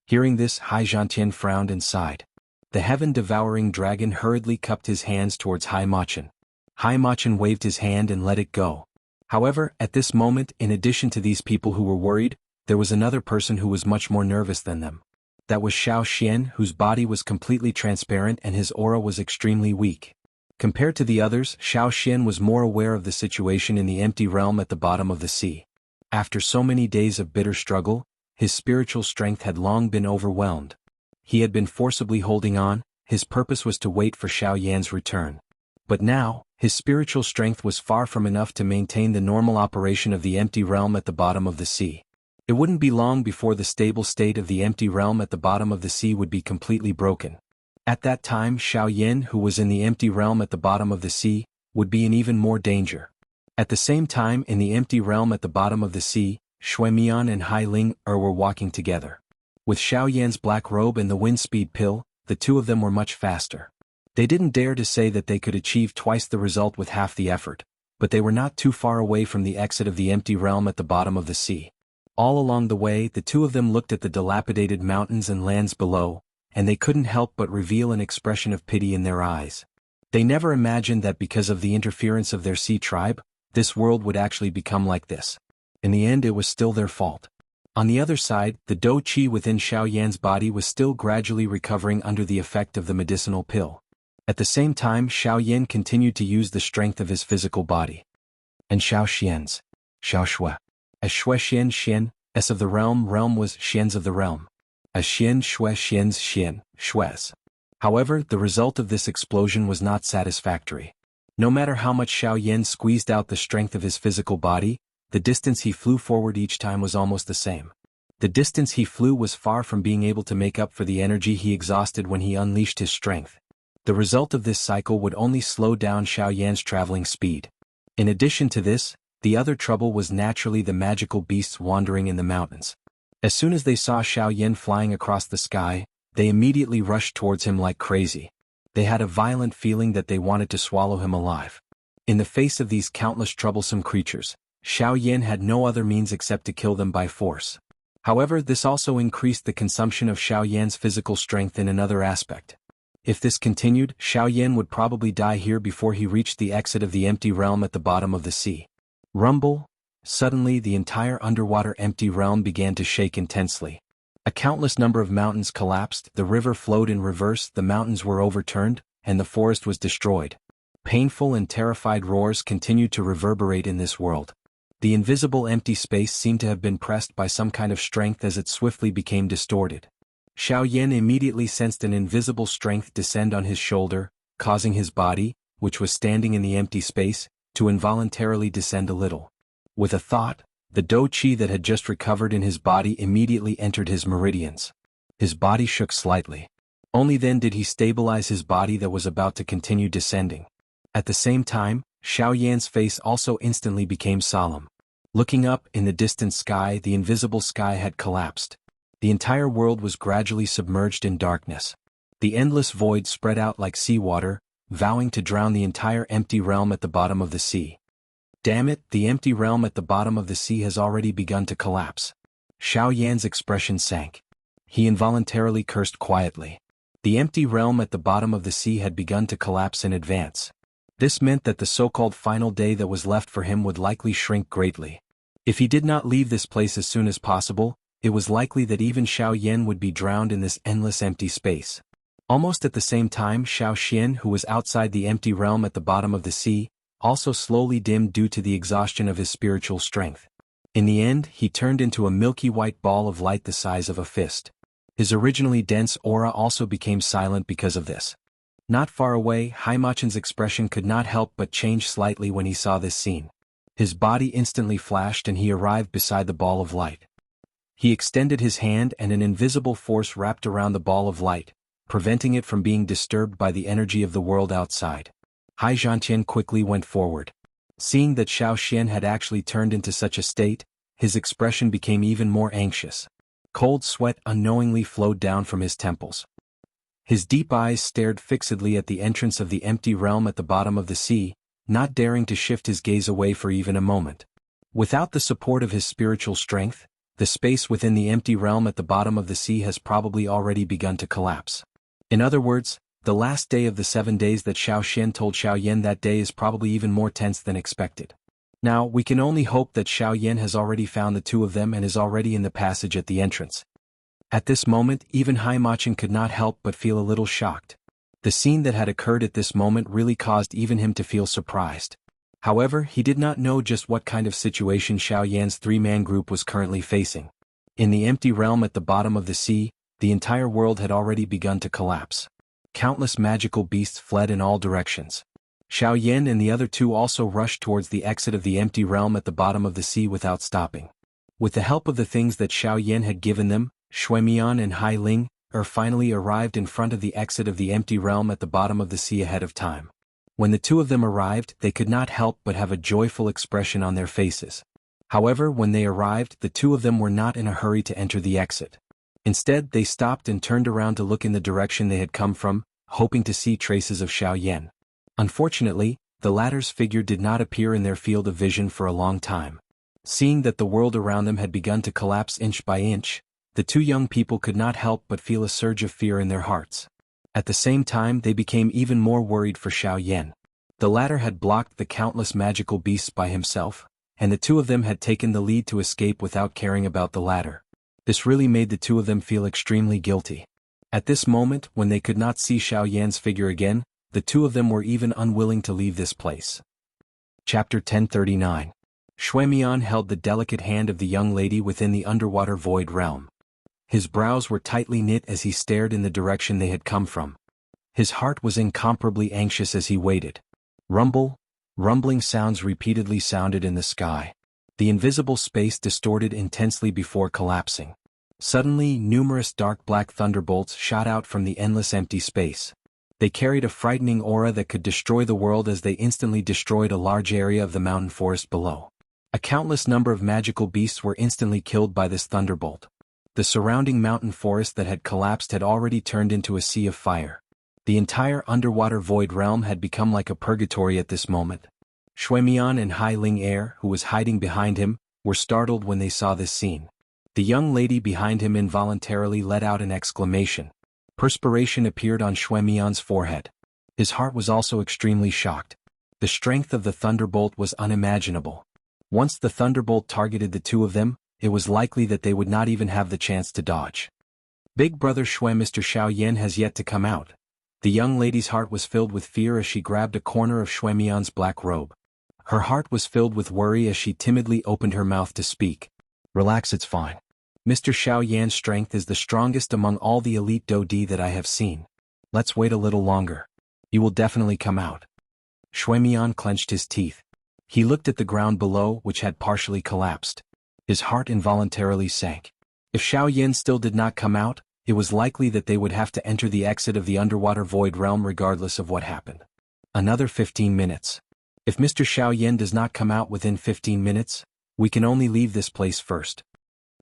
Hearing this, Xianxia frowned and sighed. The heaven-devouring dragon hurriedly cupped his hands towards Haimachin. Haimachin waved his hand and let it go. However, at this moment, in addition to these people who were worried, there was another person who was much more nervous than them. That was Xiaoxian, whose body was completely transparent and his aura was extremely weak. Compared to the others, Xiaoxian was more aware of the situation in the empty realm at the bottom of the sea. After so many days of bitter struggle, his spiritual strength had long been overwhelmed. He had been forcibly holding on, his purpose was to wait for Xiaoyan's return. But now, his spiritual strength was far from enough to maintain the normal operation of the empty realm at the bottom of the sea. It wouldn't be long before the stable state of the empty realm at the bottom of the sea would be completely broken. At that time, Xiaoyan, who was in the empty realm at the bottom of the sea, would be in even more danger. At the same time, in the empty realm at the bottom of the sea, Xuemian and Hai Ling were walking together. With Xiaoyan's black robe and the wind speed pill, the two of them were much faster. They didn't dare to say that they could achieve twice the result with half the effort, but they were not too far away from the exit of the empty realm at the bottom of the sea. All along the way, the two of them looked at the dilapidated mountains and lands below, and they couldn't help but reveal an expression of pity in their eyes. They never imagined that because of the interference of their sea tribe, this world would actually become like this. In the end, it was still their fault. On the other side, the dou qi within Xiaoyan's body was still gradually recovering under the effect of the medicinal pill. At the same time, Xiaoyan continued to use the strength of his physical body. And Xiaoxian's, Xiaoxue. As Xuexian Xian, S of the realm was Xians of the realm. As Xian Xue Xian's Xian, Xues. However, the result of this explosion was not satisfactory. No matter how much Xiaoyan squeezed out the strength of his physical body, the distance he flew forward each time was almost the same. The distance he flew was far from being able to make up for the energy he exhausted when he unleashed his strength. The result of this cycle would only slow down Xiaoyan's traveling speed. In addition to this, the other trouble was naturally the magical beasts wandering in the mountains. As soon as they saw Xiaoyan flying across the sky, they immediately rushed towards him like crazy. They had a violent feeling that they wanted to swallow him alive. In the face of these countless troublesome creatures, Xiaoyan had no other means except to kill them by force. However, this also increased the consumption of Xiao Yan's physical strength in another aspect. If this continued, Xiao Yan would probably die here before he reached the exit of the empty realm at the bottom of the sea. Rumble! Suddenly the entire underwater empty realm began to shake intensely. A countless number of mountains collapsed, the river flowed in reverse, the mountains were overturned, and the forest was destroyed. Painful and terrified roars continued to reverberate in this world. The invisible empty space seemed to have been pressed by some kind of strength as it swiftly became distorted. Xiao Yan immediately sensed an invisible strength descend on his shoulder, causing his body, which was standing in the empty space, to involuntarily descend a little. With a thought, the dou qi that had just recovered in his body immediately entered his meridians. His body shook slightly. Only then did he stabilize his body that was about to continue descending. At the same time, Xiao Yan's face also instantly became solemn. Looking up, in the distant sky, the invisible sky had collapsed. The entire world was gradually submerged in darkness. The endless void spread out like seawater, vowing to drown the entire empty realm at the bottom of the sea. Damn it, the empty realm at the bottom of the sea has already begun to collapse. Xiao Yan's expression sank. He involuntarily cursed quietly. The empty realm at the bottom of the sea had begun to collapse in advance. This meant that the so-called final day that was left for him would likely shrink greatly. If he did not leave this place as soon as possible, it was likely that even Xiao Yan would be drowned in this endless empty space. Almost at the same time, Xiao Xian, who was outside the empty realm at the bottom of the sea, also slowly dimmed due to the exhaustion of his spiritual strength. In the end, he turned into a milky white ball of light the size of a fist. His originally dense aura also became silent because of this. Not far away, Haimachen's expression could not help but change slightly when he saw this scene. His body instantly flashed and he arrived beside the ball of light. He extended his hand and an invisible force wrapped around the ball of light, preventing it from being disturbed by the energy of the world outside. Xianxia quickly went forward. Seeing that Xiao Xian had actually turned into such a state, his expression became even more anxious. Cold sweat unknowingly flowed down from his temples. His deep eyes stared fixedly at the entrance of the empty realm at the bottom of the sea, not daring to shift his gaze away for even a moment. Without the support of his spiritual strength, the space within the empty realm at the bottom of the sea has probably already begun to collapse. In other words, the last day of the 7 days that Xiao Xian told Xiao Yan that day is probably even more tense than expected. Now, we can only hope that Xiao Yan has already found the two of them and is already in the passage at the entrance. At this moment, even Haimachen could not help but feel a little shocked. The scene that had occurred at this moment really caused even him to feel surprised. However, he did not know just what kind of situation Xiao Yan's three-man group was currently facing. In the empty realm at the bottom of the sea, the entire world had already begun to collapse. Countless magical beasts fled in all directions. Xiao Yan and the other two also rushed towards the exit of the empty realm at the bottom of the sea without stopping. With the help of the things that Xiao Yan had given them, Shuimian and Hai Ling finally arrived in front of the exit of the empty realm at the bottom of the sea ahead of time. When the two of them arrived, they could not help but have a joyful expression on their faces. However, when they arrived, the two of them were not in a hurry to enter the exit. Instead, they stopped and turned around to look in the direction they had come from, hoping to see traces of Xiao Yan. Unfortunately, the latter's figure did not appear in their field of vision for a long time. Seeing that the world around them had begun to collapse inch by inch, the two young people could not help but feel a surge of fear in their hearts. At the same time, they became even more worried for Xiao Yan. The latter had blocked the countless magical beasts by himself, and the two of them had taken the lead to escape without caring about the latter. This really made the two of them feel extremely guilty. At this moment, when they could not see Xiao Yan's figure again, the two of them were even unwilling to leave this place. Chapter 1039. Shuimian held the delicate hand of the young lady within the underwater void realm. His brows were tightly knit as he stared in the direction they had come from. His heart was incomparably anxious as he waited. Rumbling sounds repeatedly sounded in the sky. The invisible space distorted intensely before collapsing. Suddenly, numerous dark black thunderbolts shot out from the endless empty space. They carried a frightening aura that could destroy the world as they instantly destroyed a large area of the mountain forest below. A countless number of magical beasts were instantly killed by this thunderbolt. The surrounding mountain forest that had collapsed had already turned into a sea of fire. The entire underwater void realm had become like a purgatory at this moment. Shuimian and Hai Ling, who was hiding behind him, were startled when they saw this scene. The young lady behind him involuntarily let out an exclamation. Perspiration appeared on Xuemian's forehead. His heart was also extremely shocked. The strength of the thunderbolt was unimaginable. Once the thunderbolt targeted the two of them, it was likely that they would not even have the chance to dodge. Big brother Mr. Xiaoyan has yet to come out. The young lady's heart was filled with fear as she grabbed a corner of Xuemian's black robe. Her heart was filled with worry as she timidly opened her mouth to speak. Relax, it's fine. Mr. Xiaoyan's strength is the strongest among all the elite Dodi that I have seen. Let's wait a little longer. You will definitely come out. Xuemian clenched his teeth. He looked at the ground below, which had partially collapsed. His heart involuntarily sank. If Xiaoyan still did not come out, it was likely that they would have to enter the exit of the underwater void realm regardless of what happened. Another 15 minutes. If Mr. Xiaoyan does not come out within 15 minutes, we can only leave this place first.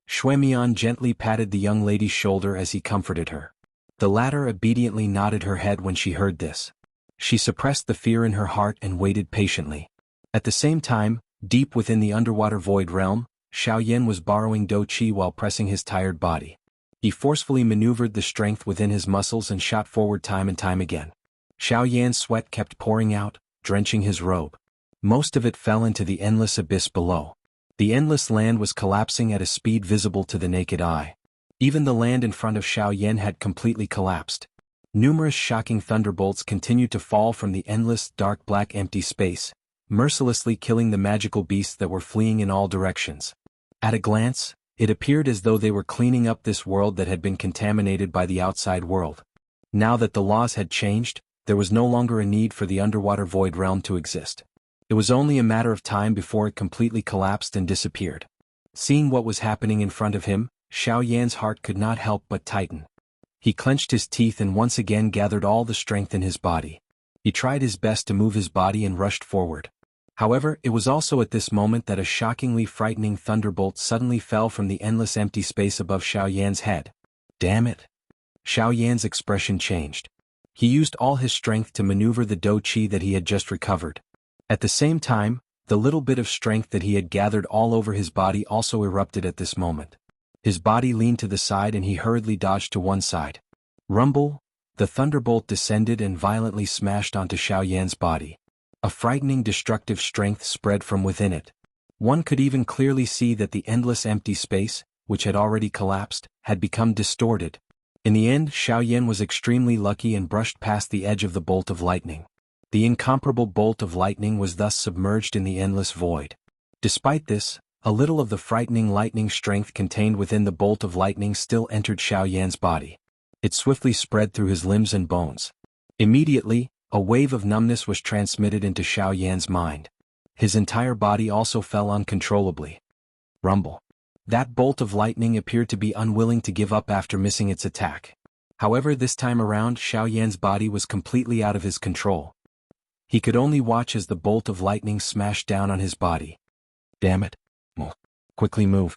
Xuemian gently patted the young lady's shoulder as he comforted her. The latter obediently nodded her head when she heard this. She suppressed the fear in her heart and waited patiently. At the same time, deep within the underwater void realm, Xiaoyan was borrowing Do Qi while pressing his tired body. He forcefully maneuvered the strength within his muscles and shot forward time and time again. Xiaoyan's sweat kept pouring out, drenching his robe. Most of it fell into the endless abyss below. The endless land was collapsing at a speed visible to the naked eye. Even the land in front of Xiaoyan had completely collapsed. Numerous shocking thunderbolts continued to fall from the endless, dark black empty space, mercilessly killing the magical beasts that were fleeing in all directions. At a glance, it appeared as though they were cleaning up this world that had been contaminated by the outside world. Now that the laws had changed, there was no longer a need for the underwater void realm to exist. It was only a matter of time before it completely collapsed and disappeared. Seeing what was happening in front of him, Xiaoyan's heart could not help but tighten. He clenched his teeth and once again gathered all the strength in his body. He tried his best to move his body and rushed forward. However, it was also at this moment that a shockingly frightening thunderbolt suddenly fell from the endless empty space above Xiaoyan's head. Damn it! Xiaoyan's expression changed. He used all his strength to maneuver the Do Qi that he had just recovered. At the same time, the little bit of strength that he had gathered all over his body also erupted at this moment. His body leaned to the side and he hurriedly dodged to one side. Rumble! The thunderbolt descended and violently smashed onto Xiaoyan's body. A frightening destructive strength spread from within it. One could even clearly see that the endless empty space, which had already collapsed, had become distorted. In the end, Xiaoyan was extremely lucky and brushed past the edge of the bolt of lightning. The incomparable bolt of lightning was thus submerged in the endless void. Despite this, a little of the frightening lightning strength contained within the bolt of lightning still entered Xiaoyan's body. It swiftly spread through his limbs and bones. Immediately, a wave of numbness was transmitted into Xiaoyan's mind. His entire body also fell uncontrollably. Rumble. That bolt of lightning appeared to be unwilling to give up after missing its attack. However, this time around, Xiaoyan's body was completely out of his control. He could only watch as the bolt of lightning smashed down on his body. Damn it. Quickly move.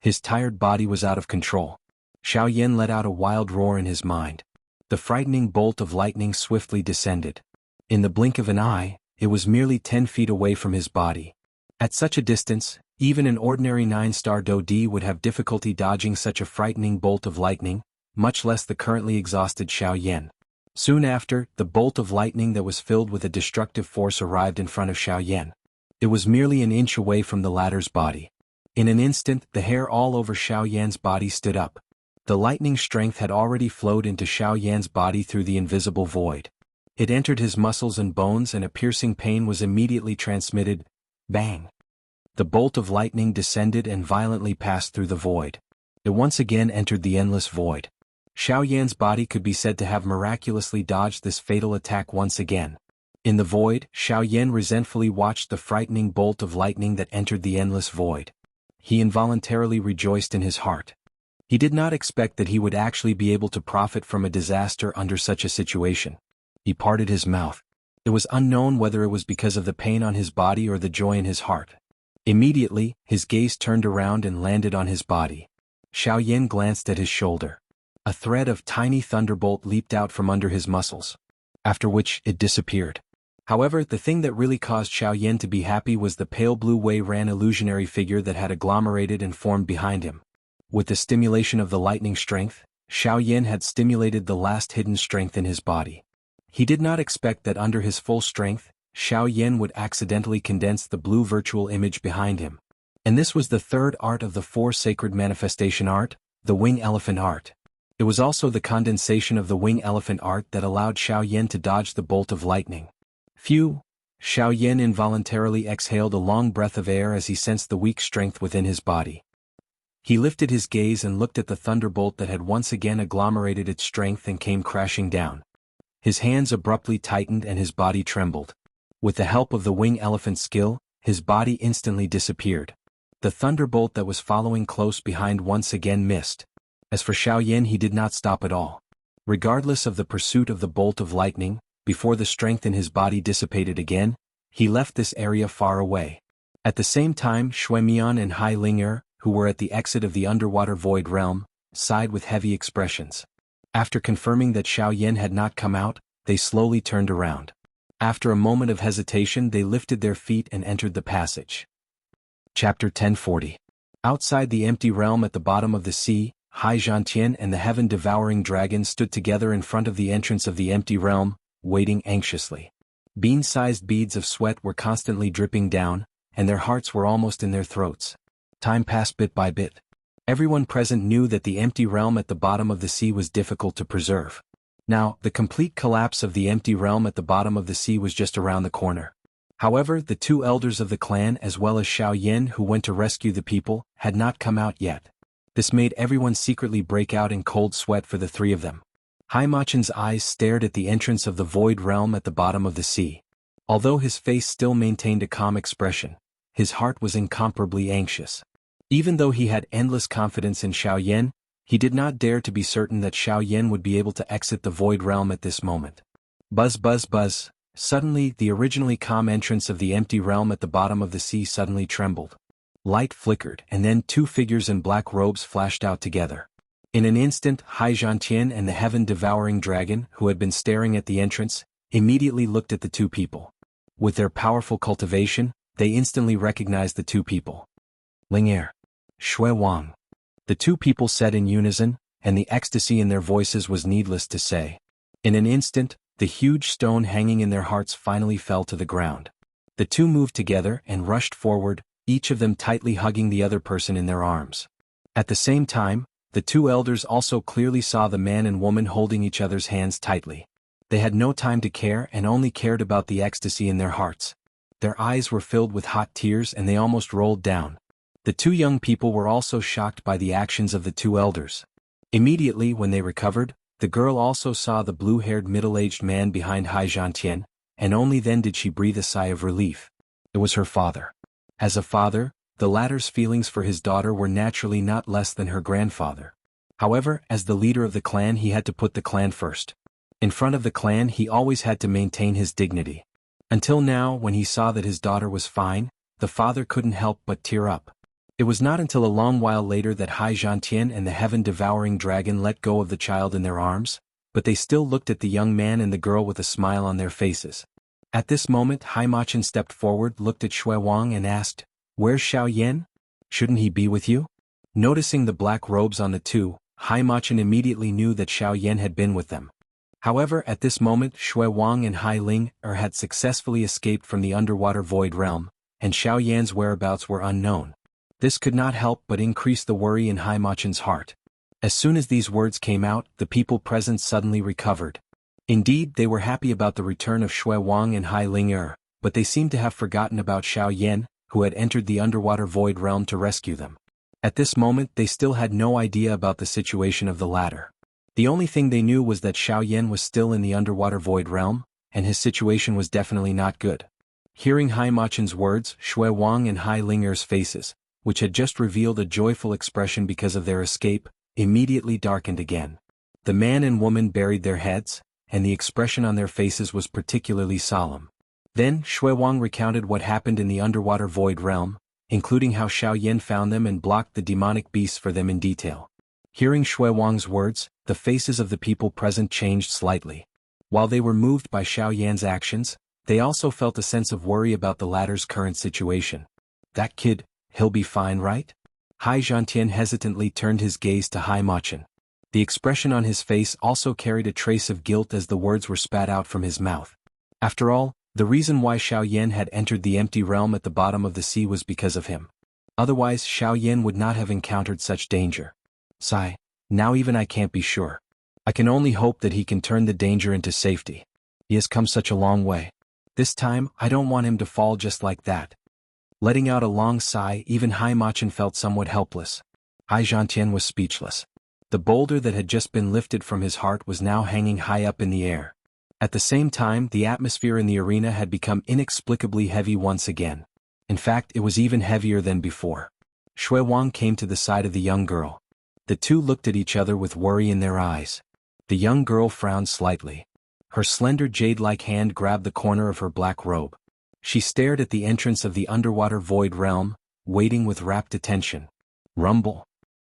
His tired body was out of control. Xiaoyan let out a wild roar in his mind. The frightening bolt of lightning swiftly descended. In the blink of an eye, it was merely 10 feet away from his body. At such a distance, even an ordinary 9-star Dodi would have difficulty dodging such a frightening bolt of lightning, much less the currently exhausted Xiaoyan. Soon after, the bolt of lightning that was filled with a destructive force arrived in front of Xiaoyan. It was merely an inch away from the latter's body. In an instant, the hair all over Xiaoyan's body stood up. The lightning strength had already flowed into Xiaoyan's body through the invisible void. It entered his muscles and bones and a piercing pain was immediately transmitted. Bang! The bolt of lightning descended and violently passed through the void. It once again entered the endless void. Xiaoyan's body could be said to have miraculously dodged this fatal attack once again. In the void, Xiaoyan resentfully watched the frightening bolt of lightning that entered the endless void. He involuntarily rejoiced in his heart. He did not expect that he would actually be able to profit from a disaster under such a situation. He parted his mouth. It was unknown whether it was because of the pain on his body or the joy in his heart. Immediately, his gaze turned around and landed on his body. Xiaoyan glanced at his shoulder. A thread of tiny thunderbolt leaped out from under his muscles. After which, it disappeared. However, the thing that really caused Xiaoyan to be happy was the pale blue Wei Ran illusionary figure that had agglomerated and formed behind him. With the stimulation of the lightning strength, Xiaoyan had stimulated the last hidden strength in his body. He did not expect that under his full strength, Xiaoyan would accidentally condense the blue virtual image behind him. And this was the third art of the four sacred manifestation art, the wing elephant art. It was also the condensation of the wing elephant art that allowed Xiaoyan to dodge the bolt of lightning. Phew! Xiaoyan involuntarily exhaled a long breath of air as he sensed the weak strength within his body. He lifted his gaze and looked at the thunderbolt that had once again agglomerated its strength and came crashing down. His hands abruptly tightened and his body trembled. With the help of the wing elephant skill, his body instantly disappeared. The thunderbolt that was following close behind once again missed. As for Xiaoyan, he did not stop at all. Regardless of the pursuit of the bolt of lightning, before the strength in his body dissipated again, he left this area far away. At the same time, Xuemian and Hai Ling'er, who were at the exit of the underwater void realm, sighed with heavy expressions. After confirming that Xiaoyan had not come out, they slowly turned around. After a moment of hesitation, they lifted their feet and entered the passage. Chapter 1040. Outside the empty realm at the bottom of the sea, Hai Zhantian and the heaven-devouring dragon stood together in front of the entrance of the empty realm, waiting anxiously. Bean-sized beads of sweat were constantly dripping down, and their hearts were almost in their throats. Time passed bit by bit. Everyone present knew that the empty realm at the bottom of the sea was difficult to preserve. Now, the complete collapse of the empty realm at the bottom of the sea was just around the corner. However, the two elders of the clan as well as Xiaoyan who went to rescue the people, had not come out yet. This made everyone secretly break out in cold sweat for the three of them. Hai Machen's eyes stared at the entrance of the void realm at the bottom of the sea. Although his face still maintained a calm expression, his heart was incomparably anxious. Even though he had endless confidence in Xiaoyan, he did not dare to be certain that Xiaoyan would be able to exit the void realm at this moment. Buzz buzz buzz. Suddenly, the originally calm entrance of the empty realm at the bottom of the sea suddenly trembled. Light flickered, and then two figures in black robes flashed out together. In an instant, Hai Zhantian and the heaven-devouring dragon, who had been staring at the entrance, immediately looked at the two people. With their powerful cultivation, they instantly recognized the two people. Ling'er. Shui Wang. The two people said in unison, and the ecstasy in their voices was needless to say. In an instant, the huge stone hanging in their hearts finally fell to the ground. The two moved together and rushed forward, each of them tightly hugging the other person in their arms. At the same time, the two elders also clearly saw the man and woman holding each other's hands tightly. They had no time to care and only cared about the ecstasy in their hearts. Their eyes were filled with hot tears and they almost rolled down. The two young people were also shocked by the actions of the two elders. Immediately when they recovered, the girl also saw the blue-haired middle-aged man behind Hai Zhantian, and only then did she breathe a sigh of relief. It was her father. As a father, the latter's feelings for his daughter were naturally not less than her grandfather. However, as the leader of the clan he had to put the clan first. In front of the clan he always had to maintain his dignity. Until now, when he saw that his daughter was fine, the father couldn't help but tear up. It was not until a long while later that Hai Zhantian and the heaven-devouring dragon let go of the child in their arms, but they still looked at the young man and the girl with a smile on their faces. At this moment Hai Machen stepped forward, looked at Shui Wang and asked, "Where's Xiaoyan? Shouldn't he be with you?" Noticing the black robes on the two, Hai Machen immediately knew that Xiaoyan had been with them. However, at this moment Shui Wang and Hai Ling'er had successfully escaped from the underwater void realm, and Xiaoyan's whereabouts were unknown. This could not help but increase the worry in Hai Machen's heart. As soon as these words came out, the people present suddenly recovered. Indeed, they were happy about the return of Shui Wang and Hai Ling'er, but they seemed to have forgotten about Xiaoyan, who had entered the underwater void realm to rescue them. At this moment they still had no idea about the situation of the latter. The only thing they knew was that Xiaoyan was still in the underwater void realm, and his situation was definitely not good. Hearing Hai Machen's words, Shui Wang and Hai Ling'er's faces, which had just revealed a joyful expression because of their escape, immediately darkened again. The man and woman buried their heads, and the expression on their faces was particularly solemn. Then Shui Wang recounted what happened in the underwater void realm, including how Xiaoyan found them and blocked the demonic beasts for them in detail. Hearing Shui Wang's words, the faces of the people present changed slightly. While they were moved by Xiaoyan's actions, they also felt a sense of worry about the latter's current situation. That kid, he'll be fine, right? Xianxia hesitantly turned his gaze to Machun. The expression on his face also carried a trace of guilt as the words were spat out from his mouth. After all, the reason why Xiao Yan had entered the empty realm at the bottom of the sea was because of him. Otherwise Xiao Yan would not have encountered such danger. Sigh. Now even I can't be sure. I can only hope that he can turn the danger into safety. He has come such a long way. This time, I don't want him to fall just like that. Letting out a long sigh, even Machun felt somewhat helpless. Xianxia was speechless. The boulder that had just been lifted from his heart was now hanging high up in the air. At the same time, the atmosphere in the arena had become inexplicably heavy once again. In fact, it was even heavier than before. Shui Wang came to the side of the young girl. The two looked at each other with worry in their eyes. The young girl frowned slightly. Her slender jade-like hand grabbed the corner of her black robe. She stared at the entrance of the underwater void realm, waiting with rapt attention. Rumble.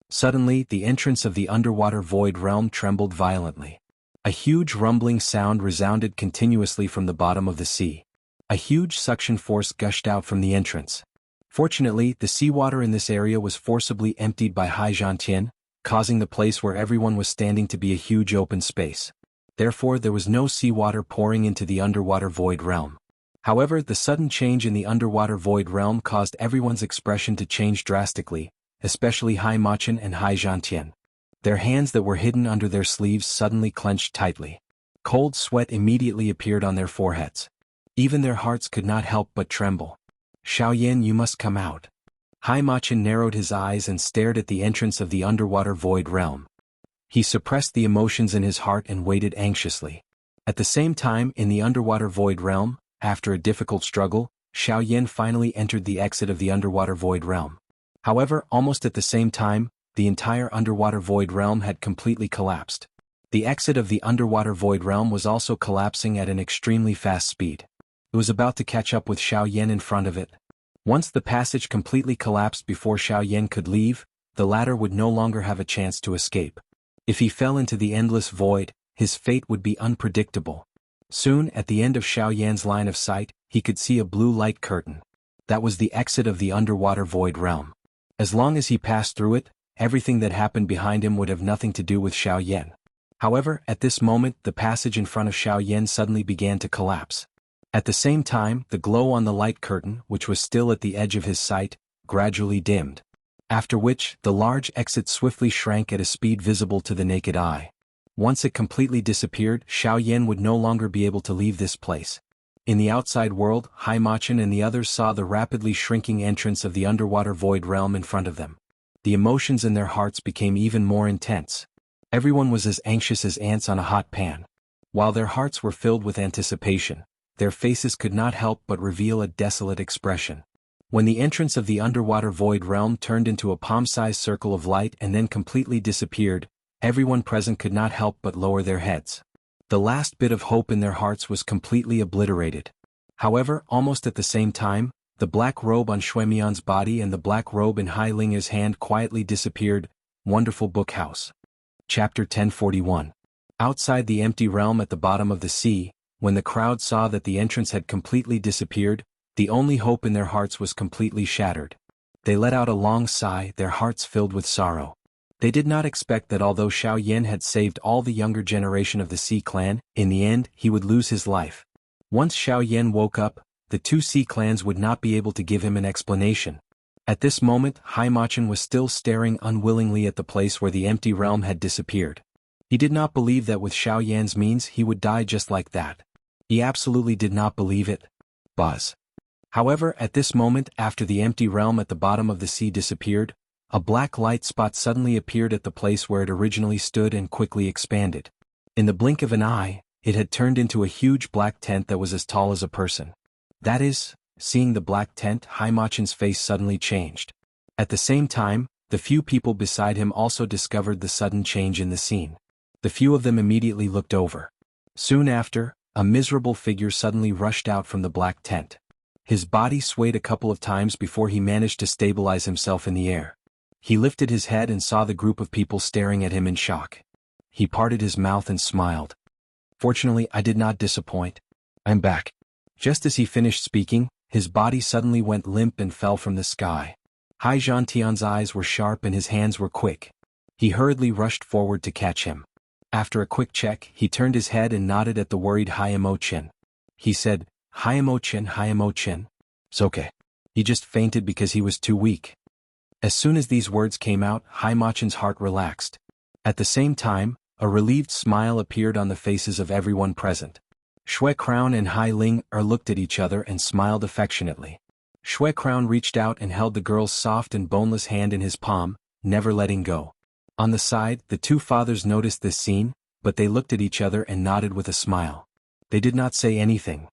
Suddenly, the entrance of the underwater void realm trembled violently. A huge rumbling sound resounded continuously from the bottom of the sea. A huge suction force gushed out from the entrance. Fortunately, the seawater in this area was forcibly emptied by Xianxia, causing the place where everyone was standing to be a huge open space. Therefore, there was no seawater pouring into the underwater void realm. However, the sudden change in the underwater void realm caused everyone's expression to change drastically, especially Machun and Xianxia. Their hands that were hidden under their sleeves suddenly clenched tightly. Cold sweat immediately appeared on their foreheads. Even their hearts could not help but tremble. Xiao Yan, you must come out. Machun narrowed his eyes and stared at the entrance of the underwater void realm. He suppressed the emotions in his heart and waited anxiously. At the same time, in the underwater void realm, after a difficult struggle, Xiao Yan finally entered the exit of the underwater void realm. However, almost at the same time, the entire underwater void realm had completely collapsed. The exit of the underwater void realm was also collapsing at an extremely fast speed. It was about to catch up with Xiao Yan in front of it. Once the passage completely collapsed before Xiao Yan could leave, the latter would no longer have a chance to escape. If he fell into the endless void, his fate would be unpredictable. Soon, at the end of Xiao Yan's line of sight, he could see a blue light curtain. That was the exit of the underwater void realm. As long as he passed through it, everything that happened behind him would have nothing to do with Xiao Yan. However, at this moment, the passage in front of Xiao Yan suddenly began to collapse. At the same time, the glow on the light curtain, which was still at the edge of his sight, gradually dimmed. After which, the large exit swiftly shrank at a speed visible to the naked eye. Once it completely disappeared, Xiao Yan would no longer be able to leave this place. In the outside world, Machun and the others saw the rapidly shrinking entrance of the underwater void realm in front of them. The emotions in their hearts became even more intense. Everyone was as anxious as ants on a hot pan. While their hearts were filled with anticipation, their faces could not help but reveal a desolate expression. When the entrance of the underwater void realm turned into a palm-sized circle of light and then completely disappeared, everyone present could not help but lower their heads. The last bit of hope in their hearts was completely obliterated. However, almost at the same time, the black robe on Shuemian's body and the black robe in Hai Ling's hand quietly disappeared. Wonderful Book House. Chapter 1041. Outside the empty realm at the bottom of the sea, when the crowd saw that the entrance had completely disappeared, the only hope in their hearts was completely shattered. They let out a long sigh, their hearts filled with sorrow. They did not expect that although Xiao Yan had saved all the younger generation of the Sea clan, in the end, he would lose his life. Once Xiao Yan woke up, the two Sea clans would not be able to give him an explanation. At this moment, Machun was still staring unwillingly at the place where the empty realm had disappeared. He did not believe that with Xiao Yan's means he would die just like that. He absolutely did not believe it. Buzz. However, at this moment, after the empty realm at the bottom of the sea disappeared, a black light spot suddenly appeared at the place where it originally stood and quickly expanded. In the blink of an eye, it had turned into a huge black tent that was as tall as a person. That is, seeing the black tent, Machun's face suddenly changed. At the same time, the few people beside him also discovered the sudden change in the scene. The few of them immediately looked over. Soon after, a miserable figure suddenly rushed out from the black tent. His body swayed a couple of times before he managed to stabilize himself in the air. He lifted his head and saw the group of people staring at him in shock. He parted his mouth and smiled. Fortunately, I did not disappoint. I'm back. Just as he finished speaking, his body suddenly went limp and fell from the sky. Xianxia's eyes were sharp and his hands were quick. He hurriedly rushed forward to catch him. After a quick check, he turned his head and nodded at the worried Xianxia. He said, Xianxia. It's okay. He just fainted because he was too weak. As soon as these words came out, Xianxia's heart relaxed. At the same time, a relieved smile appeared on the faces of everyone present. Shui Crown and Hai Ling looked at each other and smiled affectionately. Shui Crown reached out and held the girl's soft and boneless hand in his palm, never letting go. On the side, the two fathers noticed this scene, but they looked at each other and nodded with a smile. They did not say anything.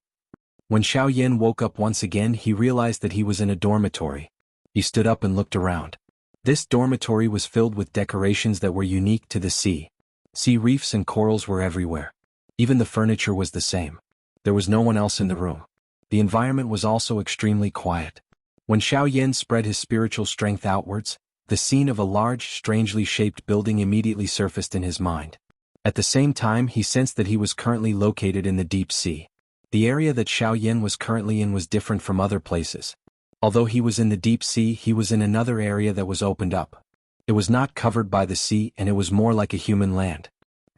When Xiaoyan woke up once again, he realized that he was in a dormitory. He stood up and looked around. This dormitory was filled with decorations that were unique to the sea. Sea reefs and corals were everywhere. Even the furniture was the same. There was no one else in the room. The environment was also extremely quiet. When Xiaoyan spread his spiritual strength outwards, the scene of a large, strangely shaped building immediately surfaced in his mind. At the same time, he sensed that he was currently located in the deep sea. The area that Xiaoyan was currently in was different from other places. Although he was in the deep sea, he was in another area that was opened up. It was not covered by the sea and it was more like a human land.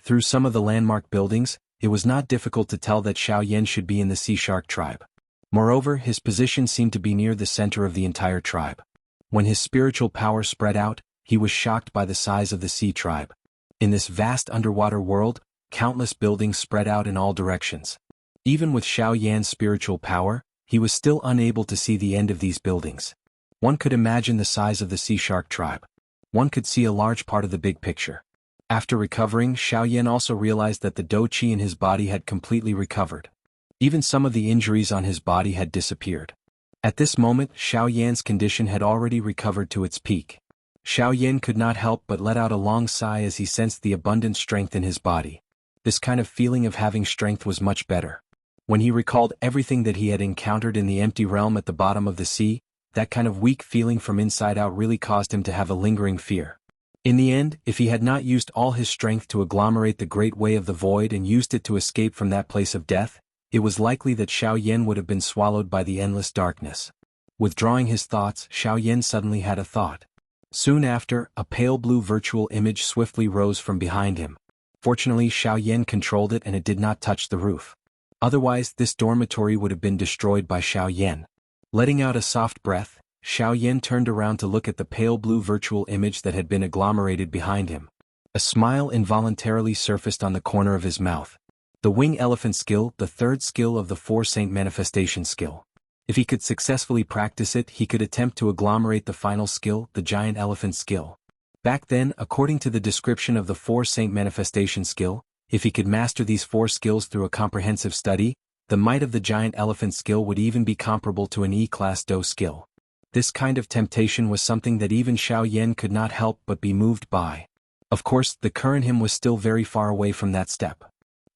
Through some of the landmark buildings, it was not difficult to tell that Xiaoyan should be in the sea shark tribe. Moreover, his position seemed to be near the center of the entire tribe. When his spiritual power spread out, he was shocked by the size of the sea tribe. In this vast underwater world, countless buildings spread out in all directions. Even with Xiaoyan's spiritual power, he was still unable to see the end of these buildings. One could imagine the size of the sea shark tribe. One could see a large part of the big picture. After recovering, Xiaoyan also realized that the dou qi in his body had completely recovered. Even some of the injuries on his body had disappeared. At this moment, Xiaoyan's condition had already recovered to its peak. Xiaoyan could not help but let out a long sigh as he sensed the abundant strength in his body. This kind of feeling of having strength was much better. When he recalled everything that he had encountered in the empty realm at the bottom of the sea, that kind of weak feeling from inside out really caused him to have a lingering fear. In the end, if he had not used all his strength to agglomerate the great way of the void and used it to escape from that place of death, it was likely that Xiaoyan would have been swallowed by the endless darkness. Withdrawing his thoughts, Xiaoyan suddenly had a thought. Soon after, a pale blue virtual image swiftly rose from behind him. Fortunately, Xiaoyan controlled it and it did not touch the roof. Otherwise, this dormitory would have been destroyed by Xiaoyan. Letting out a soft breath, Xiaoyan turned around to look at the pale blue virtual image that had been agglomerated behind him. A smile involuntarily surfaced on the corner of his mouth. The wing elephant skill, the third skill of the four saint manifestation skill. If he could successfully practice it, he could attempt to agglomerate the final skill, the giant elephant skill. Back then, according to the description of the four saint manifestation skill, if he could master these four skills through a comprehensive study, the might of the giant elephant skill would even be comparable to an E-class dou skill. This kind of temptation was something that even Xiaoyan could not help but be moved by. Of course, the current him was still very far away from that step.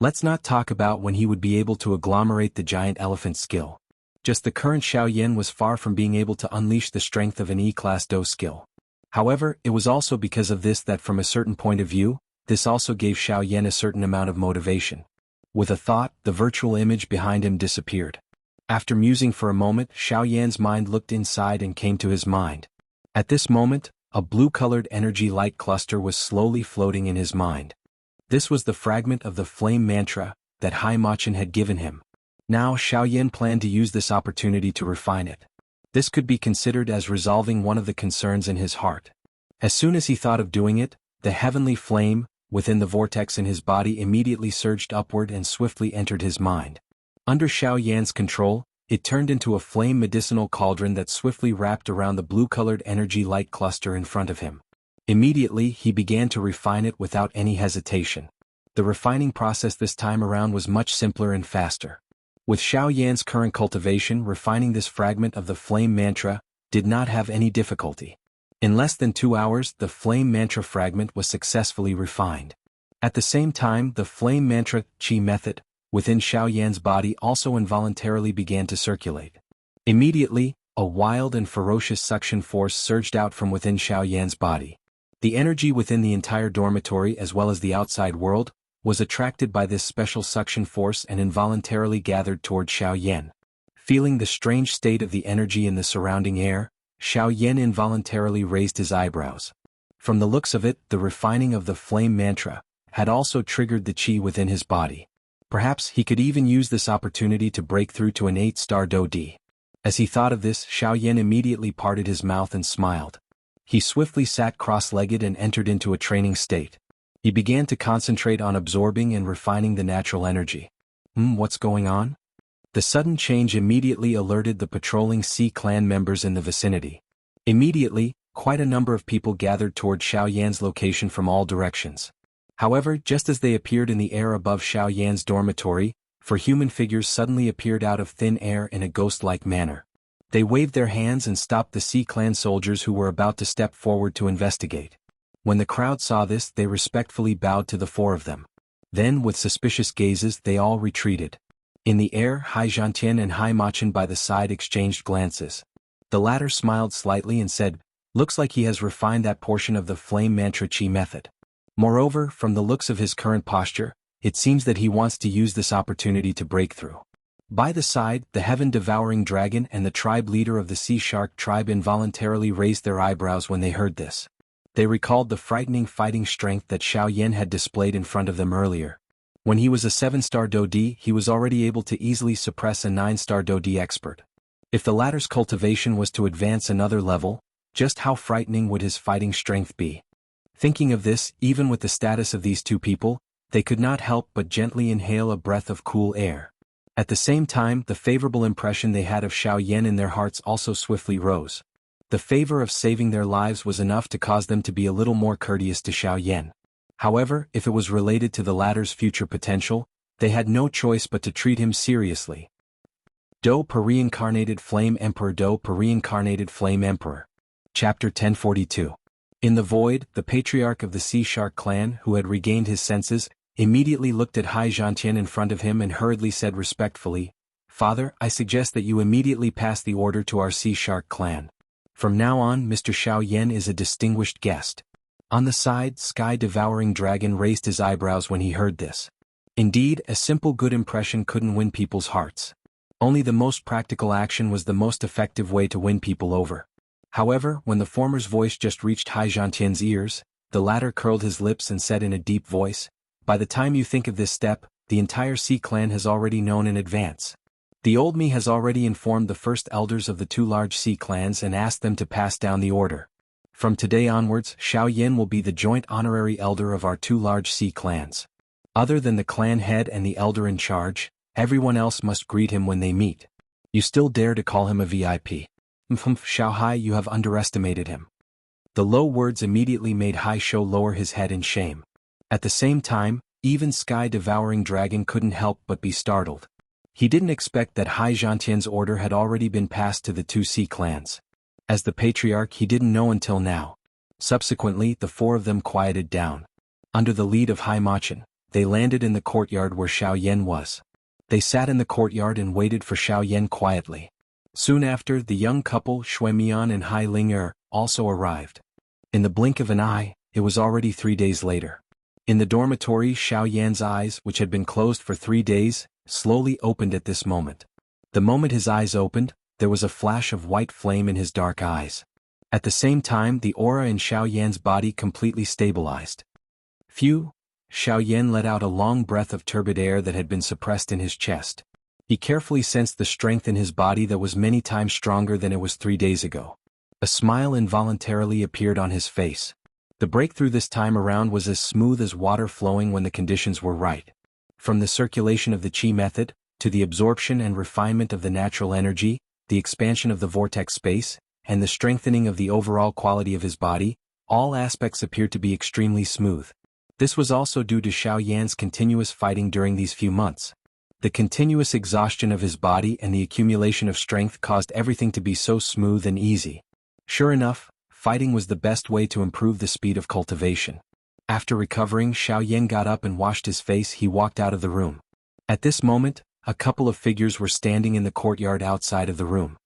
Let's not talk about when he would be able to agglomerate the giant elephant skill. Just the current Xiaoyan was far from being able to unleash the strength of an E-class dou skill. However, it was also because of this that from a certain point of view, this also gave Xiaoyan a certain amount of motivation. With a thought, the virtual image behind him disappeared. After musing for a moment, Xiaoyan's mind looked inside and came to his mind. At this moment, a blue-colored energy light cluster was slowly floating in his mind. This was the fragment of the flame mantra that Xianxia had given him. Now Xiaoyan planned to use this opportunity to refine it. This could be considered as resolving one of the concerns in his heart. As soon as he thought of doing it, the heavenly flame, within the vortex in his body immediately surged upward and swiftly entered his mind. Under Xiaoyan's control, it turned into a flame medicinal cauldron that swiftly wrapped around the blue-colored energy light cluster in front of him. Immediately, he began to refine it without any hesitation. The refining process this time around was much simpler and faster. With Xiaoyan's current cultivation, refining this fragment of the flame mantra did not have any difficulty. In less than 2 hours, the flame mantra fragment was successfully refined. At the same time, the flame mantra qi method within Xiaoyan's body also involuntarily began to circulate. Immediately, a wild and ferocious suction force surged out from within Xiaoyan's body. The energy within the entire dormitory as well as the outside world was attracted by this special suction force and involuntarily gathered toward Xiaoyan. Feeling the strange state of the energy in the surrounding air, Xiao Yan involuntarily raised his eyebrows. From the looks of it, the refining of the flame mantra had also triggered the qi within his body. Perhaps he could even use this opportunity to break through to an 8-star Do D. As he thought of this, Xiao Yan immediately parted his mouth and smiled. He swiftly sat cross-legged and entered into a training state. He began to concentrate on absorbing and refining the natural energy. What's going on? The sudden change immediately alerted the patrolling Sea clan members in the vicinity. Immediately, quite a number of people gathered toward Xiao Yan's location from all directions. However, just as they appeared in the air above Xiao Yan's dormitory, 4 human figures suddenly appeared out of thin air in a ghost-like manner. They waved their hands and stopped the Sea clan soldiers who were about to step forward to investigate. When the crowd saw this, they respectfully bowed to the 4 of them. Then, with suspicious gazes, they all retreated. In the air, Xianxia and Machun by the side exchanged glances. The latter smiled slightly and said, "Looks like he has refined that portion of the flame mantra qi method. Moreover, from the looks of his current posture, it seems that he wants to use this opportunity to break through." By the side, the heaven-devouring dragon and the tribe leader of the sea shark tribe involuntarily raised their eyebrows when they heard this. They recalled the frightening fighting strength that Xiao Yan had displayed in front of them earlier. When he was a 7-star Do D, he was already able to easily suppress a 9-star Do D expert. If the latter's cultivation was to advance another level, just how frightening would his fighting strength be? Thinking of this, even with the status of these 2 people, they could not help but gently inhale a breath of cool air. At the same time, the favorable impression they had of Xiao Yan in their hearts also swiftly rose. The favor of saving their lives was enough to cause them to be a little more courteous to Xiao Yan. However, if it was related to the latter's future potential, they had no choice but to treat him seriously. Do per Reincarnated Flame Emperor. Do per Reincarnated Flame Emperor. Chapter 1042. In the void, the patriarch of the Sea Shark clan, who had regained his senses, immediately looked at Xianxia in front of him and hurriedly said respectfully, "Father, I suggest that you immediately pass the order to our Sea Shark clan. From now on, Mr. Xiao Yan is a distinguished guest." On the side, Sky-Devouring Dragon raised his eyebrows when he heard this. Indeed, a simple good impression couldn't win people's hearts. Only the most practical action was the most effective way to win people over. However, when the former's voice just reached Xianxia's ears, the latter curled his lips and said in a deep voice, "By the time you think of this step, the entire Sea clan has already known in advance. The old me has already informed the first elders of the 2 large sea clans and asked them to pass down the order. From today onwards, Xiao Yan will be the joint honorary elder of our 2 large sea clans. Other than the clan head and the elder in charge, everyone else must greet him when they meet. You still dare to call him a VIP? Xiao Hai, you have underestimated him." The low words immediately made Hai Shou lower his head in shame. At the same time, even Sky-Devouring Dragon couldn't help but be startled. He didn't expect that Xianxia's order had already been passed to the 2 sea clans. As the patriarch, he didn't know until now. Subsequently, the 4 of them quieted down. Under the lead of Machun, they landed in the courtyard where Xiao Yan was. They sat in the courtyard and waited for Xiao Yan quietly. Soon after, the young couple Shui Mian and Hai Ling also arrived. In the blink of an eye, it was already 3 days later. In the dormitory, Xiao Yan's eyes, which had been closed for 3 days, slowly opened at this moment. The moment his eyes opened, there was a flash of white flame in his dark eyes. At the same time, the aura in Xiao Yan's body completely stabilized. Phew! Xiao Yan let out a long breath of turbid air that had been suppressed in his chest. He carefully sensed the strength in his body that was many times stronger than it was 3 days ago. A smile involuntarily appeared on his face. The breakthrough this time around was as smooth as water flowing when the conditions were right. From the circulation of the qi method, to the absorption and refinement of the natural energy, the expansion of the vortex space, and the strengthening of the overall quality of his body, all aspects appeared to be extremely smooth. This was also due to Xiao Yan's continuous fighting during these few months. The continuous exhaustion of his body and the accumulation of strength caused everything to be so smooth and easy. Sure enough, fighting was the best way to improve the speed of cultivation. After recovering, Xiao Yan got up and washed his face. He walked out of the room. At this moment, a couple of figures were standing in the courtyard outside of the room.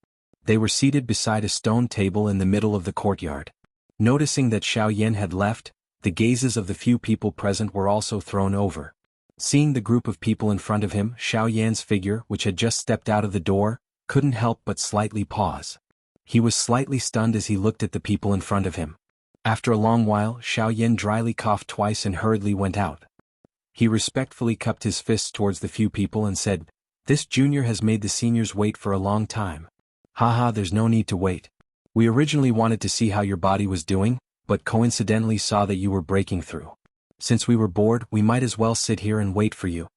They were seated beside a stone table in the middle of the courtyard. Noticing that Xiao Yan had left, the gazes of the few people present were also thrown over. Seeing the group of people in front of him, Xiao Yan's figure, which had just stepped out of the door, couldn't help but slightly pause. He was slightly stunned as he looked at the people in front of him. After a long while, Xiaoyan dryly coughed twice and hurriedly went out. He respectfully cupped his fists towards the few people and said, "This junior has made the seniors wait for a long time. Haha, there's no need to wait. We originally wanted to see how your body was doing, but coincidentally saw that you were breaking through. Since we were bored, we might as well sit here and wait for you."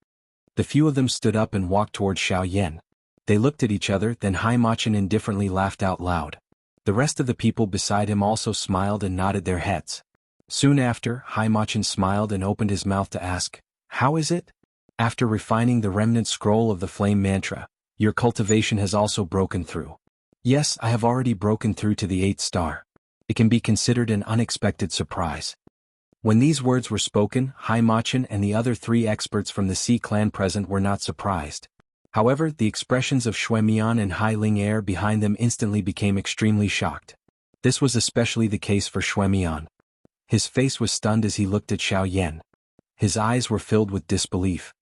The few of them stood up and walked towards Xiaoyan. They looked at each other, then Haimachin indifferently laughed out loud. The rest of the people beside him also smiled and nodded their heads. Soon after, Haimachin smiled and opened his mouth to ask, "How is it? After refining the remnant scroll of the flame mantra, your cultivation has also broken through." "Yes, I have already broken through to the 8th star. It can be considered an unexpected surprise." When these words were spoken, Haimachin and the other 3 experts from the Sea clan present were not surprised. However, the expressions of Xuemian and Hai Ling behind them instantly became extremely shocked. This was especially the case for Xuemian. His face was stunned as he looked at Xiaoyan. His eyes were filled with disbelief.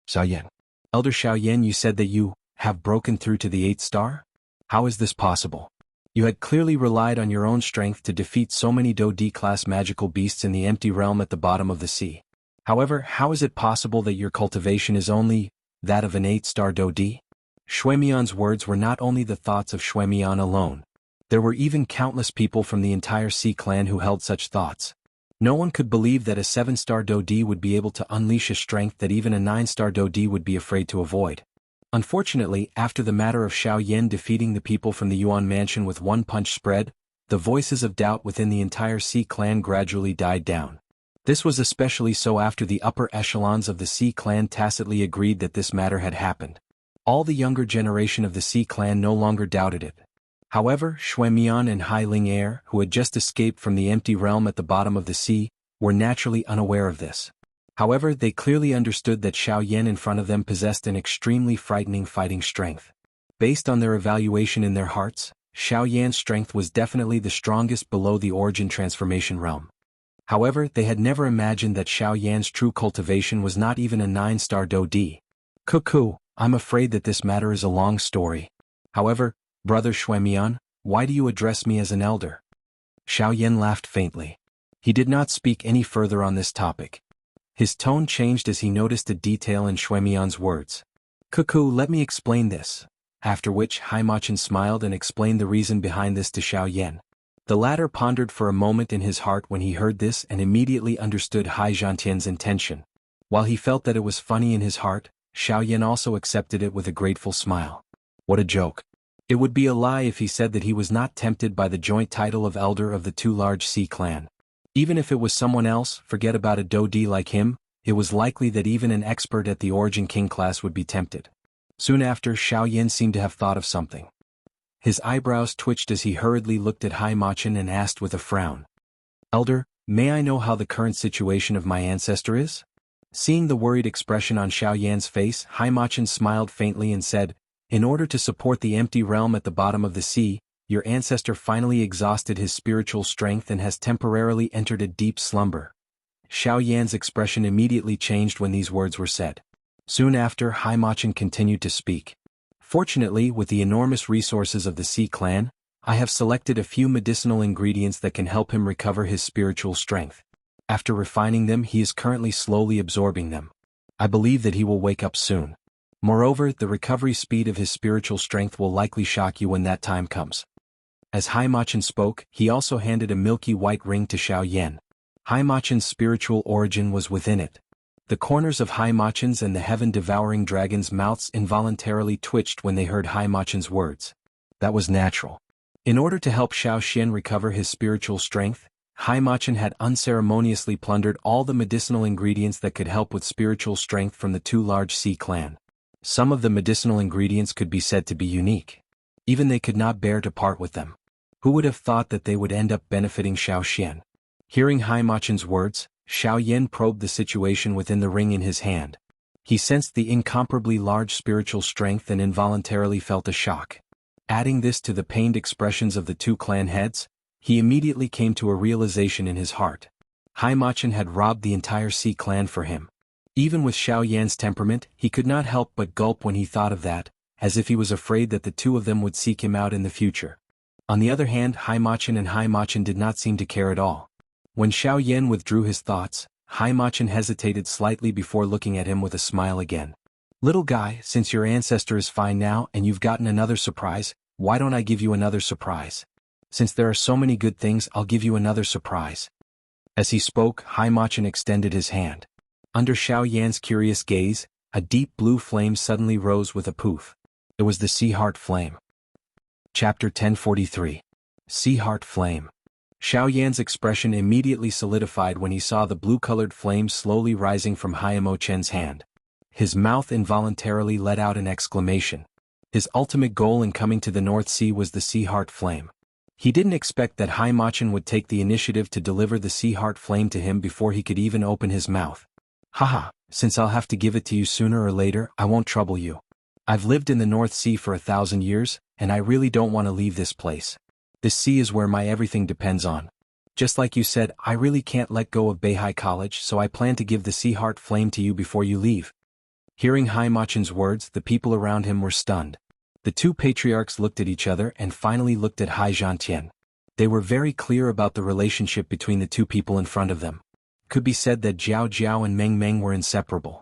"Xiaoyan. Elder Xiaoyan, you said that you have broken through to the 8th star? How is this possible? You had clearly relied on your own strength to defeat so many Do-D-class magical beasts in the empty realm at the bottom of the sea. However, how is it possible that your cultivation is only that of an 8-star Do-D?" Xuemian's words were not only the thoughts of Xuemian alone. There were even countless people from the entire Sea clan who held such thoughts. No one could believe that a 7-star Do-D would be able to unleash a strength that even a 9-star Do-D would be afraid to avoid. Unfortunately, after the matter of Xiaoyan defeating the people from the Yuan mansion with one punch spread, the voices of doubt within the entire Sea clan gradually died down. This was especially so after the upper echelons of the Sea clan tacitly agreed that this matter had happened. All the younger generation of the Sea clan no longer doubted it. However, Xuemian and Hai Ling, who had just escaped from the empty realm at the bottom of the sea, were naturally unaware of this. However, they clearly understood that Xiaoyan in front of them possessed an extremely frightening fighting strength. Based on their evaluation in their hearts, Xiaoyan's strength was definitely the strongest below the origin transformation realm. However, they had never imagined that Xiaoyan's true cultivation was not even a 9-star Do-D. "Cuckoo, I'm afraid that this matter is a long story. However, Brother Xuemian, why do you address me as an elder?" Xiaoyan laughed faintly. He did not speak any further on this topic. His tone changed as he noticed a detail in Xuemian's words. "Cuckoo, let me explain this." After which Haimachin smiled and explained the reason behind this to Xiaoyan. The latter pondered for a moment in his heart when he heard this and immediately understood Hai Zhantian's intention. While he felt that it was funny in his heart, Xiaoyan also accepted it with a grateful smile. What a joke. It would be a lie if he said that he was not tempted by the joint title of elder of the 2 large Sea clan. Even if it was someone else, forget about a Do-D like him, it was likely that even an expert at the Origin King class would be tempted. Soon after, Xiaoyan seemed to have thought of something. His eyebrows twitched as he hurriedly looked at Haimachin and asked with a frown, "Elder, may I know how the current situation of my ancestor is?" Seeing the worried expression on Xiaoyan's face, Haimachin smiled faintly and said, "In order to support the empty realm at the bottom of the sea, your ancestor finally exhausted his spiritual strength and has temporarily entered a deep slumber." Xiaoyan's expression immediately changed when these words were said. Soon after, Haimachin continued to speak. "Fortunately, with the enormous resources of the Sea clan, I have selected a few medicinal ingredients that can help him recover his spiritual strength. After refining them, he is currently slowly absorbing them. I believe that he will wake up soon. Moreover, the recovery speed of his spiritual strength will likely shock you when that time comes." As Haimachin spoke, he also handed a milky white ring to Xiaoyan. Haimachin's spiritual origin was within it. The corners of Haimachin's and the heaven-devouring dragon's mouths involuntarily twitched when they heard Haimachin's words. That was natural. In order to help Xiaoxian recover his spiritual strength, Haimachin had unceremoniously plundered all the medicinal ingredients that could help with spiritual strength from the 2 large Sea clan. Some of the medicinal ingredients could be said to be unique. Even they could not bear to part with them. Who would have thought that they would end up benefiting Xiaoxian? Hearing Haimachin's words, Xiaoyan probed the situation within the ring in his hand. He sensed the incomparably large spiritual strength and involuntarily felt a shock. Adding this to the pained expressions of the 2 clan heads, he immediately came to a realization in his heart. Haimachin had robbed the entire Sea clan for him. Even with Xiaoyan's temperament, he could not help but gulp when he thought of that, as if he was afraid that the 2 of them would seek him out in the future. On the other hand, Haimachin and Haimachin did not seem to care at all. When Xiao Yan withdrew his thoughts, Haimachin hesitated slightly before looking at him with a smile again. Little guy, since your ancestor is fine now and you've gotten another surprise, why don't I give you another surprise? Since there are so many good things, I'll give you another surprise. As he spoke, Haimachin extended his hand. Under Xiao Yan's curious gaze, a deep blue flame suddenly rose with a poof. It was the Sea Heart Flame. Chapter 1043. Sea Heart Flame. Xiao Yan's expression immediately solidified when he saw the blue-colored flame slowly rising from Haimachin's hand. His mouth involuntarily let out an exclamation. His ultimate goal in coming to the North Sea was the Sea Heart Flame. He didn't expect that Haimachin would take the initiative to deliver the Sea Heart Flame to him before he could even open his mouth. Haha, since I'll have to give it to you sooner or later, I won't trouble you. I've lived in the North Sea for 1,000 years, and I really don't want to leave this place. This sea is where my everything depends on. Just like you said, I really can't let go of Beihai College, so I plan to give the Sea Heart Flame to you before you leave. Hearing Haimachin's words, the people around him were stunned. The two patriarchs looked at each other and finally looked at Xianxia. They were very clear about the relationship between the two people in front of them. Could be said that Jiao Jiao and Meng Meng were inseparable.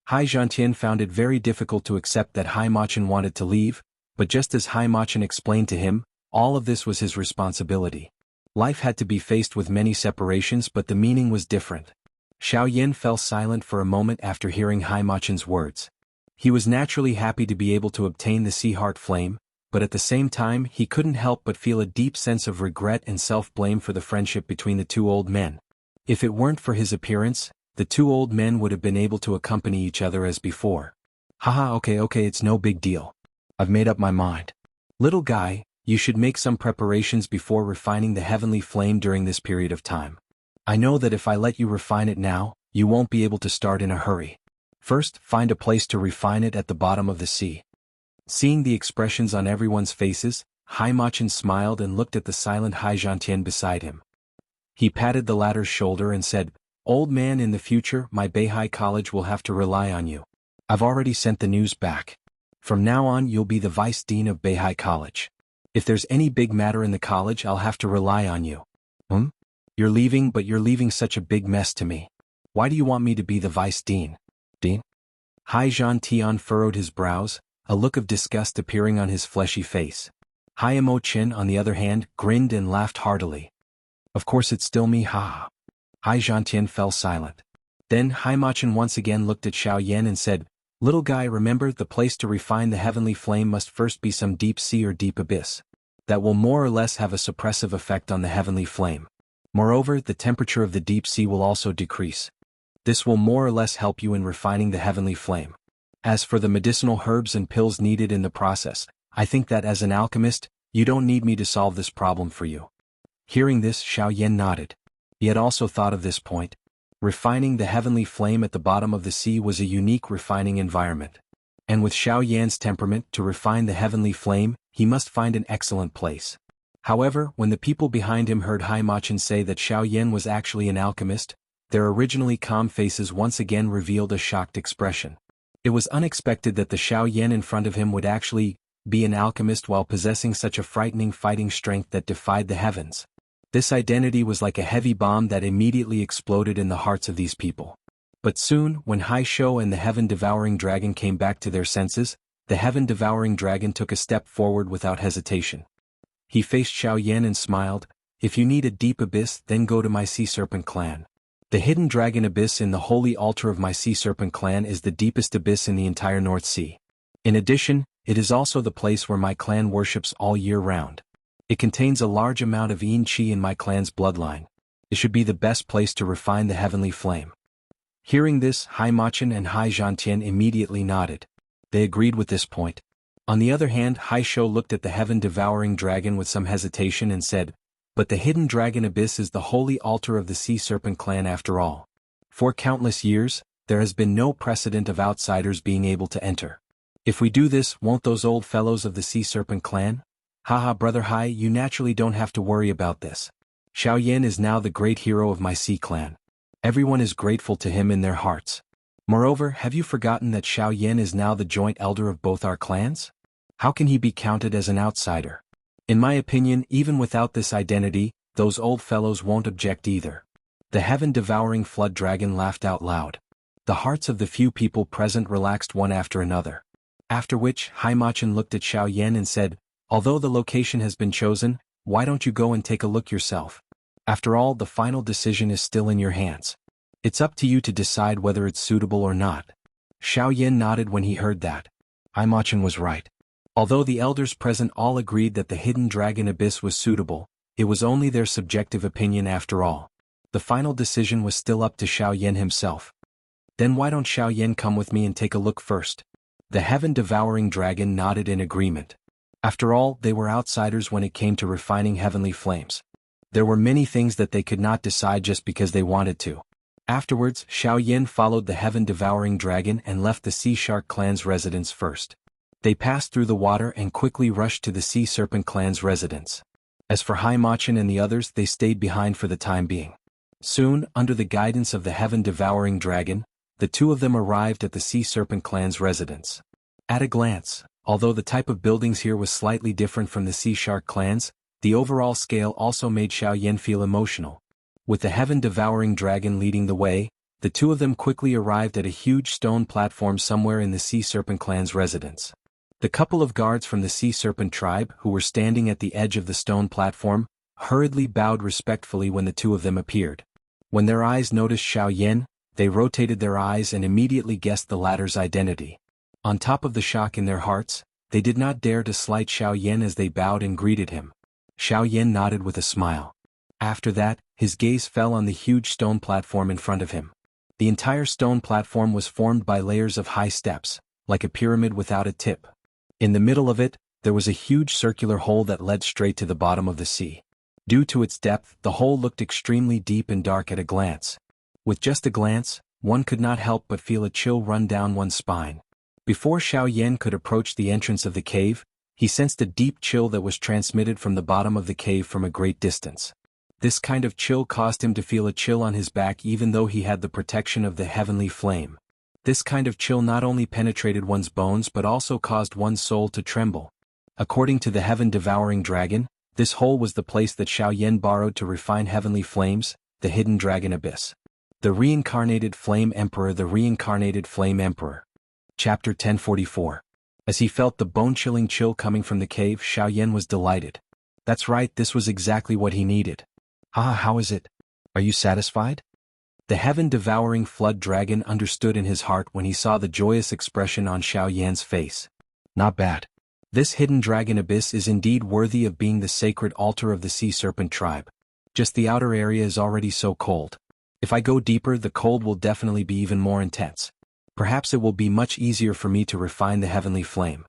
Xianxia found it very difficult to accept that Haimachin wanted to leave, but just as Haimachin explained to him, all of this was his responsibility. Life had to be faced with many separations, but the meaning was different. Xiao Yan fell silent for a moment after hearing Haimachin's words. He was naturally happy to be able to obtain the Sea Heart Flame, but at the same time he couldn't help but feel a deep sense of regret and self-blame for the friendship between the two old men. If it weren't for his appearance, the two old men would have been able to accompany each other as before. Haha, okay, it's no big deal. I've made up my mind. Little guy, you should make some preparations before refining the heavenly flame during this period of time. I know that if I let you refine it now, you won't be able to start in a hurry. First, find a place to refine it at the bottom of the sea. Seeing the expressions on everyone's faces, Haimachin smiled and looked at the silent Xianxia beside him. He patted the latter's shoulder and said, "Old man, in the future, my Beihai College will have to rely on you. I've already sent the news back. From now on, you'll be the vice dean of Beihai College. If there's any big matter in the college, I'll have to rely on you." You're leaving, but you're leaving such a big mess to me. Why do you want me to be the vice dean? Dean? Xianxia furrowed his brows, a look of disgust appearing on his fleshy face. Haimachin, on the other hand, grinned and laughed heartily. Of course it's still me, ha. Xianxia fell silent. Then Haimachin once again looked at Xiao Yan and said, "Little guy, remember, the place to refine the heavenly flame must first be some deep sea or deep abyss. That will more or less have a suppressive effect on the heavenly flame. Moreover, the temperature of the deep sea will also decrease. This will more or less help you in refining the heavenly flame. As for the medicinal herbs and pills needed in the process, I think that as an alchemist, you don't need me to solve this problem for you." Hearing this, Xiao Yan nodded. He had also thought of this point. Refining the heavenly flame at the bottom of the sea was a unique refining environment. And with Xiao Yan's temperament, to refine the heavenly flame, he must find an excellent place. However, when the people behind him heard Haimachin say that Xiao Yan was actually an alchemist, their originally calm faces once again revealed a shocked expression. It was unexpected that the Xiao Yan in front of him would actually be an alchemist while possessing such a frightening fighting strength that defied the heavens. This identity was like a heavy bomb that immediately exploded in the hearts of these people. But soon, when Hai Shou and the heaven-devouring dragon came back to their senses, the heaven-devouring dragon took a step forward without hesitation. He faced Xiao Yan and smiled, "If you need a deep abyss, then go to my Sea Serpent clan. The hidden dragon abyss in the holy altar of my Sea Serpent clan is the deepest abyss in the entire North Sea. In addition, it is also the place where my clan worships all year round. It contains a large amount of Yin Qi in my clan's bloodline. It should be the best place to refine the heavenly flame." Hearing this, Haimachin and Xianxia immediately nodded. They agreed with this point. On the other hand, Hai Shou looked at the heaven-devouring dragon with some hesitation and said, "But the hidden dragon abyss is the holy altar of the Sea Serpent clan after all. For countless years, there has been no precedent of outsiders being able to enter. If we do this, won't those old fellows of the Sea Serpent clan? Haha, brother Hai, you naturally don't have to worry about this. Xiao Yan is now the great hero of my Sea clan. Everyone is grateful to him in their hearts. Moreover, have you forgotten that Xiao Yan is now the joint elder of both our clans? How can he be counted as an outsider? In my opinion, even without this identity, those old fellows won't object either. The heaven-devouring flood dragon laughed out loud. The hearts of the few people present relaxed one after another. After which, Haimachin looked at Xiaoyan and said, "Although the location has been chosen, why don't you go and take a look yourself? After all, the final decision is still in your hands. It's up to you to decide whether it's suitable or not." Xiaoyan nodded when he heard that. Haimachin was right. Although the elders present all agreed that the hidden dragon abyss was suitable, it was only their subjective opinion after all. The final decision was still up to Xiaoyan himself. "Then why don't Xiaoyan come with me and take a look first?" The heaven-devouring dragon nodded in agreement. After all, they were outsiders when it came to refining heavenly flames. There were many things that they could not decide just because they wanted to. Afterwards, Xiaoyan followed the heaven-devouring dragon and left the Sea Shark clan's residence first. They passed through the water and quickly rushed to the Sea Serpent clan's residence. As for Haimachin and the others, they stayed behind for the time being. Soon, under the guidance of the heaven-devouring dragon, the two of them arrived at the Sea Serpent clan's residence. At a glance, although the type of buildings here was slightly different from the Sea Shark clans, the overall scale also made Xiaoyan feel emotional. With the heaven-devouring dragon leading the way, the two of them quickly arrived at a huge stone platform somewhere in the Sea Serpent clan's residence. The couple of guards from the Sea Serpent tribe, who were standing at the edge of the stone platform, hurriedly bowed respectfully when the two of them appeared. When their eyes noticed Xiaoyan, they rotated their eyes and immediately guessed the latter's identity. On top of the shock in their hearts, they did not dare to slight Xiaoyan as they bowed and greeted him. Xiaoyan nodded with a smile. After that, his gaze fell on the huge stone platform in front of him. The entire stone platform was formed by layers of high steps, like a pyramid without a tip. In the middle of it, there was a huge circular hole that led straight to the bottom of the sea. Due to its depth, the hole looked extremely deep and dark at a glance. With just a glance, one could not help but feel a chill run down one's spine. Before Xiaoyan could approach the entrance of the cave, he sensed a deep chill that was transmitted from the bottom of the cave from a great distance. This kind of chill caused him to feel a chill on his back even though he had the protection of the heavenly flame. This kind of chill not only penetrated one's bones but also caused one's soul to tremble. According to the heaven-devouring dragon, this hole was the place that Xiaoyan borrowed to refine heavenly flames, the hidden dragon abyss. The Reincarnated Flame Emperor. The Reincarnated Flame Emperor. Chapter 1044. As he felt the bone-chilling chill coming from the cave, Xiaoyan was delighted. That's right, this was exactly what he needed. "Ah, how is it? Are you satisfied?" The heaven-devouring flood dragon understood in his heart when he saw the joyous expression on Xiaoyan's face. "Not bad. This hidden dragon abyss is indeed worthy of being the sacred altar of the Sea Serpent tribe. Just the outer area is already so cold. If I go deeper, the cold will definitely be even more intense. Perhaps it will be much easier for me to refine the heavenly flame."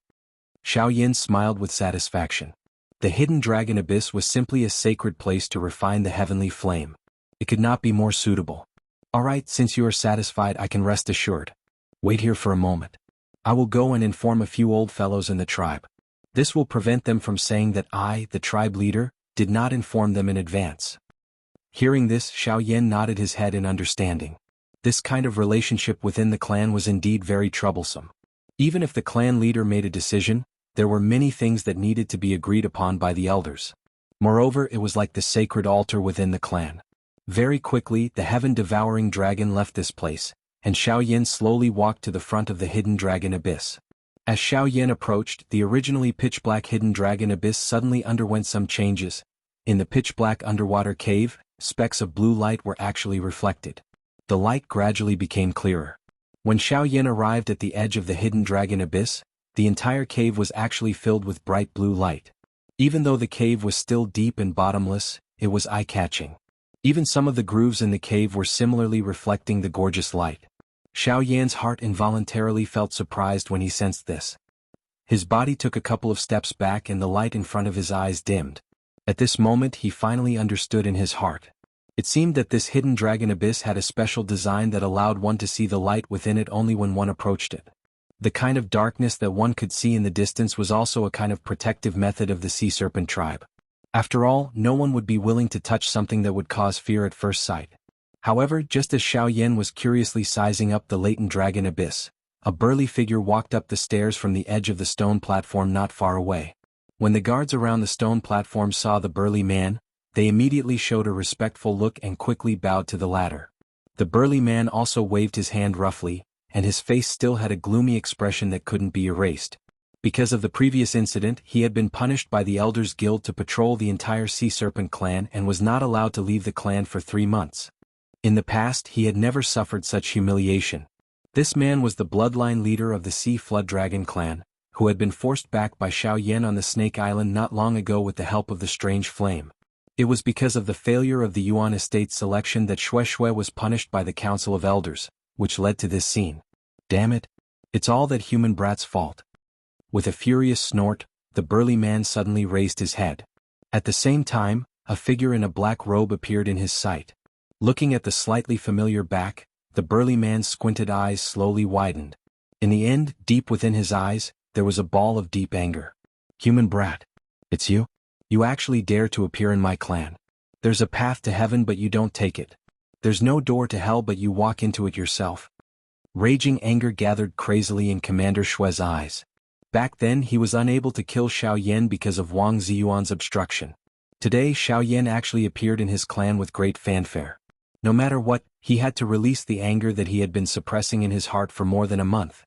Xiaoyan smiled with satisfaction. The hidden dragon abyss was simply a sacred place to refine the heavenly flame. It could not be more suitable. "All right, since you are satisfied, I can rest assured. Wait here for a moment. I will go and inform a few old fellows in the tribe. This will prevent them from saying that I, the tribe leader, did not inform them in advance." Hearing this, Xiaoyan nodded his head in understanding. This kind of relationship within the clan was indeed very troublesome. Even if the clan leader made a decision, there were many things that needed to be agreed upon by the elders. Moreover, it was like the sacred altar within the clan. Very quickly, the heaven-devouring dragon left this place, and Xiaoyan slowly walked to the front of the hidden dragon abyss. As Xiaoyan approached, the originally pitch-black hidden dragon abyss suddenly underwent some changes. In the pitch-black underwater cave, specks of blue light were actually reflected. The light gradually became clearer. When Xiaoyan arrived at the edge of the hidden dragon abyss, the entire cave was actually filled with bright blue light. Even though the cave was still deep and bottomless, it was eye-catching. Even some of the grooves in the cave were similarly reflecting the gorgeous light. Xiaoyan's heart involuntarily felt surprised when he sensed this. His body took a couple of steps back and the light in front of his eyes dimmed. At this moment he finally understood in his heart. It seemed that this hidden dragon abyss had a special design that allowed one to see the light within it only when one approached it. The kind of darkness that one could see in the distance was also a kind of protective method of the Sea Serpent tribe. After all, no one would be willing to touch something that would cause fear at first sight. However, just as Xiaoyan was curiously sizing up the latent dragon abyss, a burly figure walked up the stairs from the edge of the stone platform not far away. When the guards around the stone platform saw the burly man, they immediately showed a respectful look and quickly bowed to the latter. The burly man also waved his hand roughly, and his face still had a gloomy expression that couldn't be erased. Because of the previous incident, he had been punished by the Elders Guild to patrol the entire Sea Serpent clan and was not allowed to leave the clan for 3 months. In the past, he had never suffered such humiliation. This man was the bloodline leader of the Sea Flood Dragon clan, who had been forced back by Xiaoyan on the Snake Island not long ago with the help of the Strange Flame. It was because of the failure of the Yuan estate selection that Shui was punished by the Council of Elders, which led to this scene. Damn it! It's all that human brat's fault. With a furious snort, the burly man suddenly raised his head. At the same time, a figure in a black robe appeared in his sight. Looking at the slightly familiar back, the burly man's squinted eyes slowly widened. In the end, deep within his eyes, there was a ball of deep anger. Human brat. It's you? You actually dare to appear in my clan. There's a path to heaven but you don't take it. There's no door to hell but you walk into it yourself. Raging anger gathered crazily in Commander Shui's eyes. Back then he was unable to kill Xiaoyan because of Wang Ziyuan's obstruction. Today Xiaoyan actually appeared in his clan with great fanfare. No matter what, he had to release the anger that he had been suppressing in his heart for more than a month.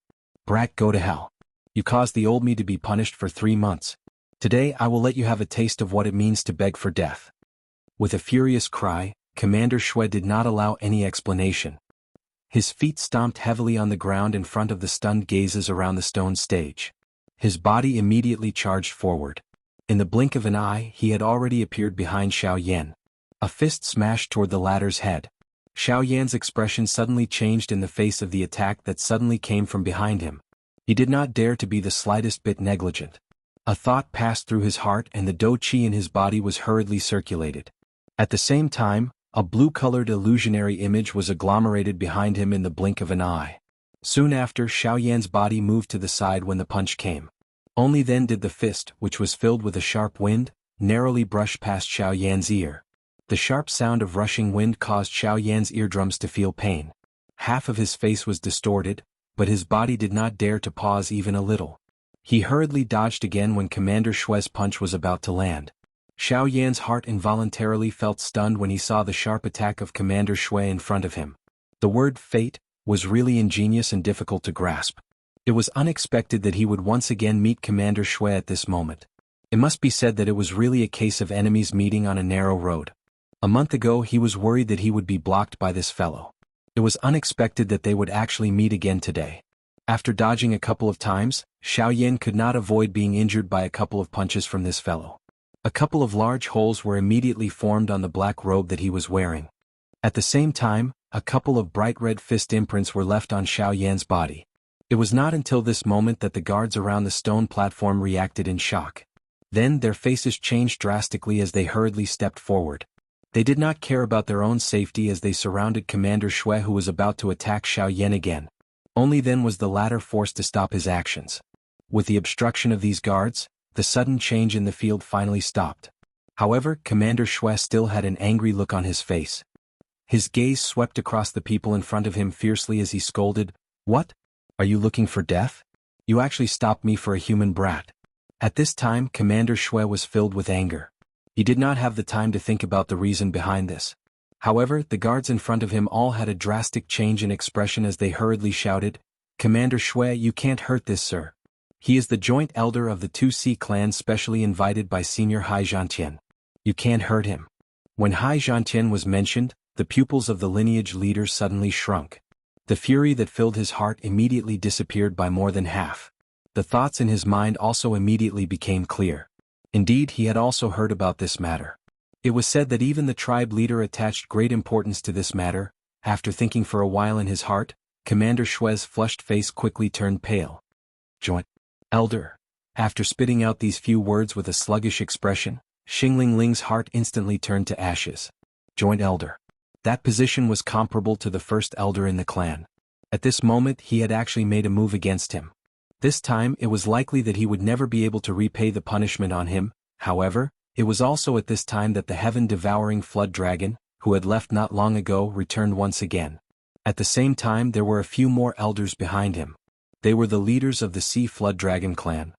Brat, go to hell. You caused the old me to be punished for 3 months. Today I will let you have a taste of what it means to beg for death. With a furious cry, Commander Shui did not allow any explanation. His feet stomped heavily on the ground in front of the stunned gazes around the stone stage. His body immediately charged forward. In the blink of an eye he had already appeared behind Xiaoyan. A fist smashed toward the latter's head. Xiaoyan's expression suddenly changed in the face of the attack that suddenly came from behind him. He did not dare to be the slightest bit negligent. A thought passed through his heart and the dou qi in his body was hurriedly circulated. At the same time, a blue-colored illusionary image was agglomerated behind him in the blink of an eye. Soon after, Xiaoyan's body moved to the side when the punch came. Only then did the fist, which was filled with a sharp wind, narrowly brush past Xiaoyan's ear. The sharp sound of rushing wind caused Xiaoyan's eardrums to feel pain. Half of his face was distorted, but his body did not dare to pause even a little. He hurriedly dodged again when Commander Shui's punch was about to land. Xiaoyan's heart involuntarily felt stunned when he saw the sharp attack of Commander Shui in front of him. The word fate was really ingenious and difficult to grasp. It was unexpected that he would once again meet Commander Shui at this moment. It must be said that it was really a case of enemies meeting on a narrow road. A month ago he was worried that he would be blocked by this fellow. It was unexpected that they would actually meet again today. After dodging a couple of times, Xiaoyan could not avoid being injured by a couple of punches from this fellow. A couple of large holes were immediately formed on the black robe that he was wearing. At the same time, a couple of bright red fist imprints were left on Xiaoyan's body. It was not until this moment that the guards around the stone platform reacted in shock. Then their faces changed drastically as they hurriedly stepped forward. They did not care about their own safety as they surrounded Commander Shui who was about to attack Xiaoyan again. Only then was the latter forced to stop his actions. With the obstruction of these guards, the sudden change in the field finally stopped. However, Commander Shui still had an angry look on his face. His gaze swept across the people in front of him fiercely as he scolded, "What? Are you looking for death? You actually stopped me for a human brat." At this time Commander Shui was filled with anger. He did not have the time to think about the reason behind this. However, the guards in front of him all had a drastic change in expression as they hurriedly shouted, "Commander Shui, you can't hurt this sir. He is the joint elder of the 2C clans specially invited by Senior Hai Zhantian. You can't hurt him." When Hai Zhantian was mentioned, the pupils of the lineage leader suddenly shrunk. The fury that filled his heart immediately disappeared by more than half. The thoughts in his mind also immediately became clear. Indeed, he had also heard about this matter. It was said that even the tribe leader attached great importance to this matter. After thinking for a while in his heart, Commander Shui's flushed face quickly turned pale. "Joint elder." After spitting out these few words with a sluggish expression, Xingling Ling's heart instantly turned to ashes. Joint elder. That position was comparable to the first elder in the clan. At this moment he had actually made a move against him. This time it was likely that he would never be able to repay the punishment on him. However, it was also at this time that the heaven-devouring flood dragon, who had left not long ago, returned once again. At the same time there were a few more elders behind him. They were the leaders of the Sea Flood Dragon clan.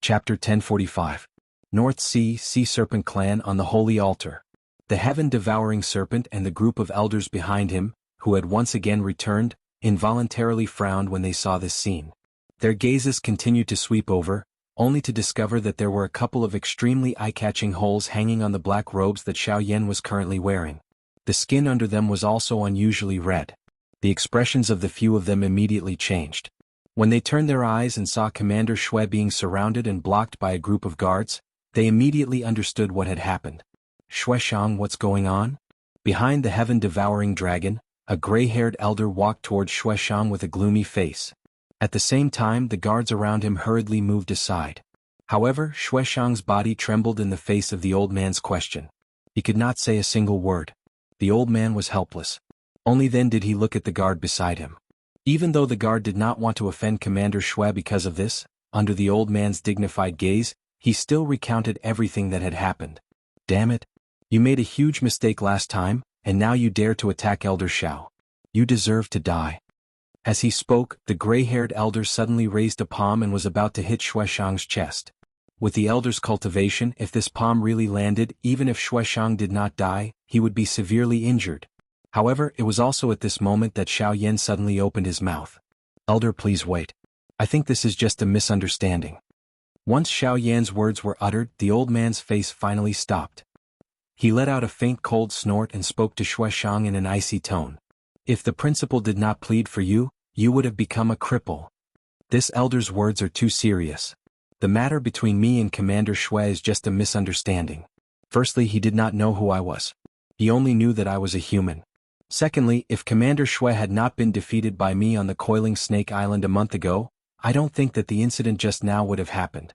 Chapter 1045. North Sea Sea Serpent Clan on the Holy Altar. The heaven-devouring serpent and the group of elders behind him, who had once again returned, involuntarily frowned when they saw this scene. Their gazes continued to sweep over, only to discover that there were a couple of extremely eye-catching holes hanging on the black robes that Xiaoyan was currently wearing. The skin under them was also unusually red. The expressions of the few of them immediately changed. When they turned their eyes and saw Commander Shui being surrounded and blocked by a group of guards, they immediately understood what had happened. Shueshang, what's going on? Behind the heaven-devouring dragon, a gray-haired elder walked toward Shueshang with a gloomy face. At the same time, the guards around him hurriedly moved aside. However, Shueshang's body trembled in the face of the old man's question. He could not say a single word. The old man was helpless. Only then did he look at the guard beside him. Even though the guard did not want to offend Commander Shui because of this, under the old man's dignified gaze, he still recounted everything that had happened. Damn it! You made a huge mistake last time, and now you dare to attack Elder Xiao. You deserve to die. As he spoke, the gray-haired elder suddenly raised a palm and was about to hit Shueshang's chest. With the elder's cultivation, if this palm really landed, even if Shueshang did not die, he would be severely injured. However, it was also at this moment that Xiaoyan suddenly opened his mouth. Elder, please wait. I think this is just a misunderstanding. Once Xiaoyan's words were uttered, the old man's face finally stopped. He let out a faint cold snort and spoke to Shueshang in an icy tone. If the principal did not plead for you, you would have become a cripple. This elder's words are too serious. The matter between me and Commander Shui is just a misunderstanding. Firstly, he did not know who I was. He only knew that I was a human. Secondly, if Commander Shui had not been defeated by me on the Coiling Snake Island a month ago, I don't think that the incident just now would have happened.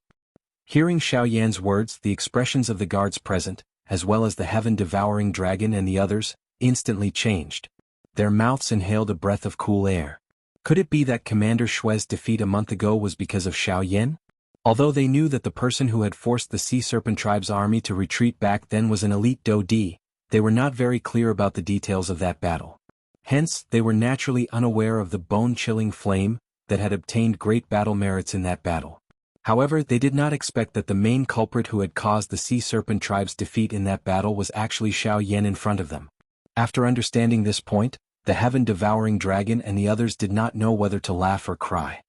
Hearing Xiaoyan's words, the expressions of the guards present, as well as the heaven-devouring dragon and the others, instantly changed. Their mouths inhaled a breath of cool air. Could it be that Commander Shui's defeat a month ago was because of Xiaoyan? Although they knew that the person who had forced the Sea Serpent Tribe's army to retreat back then was an elite Dodi, they were not very clear about the details of that battle. Hence, they were naturally unaware of the bone-chilling flame that had obtained great battle merits in that battle. However, they did not expect that the main culprit who had caused the Sea Serpent Tribe's defeat in that battle was actually Xiaoyan in front of them. After understanding this point, the heaven-devouring dragon and the others did not know whether to laugh or cry.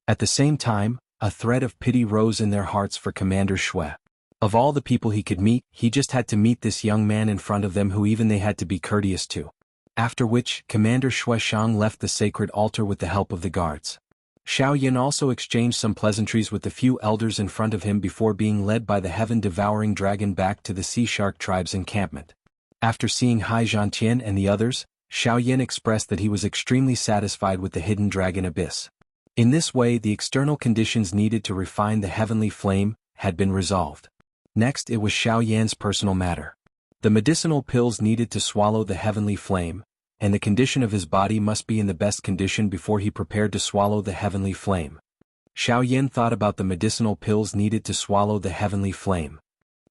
At the same time, a thread of pity rose in their hearts for Commander Shui. Of all the people he could meet, he just had to meet this young man in front of them who even they had to be courteous to. After which, Commander Shueshang left the sacred altar with the help of the guards. Xiaoyan also exchanged some pleasantries with the few elders in front of him before being led by the heaven-devouring dragon back to the Sea Shark Tribe's encampment. After seeing Xianxia and the others, Xiaoyan expressed that he was extremely satisfied with the hidden dragon abyss. In this way, the external conditions needed to refine the heavenly flame had been resolved. Next, it was Xiaoyan's personal matter. The medicinal pills needed to swallow the heavenly flame, and the condition of his body must be in the best condition before he prepared to swallow the heavenly flame. Xiaoyan thought about the medicinal pills needed to swallow the heavenly flame.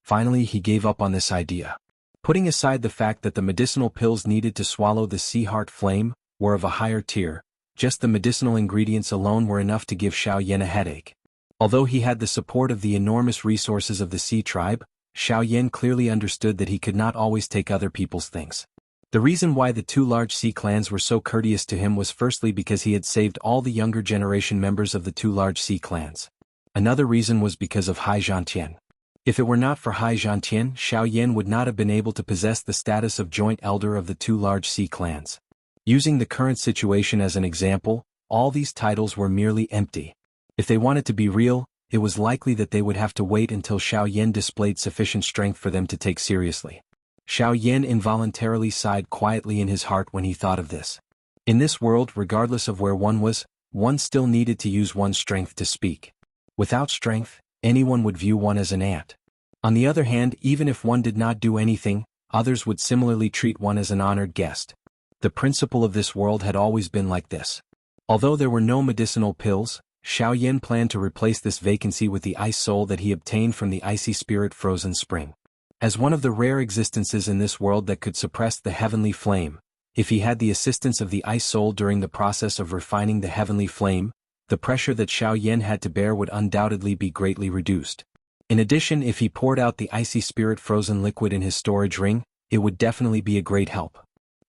Finally, he gave up on this idea. Putting aside the fact that the medicinal pills needed to swallow the sea heart flame were of a higher tier, just the medicinal ingredients alone were enough to give Xiaoyan a headache. Although he had the support of the enormous resources of the Sea Tribe, Xiaoyan clearly understood that he could not always take other people's things. The reason why the two large sea clans were so courteous to him was firstly because he had saved all the younger generation members of the two large sea clans. Another reason was because of Xianxia. If it were not for Xianxia, Xiaoyan would not have been able to possess the status of joint elder of the two large sea clans. Using the current situation as an example, all these titles were merely empty. If they wanted to be real, it was likely that they would have to wait until Xiaoyan displayed sufficient strength for them to take seriously. Xiaoyan involuntarily sighed quietly in his heart when he thought of this. In this world, regardless of where one was, one still needed to use one's strength to speak. Without strength, anyone would view one as an ant. On the other hand, even if one did not do anything, others would similarly treat one as an honored guest. The principle of this world had always been like this. Although there were no medicinal pills, Xiaoyan planned to replace this vacancy with the ice soul that he obtained from the icy spirit Frozen Spring. As one of the rare existences in this world that could suppress the heavenly flame, if he had the assistance of the ice soul during the process of refining the heavenly flame, the pressure that Xiao Yan had to bear would undoubtedly be greatly reduced. In addition, if he poured out the icy spirit-frozen liquid in his storage ring, it would definitely be a great help.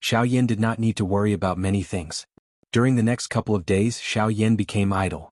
Xiao Yan did not need to worry about many things. During the next couple of days, Xiao Yan became idle.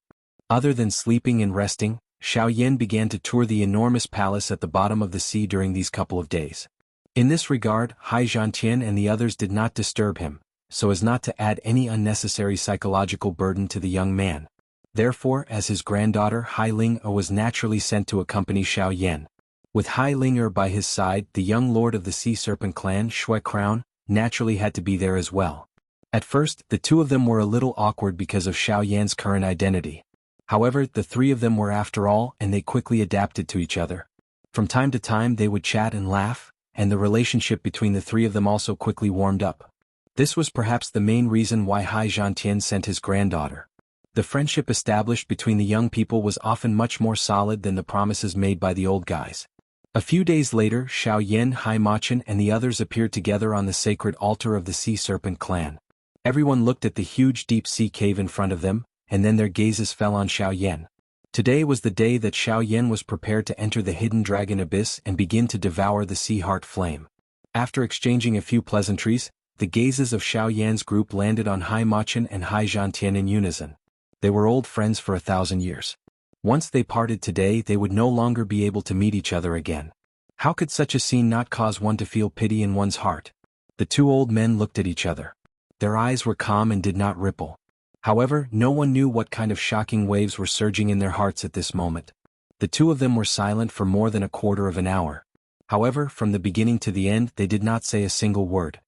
Other than sleeping and resting, Xiao Yan began to tour the enormous palace at the bottom of the sea during these couple of days. In this regard, Xianxia and the others did not disturb him, so as not to add any unnecessary psychological burden to the young man. Therefore, as his granddaughter Hai Ling was naturally sent to accompany Xiao Yan. With Hai Ling by his side, the young lord of the Sea Serpent clan, Shui Crown, naturally had to be there as well. At first, the two of them were a little awkward because of Xiao Yan's current identity. However, the three of them were after all, and they quickly adapted to each other. From time to time they would chat and laugh, and the relationship between the three of them also quickly warmed up. This was perhaps the main reason why Xianxia sent his granddaughter. The friendship established between the young people was often much more solid than the promises made by the old guys. A few days later, Xiao Yan, Haimachin and the others appeared together on the sacred altar of the Sea Serpent clan. Everyone looked at the huge deep sea cave in front of them, and then their gazes fell on Xiao Yan. Today was the day that Xiao Yan was prepared to enter the hidden dragon abyss and begin to devour the sea heart flame. After exchanging a few pleasantries, the gazes of Xiao Yan's group landed on Haimachin and Xianxia in unison. They were old friends for 1,000 years. Once they parted today, they would no longer be able to meet each other again. How could such a scene not cause one to feel pity in one's heart? The two old men looked at each other. Their eyes were calm and did not ripple. However, no one knew what kind of shocking waves were surging in their hearts at this moment. The two of them were silent for more than a quarter of an hour. However, from the beginning to the end, they did not say a single word.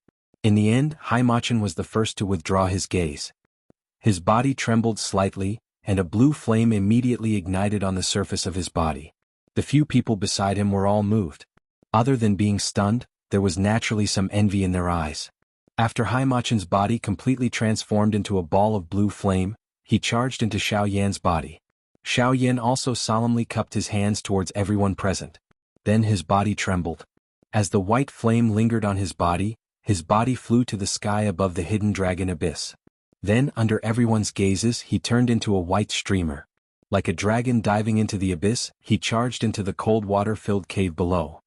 In the end, Haimachin was the first to withdraw his gaze. His body trembled slightly, and a blue flame immediately ignited on the surface of his body. The few people beside him were all moved. Other than being stunned, there was naturally some envy in their eyes. After Haimachin's body completely transformed into a ball of blue flame, he charged into Xiao Yan's body. Xiao Yan also solemnly cupped his hands towards everyone present. Then his body trembled. As the white flame lingered on his body flew to the sky above the hidden dragon abyss. Then, under everyone's gazes, he turned into a white streamer. Like a dragon diving into the abyss, he charged into the cold water-filled cave below.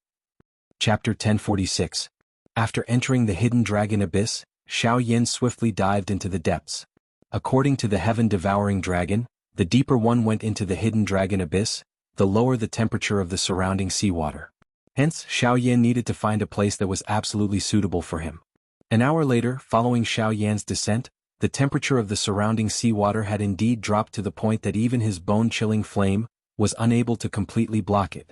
Chapter 1046. After entering the hidden dragon abyss, Xiao Yan swiftly dived into the depths. According to the heaven-devouring dragon, the deeper one went into the hidden dragon abyss, the lower the temperature of the surrounding seawater. Hence, Xiao Yan needed to find a place that was absolutely suitable for him. An hour later, following Xiao Yan's descent, the temperature of the surrounding seawater had indeed dropped to the point that even his bone-chilling flame was unable to completely block it.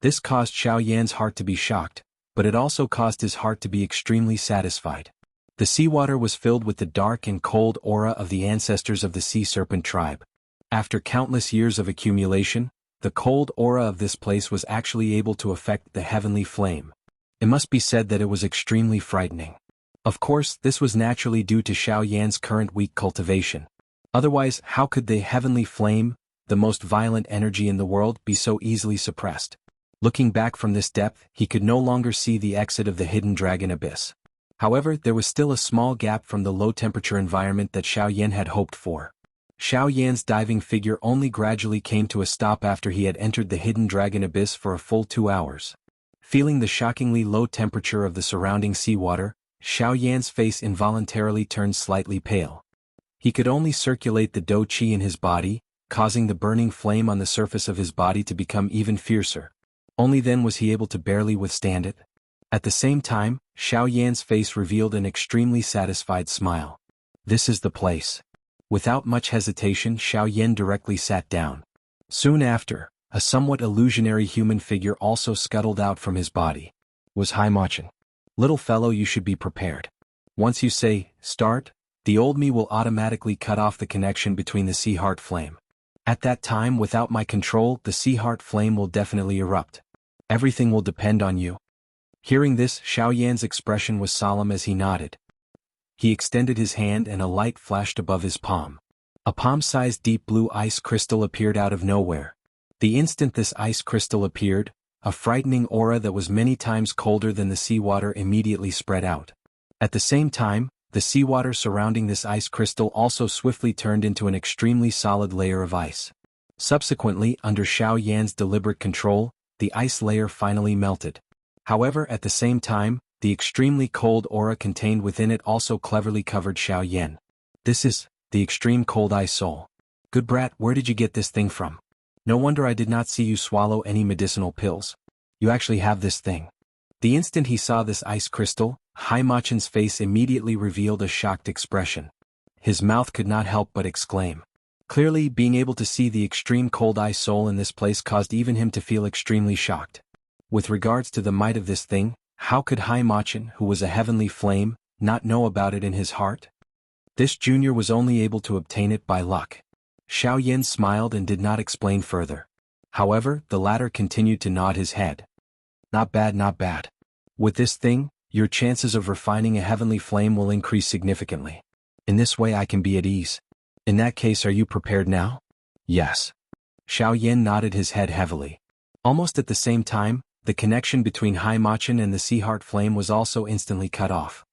This caused Xiao Yan's heart to be shocked, but it also caused his heart to be extremely satisfied. The seawater was filled with the dark and cold aura of the ancestors of the Sea Serpent tribe. After countless years of accumulation, the cold aura of this place was actually able to affect the heavenly flame. It must be said that it was extremely frightening. Of course, this was naturally due to Xiao Yan's current weak cultivation. Otherwise, how could the heavenly flame, the most violent energy in the world, be so easily suppressed? Looking back from this depth, he could no longer see the exit of the hidden dragon abyss. However, there was still a small gap from the low-temperature environment that Xiao Yan had hoped for. Xiao Yan's diving figure only gradually came to a stop after he had entered the hidden dragon abyss for a full 2 hours. Feeling the shockingly low temperature of the surrounding seawater, Xiao Yan's face involuntarily turned slightly pale. He could only circulate the dou qi in his body, causing the burning flame on the surface of his body to become even fiercer. Only then was he able to barely withstand it. At the same time, Xiao Yan's face revealed an extremely satisfied smile. This is the place. Without much hesitation, Xiao Yan directly sat down. Soon after, a somewhat illusionary human figure also scuttled out from his body. Was Haimachin. Little fellow, you should be prepared. Once you say, start, the old me will automatically cut off the connection between the sea heart flame. At that time, without my control, the sea heart flame will definitely erupt. Everything will depend on you. Hearing this, Xiao Yan's expression was solemn as he nodded. He extended his hand and a light flashed above his palm. A palm-sized deep blue ice crystal appeared out of nowhere. The instant this ice crystal appeared, a frightening aura that was many times colder than the seawater immediately spread out. At the same time, The seawater surrounding this ice crystal also swiftly turned into an extremely solid layer of ice. Subsequently, under Xiao Yan's deliberate control, the ice layer finally melted. However, at the same time, the extremely cold aura contained within it also cleverly covered Xiao Yan. This is the extreme cold ice soul. Good brat, where did you get this thing from? No wonder I did not see you swallow any medicinal pills. You actually have this thing. The instant he saw this ice crystal, Haimachen's face immediately revealed a shocked expression. His mouth could not help but exclaim. Clearly, being able to see the extreme cold ice soul in this place caused even him to feel extremely shocked. With regards to the might of this thing, how could Haimachen, who was a heavenly flame, not know about it in his heart? This junior was only able to obtain it by luck. Xiao Yan smiled and did not explain further. However, the latter continued to nod his head. Not bad, not bad. With this thing, your chances of refining a heavenly flame will increase significantly. In this way I can be at ease. In that case, are you prepared now? Yes. Xiao Yan nodded his head heavily. Almost at the same time, the connection between Haimachen and the sea heart flame was also instantly cut off.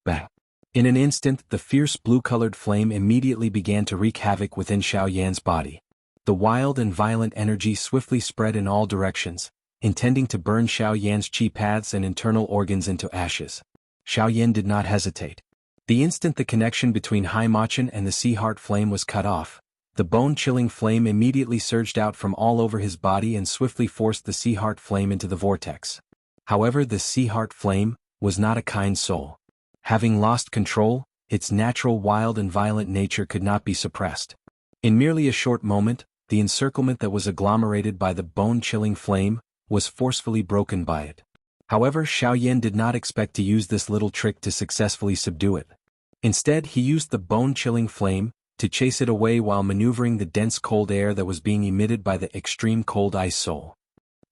Bang. In an instant, the fierce blue-colored flame immediately began to wreak havoc within Xiao Yan's body. The wild and violent energy swiftly spread in all directions, intending to burn Xiao Yan's chi paths and internal organs into ashes. Xiao Yan did not hesitate. The instant the connection between Haimachen and the sea heart flame was cut off, the bone-chilling flame immediately surged out from all over his body and swiftly forced the sea heart flame into the vortex. However, the sea heart flame was not a kind soul. Having lost control, its natural wild and violent nature could not be suppressed. In merely a short moment, the encirclement that was agglomerated by the bone-chilling flame was forcefully broken by it. However, Xiao Yan did not expect to use this little trick to successfully subdue it. Instead, he used the bone-chilling flame to chase it away while maneuvering the dense cold air that was being emitted by the extreme cold ice soul.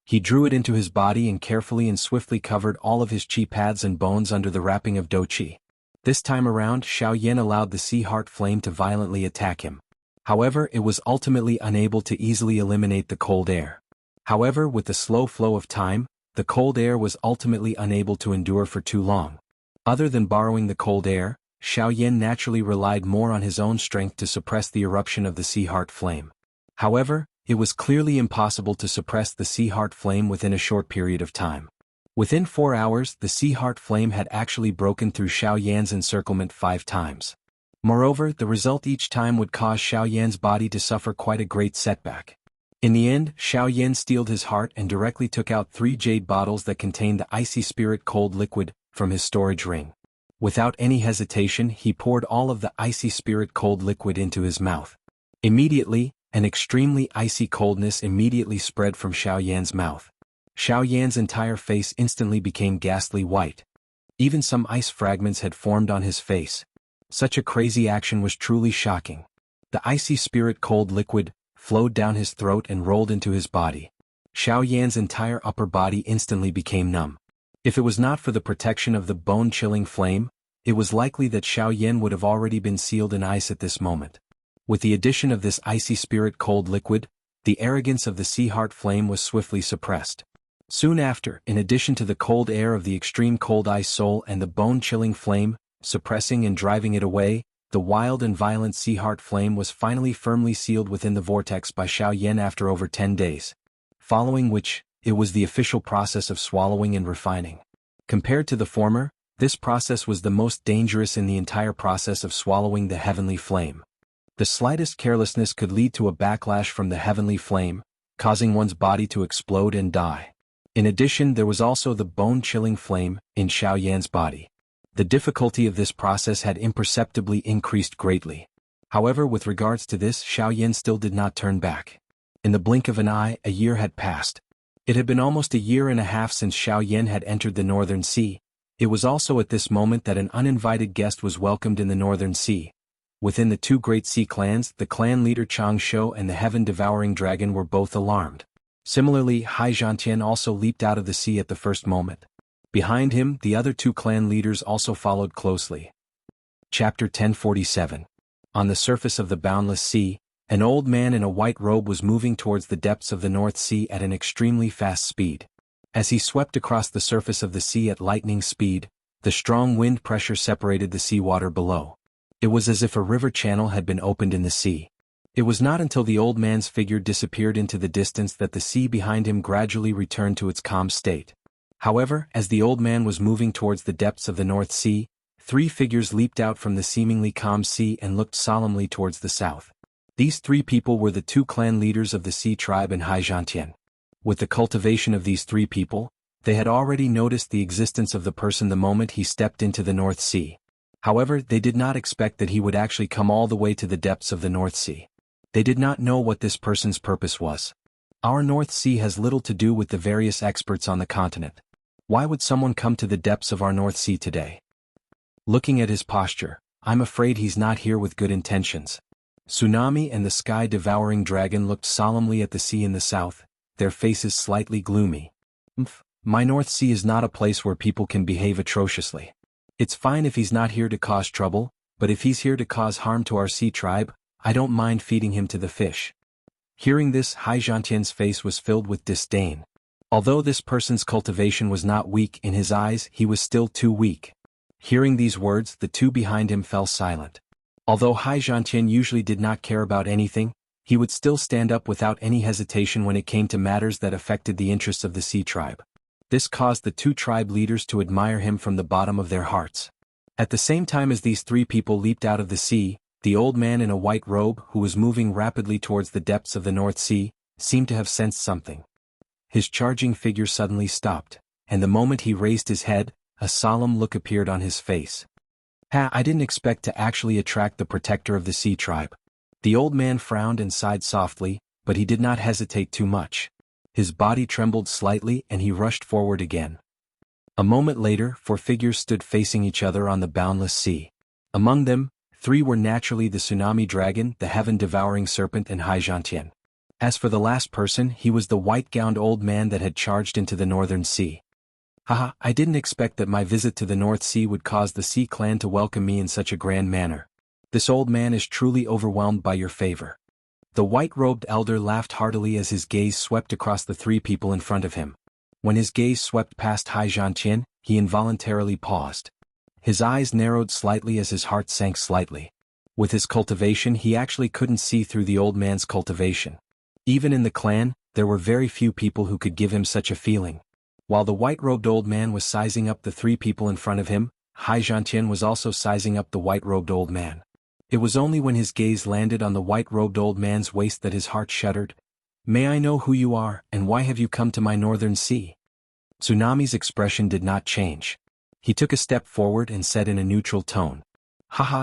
He drew it into his body and carefully and swiftly covered all of his chi paths and bones under the wrapping of do qi. This time around, Xiao Yan allowed the sea heart flame to violently attack him. However, it was ultimately unable to easily eliminate the cold air. However, with the slow flow of time, the cold air was ultimately unable to endure for too long. Other than borrowing the cold air, Xiao Yan naturally relied more on his own strength to suppress the eruption of the sea heart flame. However, it was clearly impossible to suppress the sea heart flame within a short period of time. Within 4 hours, the sea heart flame had actually broken through Xiao Yan's encirclement 5 times. Moreover, the result each time would cause Xiao Yan's body to suffer quite a great setback. In the end, Xiao Yan steeled his heart and directly took out 3 jade bottles that contained the icy spirit cold liquid from his storage ring. Without any hesitation, he poured all of the icy spirit cold liquid into his mouth. Immediately, an extremely icy coldness immediately spread from Xiao Yan's mouth. Xiao Yan's entire face instantly became ghastly white. Even some ice fragments had formed on his face. Such a crazy action was truly shocking. The icy spirit cold liquid flowed down his throat and rolled into his body. Xiao Yan's entire upper body instantly became numb. If it was not for the protection of the bone-chilling flame, it was likely that Xiao Yan would have already been sealed in ice at this moment. With the addition of this icy spirit cold liquid, the arrogance of the sea heart flame was swiftly suppressed. Soon after, in addition to the cold air of the extreme cold ice soul and the bone-chilling flame, suppressing and driving it away, the wild and violent sea heart flame was finally firmly sealed within the vortex by Xiao Yan after over 10 days. Following which, it was the official process of swallowing and refining. Compared to the former, this process was the most dangerous in the entire process of swallowing the heavenly flame. The slightest carelessness could lead to a backlash from the heavenly flame, causing one's body to explode and die. In addition, there was also the bone-chilling flame in Xiao Yan's body. The difficulty of this process had imperceptibly increased greatly. However, with regards to this, Xiao Yan still did not turn back. In the blink of an eye, a year had passed. It had been almost a year and a half since Xiao Yan had entered the Northern Sea. It was also at this moment that an uninvited guest was welcomed in the Northern Sea. Within the 2 great sea clans, the clan leader Changshu and the heaven-devouring dragon were both alarmed. Similarly, Xianxia also leaped out of the sea at the first moment. Behind him, the other 2 clan leaders also followed closely. Chapter 1047. On the surface of the boundless sea, an old man in a white robe was moving towards the depths of the North Sea at an extremely fast speed. As he swept across the surface of the sea at lightning speed, The strong wind pressure separated the seawater below. It was as if a river channel had been opened in the sea. It was not until the old man's figure disappeared into the distance that the sea behind him gradually returned to its calm state. However, as the old man was moving towards the depths of the North Sea, 3 figures leaped out from the seemingly calm sea and looked solemnly towards the south. These 3 people were the 2 clan leaders of the Sea tribe in Xianxia. With the cultivation of these 3 people, they had already noticed the existence of the person the moment he stepped into the North Sea. However, they did not expect that he would actually come all the way to the depths of the North Sea. They did not know what this person's purpose was. Our North Sea has little to do with the various experts on the continent. Why would someone come to the depths of our North Sea today? Looking at his posture, I'm afraid he's not here with good intentions. Tsunami and the sky-devouring dragon looked solemnly at the sea in the south, their faces slightly gloomy. My North Sea is not a place where people can behave atrociously. It's fine if he's not here to cause trouble, but if he's here to cause harm to our Sea tribe, I don't mind feeding him to the fish. Hearing this, Xianxia's face was filled with disdain. Although this person's cultivation was not weak in his eyes, he was still too weak. Hearing these words, the 2 behind him fell silent. Although Xianxia usually did not care about anything, he would still stand up without any hesitation when it came to matters that affected the interests of the Sea tribe. This caused the 2 tribe leaders to admire him from the bottom of their hearts. At the same time as these 3 people leaped out of the sea, the old man in a white robe, who was moving rapidly towards the depths of the North Sea, seemed to have sensed something. His charging figure suddenly stopped, and the moment he raised his head, a solemn look appeared on his face. I didn't expect to actually attract the protector of the Sea tribe. The old man frowned and sighed softly, but he did not hesitate too much. His body trembled slightly and he rushed forward again. A moment later, 4 figures stood facing each other on the boundless sea. Among them, 3 were naturally the tsunami dragon, the heaven-devouring serpent, and Xianxia. As for the last person, he was the white-gowned old man that had charged into the northern sea. I didn't expect that my visit to the North Sea would cause the Sea clan to welcome me in such a grand manner. This old man is truly overwhelmed by your favor. The white-robed elder laughed heartily as his gaze swept across the 3 people in front of him. When his gaze swept past Xianxia, he involuntarily paused. His eyes narrowed slightly as his heart sank slightly. With his cultivation, he actually couldn't see through the old man's cultivation. Even in the clan, there were very few people who could give him such a feeling. While the white-robed old man was sizing up the 3 people in front of him, Xianxia was also sizing up the white-robed old man. It was only when his gaze landed on the white-robed old man's waist that his heart shuddered. May I know who you are, and why have you come to my northern sea? Tsunami's expression did not change. He took a step forward and said in a neutral tone,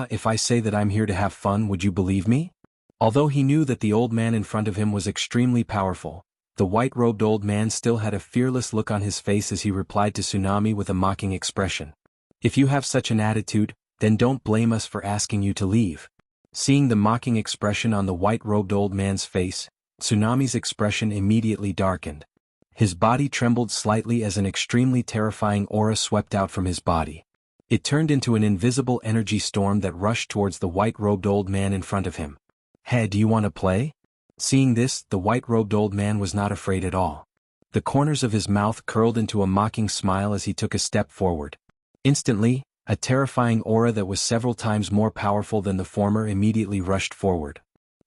if I say that I'm here to have fun, would you believe me? Although he knew that the old man in front of him was extremely powerful, the white-robed old man still had a fearless look on his face as he replied to Tsunami with a mocking expression. If you have such an attitude, then don't blame us for asking you to leave. Seeing the mocking expression on the white-robed old man's face, Tsunami's expression immediately darkened. His body trembled slightly as an extremely terrifying aura swept out from his body. It turned into an invisible energy storm that rushed towards the white-robed old man in front of him. Hey, do you want to play? Seeing this, the white-robed old man was not afraid at all. The corners of his mouth curled into a mocking smile as he took a step forward. Instantly, a terrifying aura that was several times more powerful than the former immediately rushed forward.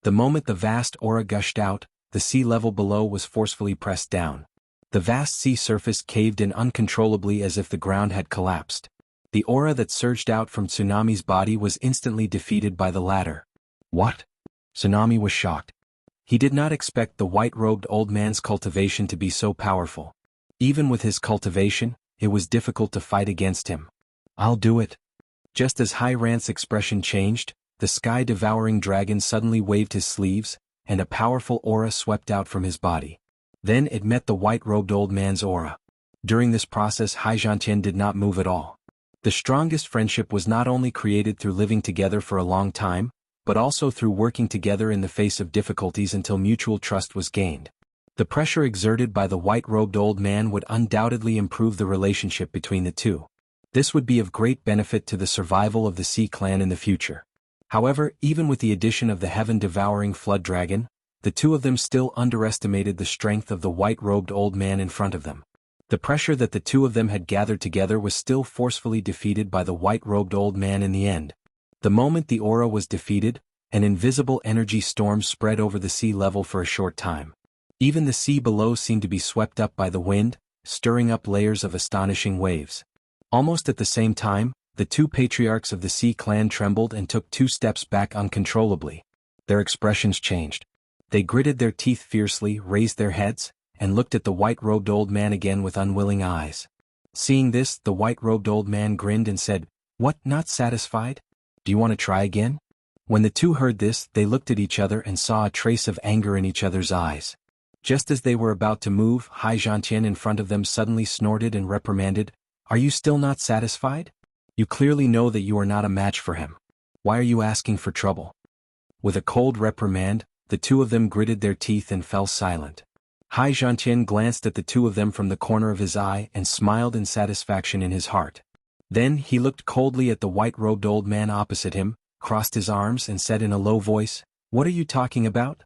The moment the vast aura gushed out, the sea level below was forcefully pressed down. The vast sea surface caved in uncontrollably as if the ground had collapsed. The aura that surged out from Tsunami's body was instantly defeated by the latter. What? Tsunami was shocked. He did not expect the white-robed old man's cultivation to be so powerful. Even with his cultivation, it was difficult to fight against him. I'll do it. Just as Hai Rant's expression changed, the sky-devouring dragon suddenly waved his sleeves, and a powerful aura swept out from his body. Then it met the white-robed old man's aura. During this process, Xianxia did not move at all. The strongest friendship was not only created through living together for a long time, but also through working together in the face of difficulties until mutual trust was gained. The pressure exerted by the white-robed old man would undoubtedly improve the relationship between the two. This would be of great benefit to the survival of the Sea clan in the future. However, even with the addition of the heaven-devouring flood dragon, the 2 of them still underestimated the strength of the white-robed old man in front of them. The pressure that the two of them had gathered together was still forcefully defeated by the white-robed old man in the end. The moment the aura was defeated, an invisible energy storm spread over the sea level for a short time. Even the sea below seemed to be swept up by the wind, stirring up layers of astonishing waves. Almost at the same time, the two patriarchs of the Sea clan trembled and took 2 steps back uncontrollably. Their expressions changed. They gritted their teeth fiercely, raised their heads, and looked at the white-robed old man again with unwilling eyes. Seeing this, the white-robed old man grinned and said, "What, not satisfied? Do you want to try again?" When the two heard this, they looked at each other and saw a trace of anger in each other's eyes. Just as they were about to move, Xianxia in front of them suddenly snorted and reprimanded, "Are you still not satisfied? You clearly know that you are not a match for him. Why are you asking for trouble?" With a cold reprimand, the two of them gritted their teeth and fell silent. Xianxia glanced at the two of them from the corner of his eye and smiled in satisfaction in his heart. Then he looked coldly at the white-robed old man opposite him, crossed his arms and said in a low voice, "What are you talking about?"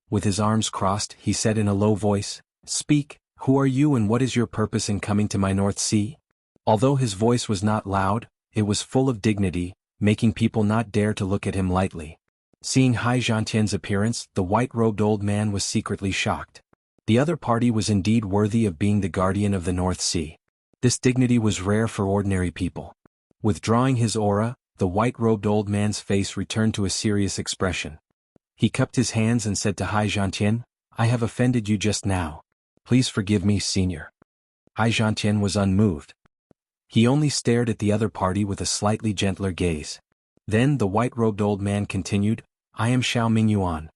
With his arms crossed, he said in a low voice, "Speak, who are you and what is your purpose in coming to my North Sea?" Although his voice was not loud, it was full of dignity, making people not dare to look at him lightly. Seeing Xianxia's appearance, the white-robed old man was secretly shocked. The other party was indeed worthy of being the guardian of the North Sea. This dignity was rare for ordinary people. Withdrawing his aura, the white-robed old man's face returned to a serious expression. He cupped his hands and said to Xianxia, "I have offended you just now. Please forgive me, senior." Xianxia was unmoved. He only stared at the other party with a slightly gentler gaze. Then the white-robed old man continued, "I am Xianxia.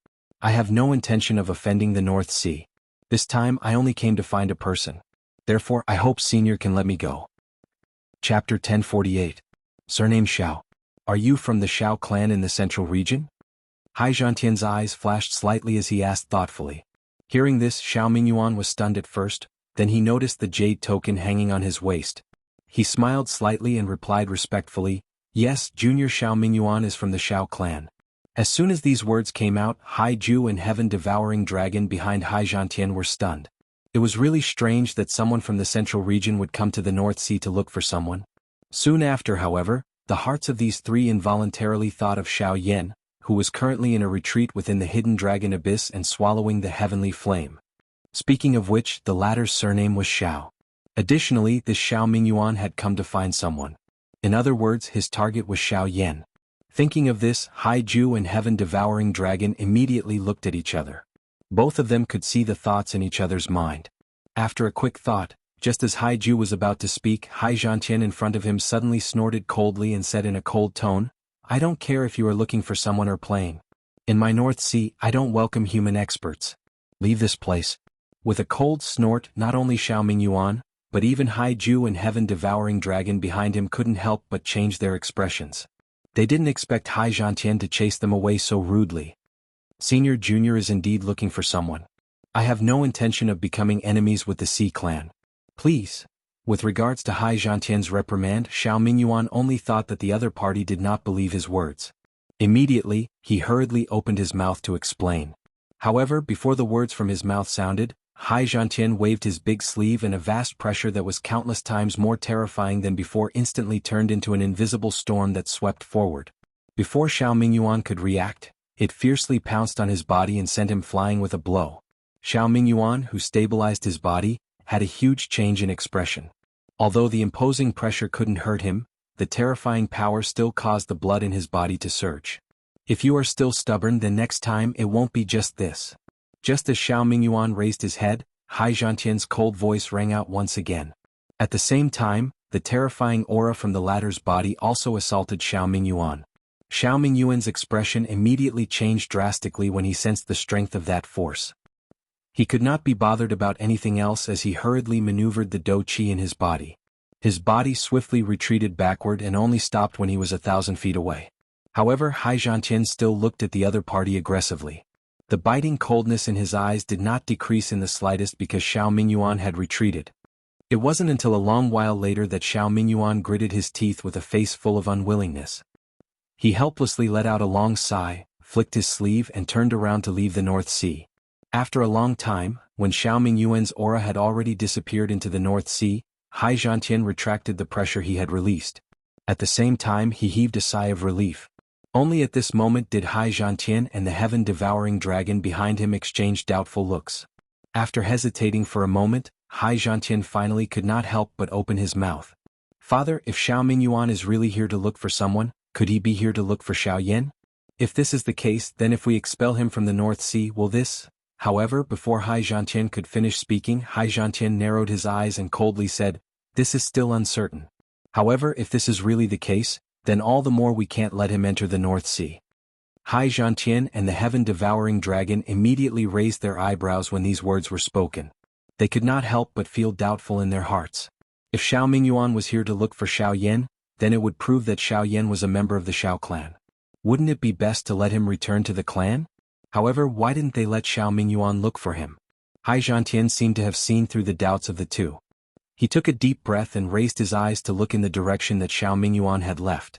I have no intention of offending the North Sea. This time I only came to find a person. Therefore I hope senior can let me go." Chapter 1048. Surname Xiao. Are you from the Xiao clan in the central region? Xianxia's eyes flashed slightly as he asked thoughtfully. Hearing this, Xianxia was stunned at first, then he noticed the jade token hanging on his waist. He smiled slightly and replied respectfully, "Yes, Junior Xianxia is from the Xiao clan." As soon as these words came out, Haiju and heaven-devouring dragon behind Xianxia were stunned. It was really strange that someone from the central region would come to the North Sea to look for someone. Soon after, however, the hearts of these three involuntarily thought of Xiao Yan, who was currently in a retreat within the hidden dragon abyss and swallowing the heavenly flame. Speaking of which, the latter's surname was Xiao. Additionally, this Xianxia had come to find someone. In other words, his target was Xiao Yan. Thinking of this, Haiju and heaven-devouring dragon immediately looked at each other. Both of them could see the thoughts in each other's mind. After a quick thought, just as Haiju was about to speak, Xianxia in front of him suddenly snorted coldly and said in a cold tone, "I don't care if you are looking for someone or playing. In my North Sea, I don't welcome human experts. Leave this place." With a cold snort, not only Xianxia, but even Haiju and heaven-devouring dragon behind him couldn't help but change their expressions. They didn't expect Xianxia to chase them away so rudely. Senior Junior is indeed looking for someone. I have no intention of becoming enemies with the Sea clan. Please. With regards to Xianxia's reprimand, Xianxia only thought that the other party did not believe his words. Immediately, he hurriedly opened his mouth to explain. However, before the words from his mouth sounded, Xianxia waved his big sleeve and a vast pressure that was countless times more terrifying than before instantly turned into an invisible storm that swept forward. Before Xianxia could react, it fiercely pounced on his body and sent him flying with a blow. Xianxia, who stabilized his body, had a huge change in expression. Although the imposing pressure couldn't hurt him, the terrifying power still caused the blood in his body to surge. If you are still stubborn, then next time it won't be just this. Just as Xianxia raised his head, Xianxia's cold voice rang out once again. At the same time, the terrifying aura from the latter's body also assaulted Xianxia. Xianxia's expression immediately changed drastically when he sensed the strength of that force. He could not be bothered about anything else as he hurriedly maneuvered the Do Qi in his body. His body swiftly retreated backward and only stopped when he was 1,000 feet away. However, Xianxia still looked at the other party aggressively. The biting coldness in his eyes did not decrease in the slightest because Xianxia had retreated. It wasn't until a long while later that Xianxia gritted his teeth with a face full of unwillingness. He helplessly let out a long sigh, flicked his sleeve and turned around to leave the North Sea. After a long time, when Xiao Mingyuan's aura had already disappeared into the North Sea, Xianxia retracted the pressure he had released. At the same time he heaved a sigh of relief. Only at this moment did Xianxia and the heaven-devouring dragon behind him exchange doubtful looks. After hesitating for a moment, Xianxia finally could not help but open his mouth. "Father, if Xiao Mingyuan is really here to look for someone, could he be here to look for Xiao Yan? If this is the case, then if we expel him from the North Sea, will this?" However, before Xianxia could finish speaking, Xianxia narrowed his eyes and coldly said, "This is still uncertain. However, if this is really the case, then all the more we can't let him enter the North Sea." Xianxia and the heaven-devouring dragon immediately raised their eyebrows when these words were spoken. They could not help but feel doubtful in their hearts. If Xiao Mingyuan was here to look for Xiao Yan, then it would prove that Xiao Yan was a member of the Xiao clan. Wouldn't it be best to let him return to the clan? However, why didn't they let Xiao Mingyuan look for him? Xianxia seemed to have seen through the doubts of the two. He took a deep breath and raised his eyes to look in the direction that Xiao Mingyuan had left.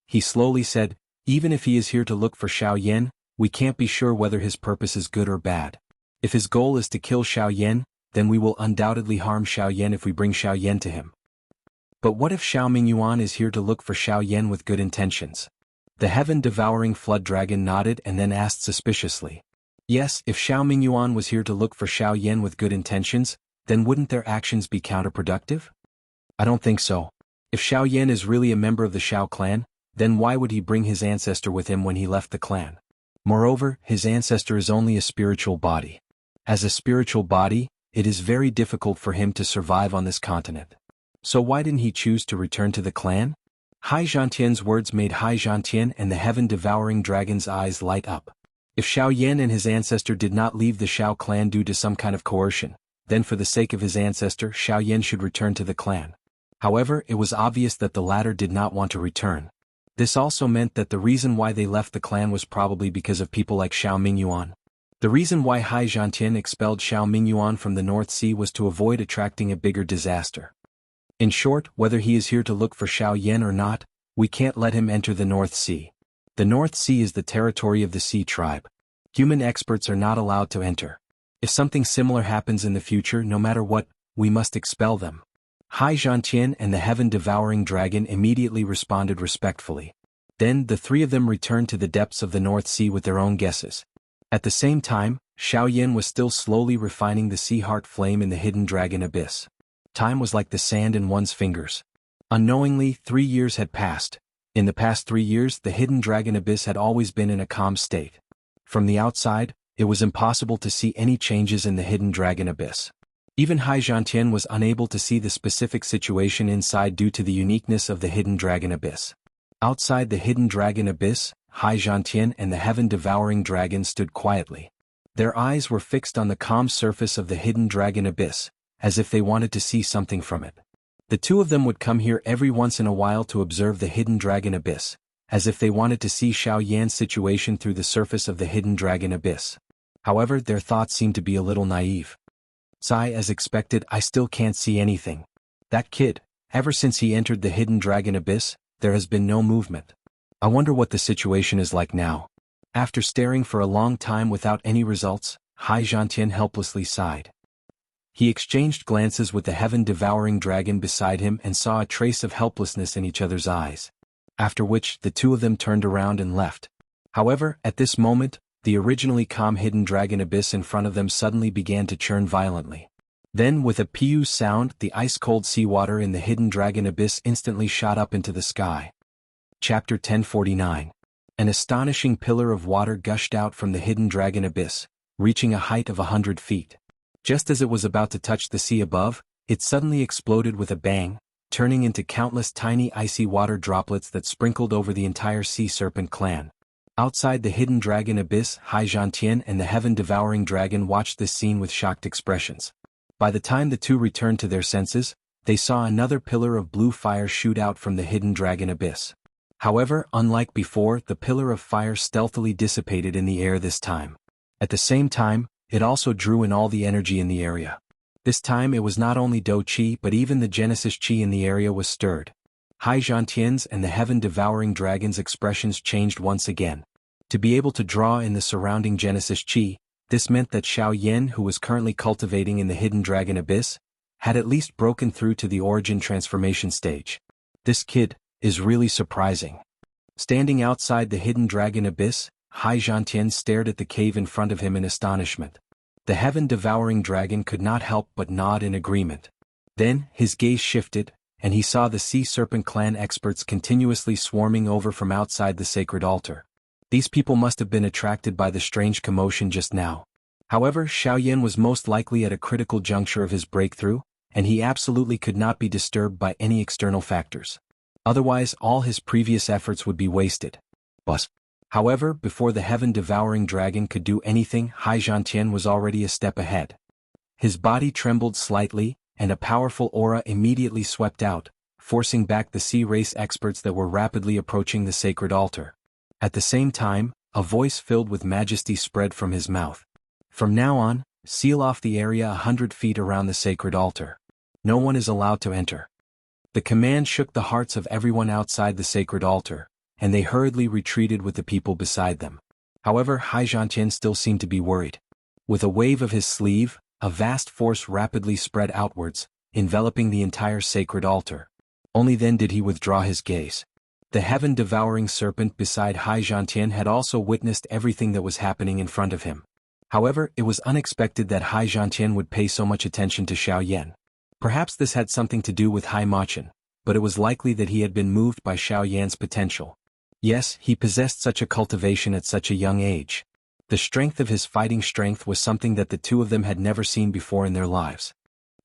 He slowly said, "Even if he is here to look for Xiao Yan, we can't be sure whether his purpose is good or bad. If his goal is to kill Xiao Yan, then we will undoubtedly harm Xiao Yan if we bring Xiao Yan to him. But what if Xiao Mingyuan is here to look for Xiao Yan with good intentions?" The heaven-devouring flood dragon nodded and then asked suspiciously, "Yes, if Xiao Mingyuan was here to look for Xiao Yan with good intentions, then wouldn't their actions be counterproductive? I don't think so. If Xiao Yan is really a member of the Xiao clan, then why would he bring his ancestor with him when he left the clan? Moreover, his ancestor is only a spiritual body. As a spiritual body, it is very difficult for him to survive on this continent. So why didn't he choose to return to the clan?" Xianxia's words made Xianxia and the heaven-devouring dragon's eyes light up. If Xiao Yan and his ancestor did not leave the Xiao clan due to some kind of coercion, then for the sake of his ancestor, Xiao Yan should return to the clan. However, it was obvious that the latter did not want to return. This also meant that the reason why they left the clan was probably because of people like Xiao Mingyuan. The reason why Xianxia expelled Xiao Mingyuan from the North Sea was to avoid attracting a bigger disaster. In short, whether he is here to look for Xiao Yan or not, we can't let him enter the North Sea. The North Sea is the territory of the Sea tribe. Human experts are not allowed to enter. If something similar happens in the future, no matter what, we must expel them. Xianxia and the heaven-devouring dragon immediately responded respectfully. Then the three of them returned to the depths of the North Sea with their own guesses. At the same time, Xiao Yan was still slowly refining the sea heart flame in the hidden dragon abyss. Time was like the sand in one's fingers. Unknowingly, 3 years had passed. In the past 3 years, the hidden dragon abyss had always been in a calm state. From the outside, it was impossible to see any changes in the hidden dragon abyss. Even Xianxia was unable to see the specific situation inside due to the uniqueness of the hidden dragon abyss. Outside the hidden dragon abyss, Xianxia and the heaven-devouring dragon stood quietly. Their eyes were fixed on the calm surface of the hidden dragon abyss, as if they wanted to see something from it. The two of them would come here every once in a while to observe the hidden dragon abyss, as if they wanted to see Xiao Yan's situation through the surface of the hidden dragon abyss. However, their thoughts seemed to be a little naive. As expected, I still can't see anything. That kid, ever since he entered the hidden dragon abyss, there has been no movement. I wonder what the situation is like now. After staring for a long time without any results, Xianxia helplessly sighed. He exchanged glances with the heaven-devouring dragon beside him and saw a trace of helplessness in each other's eyes. After which, the two of them turned around and left. However, at this moment, the originally calm hidden dragon abyss in front of them suddenly began to churn violently. Then, with a piou sound, the ice-cold seawater in the hidden dragon abyss instantly shot up into the sky. Chapter 1049. An astonishing pillar of water gushed out from the hidden dragon abyss, reaching a height of 100 feet. Just as it was about to touch the sea above, it suddenly exploded with a bang, turning into countless tiny icy water droplets that sprinkled over the entire sea serpent clan. Outside the hidden dragon abyss, Xianxia and the heaven-devouring dragon watched this scene with shocked expressions. By the time the two returned to their senses, they saw another pillar of blue fire shoot out from the hidden dragon abyss. However, unlike before, the pillar of fire stealthily dissipated in the air this time. At the same time, it also drew in all the energy in the area. This time it was not only Do Qi but even the Genesis Qi in the area was stirred. Xianxia's and the heaven-devouring dragon's expressions changed once again. To be able to draw in the surrounding Genesis Qi, This meant that Xiao Yan, who was currently cultivating in the hidden dragon abyss, had at least broken through to the origin transformation stage. This kid is really surprising. Standing outside the hidden dragon abyss, Xianxia stared at the cave in front of him in astonishment. The heaven-devouring dragon could not help but nod in agreement. Then, his gaze shifted, and he saw the Sea Serpent clan experts continuously swarming over from outside the sacred altar. These people must have been attracted by the strange commotion just now. However, Xiao Yan was most likely at a critical juncture of his breakthrough, and he absolutely could not be disturbed by any external factors. Otherwise, all his previous efforts would be wasted. However, before the heaven-devouring dragon could do anything, Xianxia was already a step ahead. His body trembled slightly, and a powerful aura immediately swept out, forcing back the sea race experts that were rapidly approaching the sacred altar. At the same time, a voice filled with majesty spread from his mouth. From now on, seal off the area 100 feet around the sacred altar. No one is allowed to enter. The command shook the hearts of everyone outside the sacred altar, and they hurriedly retreated with the people beside them. However, Xianxia still seemed to be worried. With a wave of his sleeve, a vast force rapidly spread outwards, enveloping the entire sacred altar. Only then did he withdraw his gaze. The heaven-devouring serpent beside Xianxia had also witnessed everything that was happening in front of him. However, it was unexpected that Xianxia would pay so much attention to Xiao Yan. Perhaps this had something to do with Immortal, but it was likely that he had been moved by Xiao Yan's potential. Yes, he possessed such a cultivation at such a young age. The strength of his fighting strength was something that the two of them had never seen before in their lives.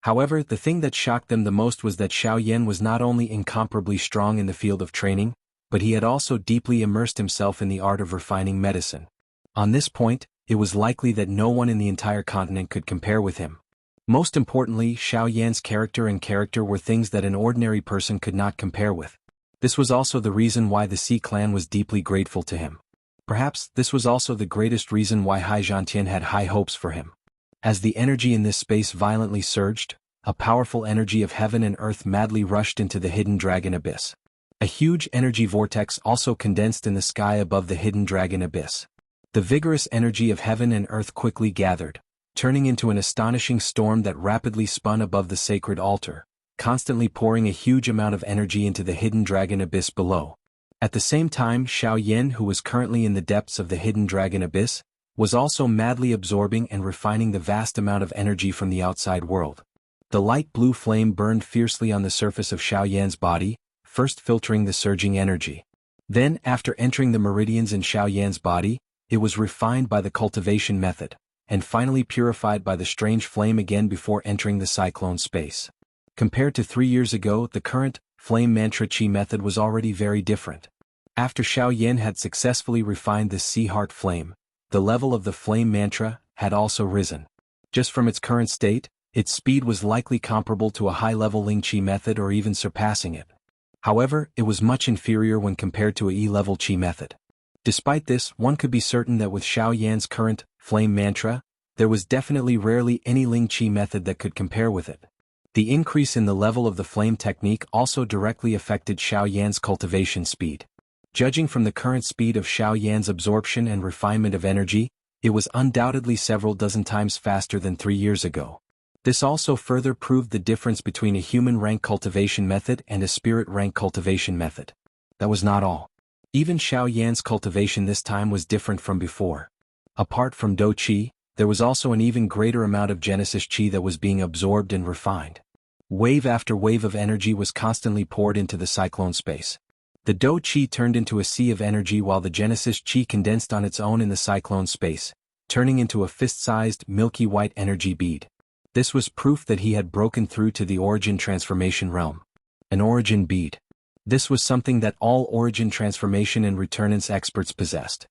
However, the thing that shocked them the most was that Xiao Yan was not only incomparably strong in the field of training, but he had also deeply immersed himself in the art of refining medicine. On this point, it was likely that no one in the entire continent could compare with him. Most importantly, Xiao Yan's character were things that an ordinary person could not compare with. This was also the reason why the Sea clan was deeply grateful to him. Perhaps this was also the greatest reason why Xianxia had high hopes for him. As the energy in this space violently surged, a powerful energy of heaven and earth madly rushed into the hidden dragon abyss. A huge energy vortex also condensed in the sky above the hidden dragon abyss. The vigorous energy of heaven and earth quickly gathered, turning into an astonishing storm that rapidly spun above the sacred altar, constantly pouring a huge amount of energy into the hidden dragon abyss below. At the same time, Xiao Yan, who was currently in the depths of the hidden dragon abyss, was also madly absorbing and refining the vast amount of energy from the outside world. The light blue flame burned fiercely on the surface of Xiao Yan's body, first filtering the surging energy. Then, after entering the meridians in Xiao Yan's body, it was refined by the cultivation method, and finally purified by the strange flame again before entering the cyclone space. Compared to 3 years ago, the current flame mantra chi method was already very different. After Xiao Yan had successfully refined the sea heart flame, the level of the flame mantra had also risen. Just from its current state, its speed was likely comparable to a high-level Ling Qi method or even surpassing it. However, it was much inferior when compared to a E-level Qi method. Despite this, one could be certain that with Xiao Yan's current flame mantra, there was definitely rarely any Ling Qi method that could compare with it. The increase in the level of the flame technique also directly affected Xiao Yan's cultivation speed. Judging from the current speed of Xiao Yan's absorption and refinement of energy, it was undoubtedly several dozen times faster than 3 years ago. This also further proved the difference between a human rank cultivation method and a spirit rank cultivation method. That was not all. Even Xiao Yan's cultivation this time was different from before. Apart from Do Qi, there was also an even greater amount of Genesis Qi that was being absorbed and refined. Wave after wave of energy was constantly poured into the cyclone space. The Do Qi turned into a sea of energy while the Genesis Qi condensed on its own in the cyclone space, turning into a fist-sized, milky white energy bead. This was proof that he had broken through to the origin transformation realm. An origin bead. This was something that all origin transformation and returnance experts possessed.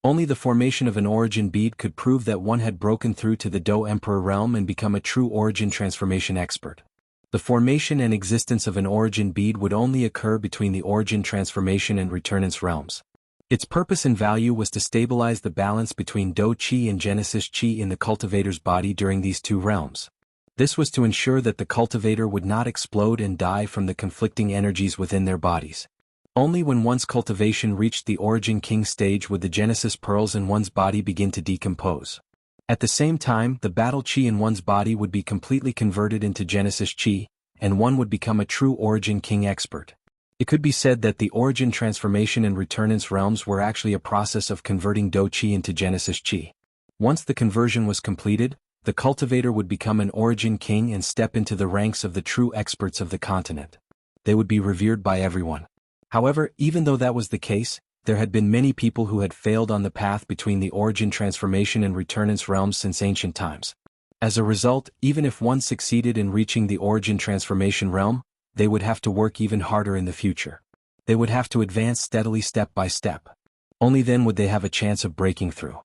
Only the formation of an origin bead could prove that one had broken through to the Do Emperor realm and become a true origin transformation expert. The formation and existence of an origin bead would only occur between the origin transformation and returnance realms. Its purpose and value was to stabilize the balance between Do Qi and Genesis Qi in the cultivator's body during these two realms. This was to ensure that the cultivator would not explode and die from the conflicting energies within their bodies. Only when one's cultivation reached the Origin King stage would the Genesis pearls in one's body begin to decompose. At the same time, the battle chi in one's body would be completely converted into Genesis chi, and one would become a true Origin King expert. It could be said that the Origin Transformation and Returnance realms were actually a process of converting Do Chi into Genesis Chi. Once the conversion was completed, the cultivator would become an Origin King and step into the ranks of the true experts of the continent. They would be revered by everyone. However, even though that was the case, there had been many people who had failed on the path between the Origin Transformation and Returnance realms since ancient times. As a result, even if one succeeded in reaching the Origin Transformation realm, they would have to work even harder in the future. They would have to advance steadily step by step. Only then would they have a chance of breaking through.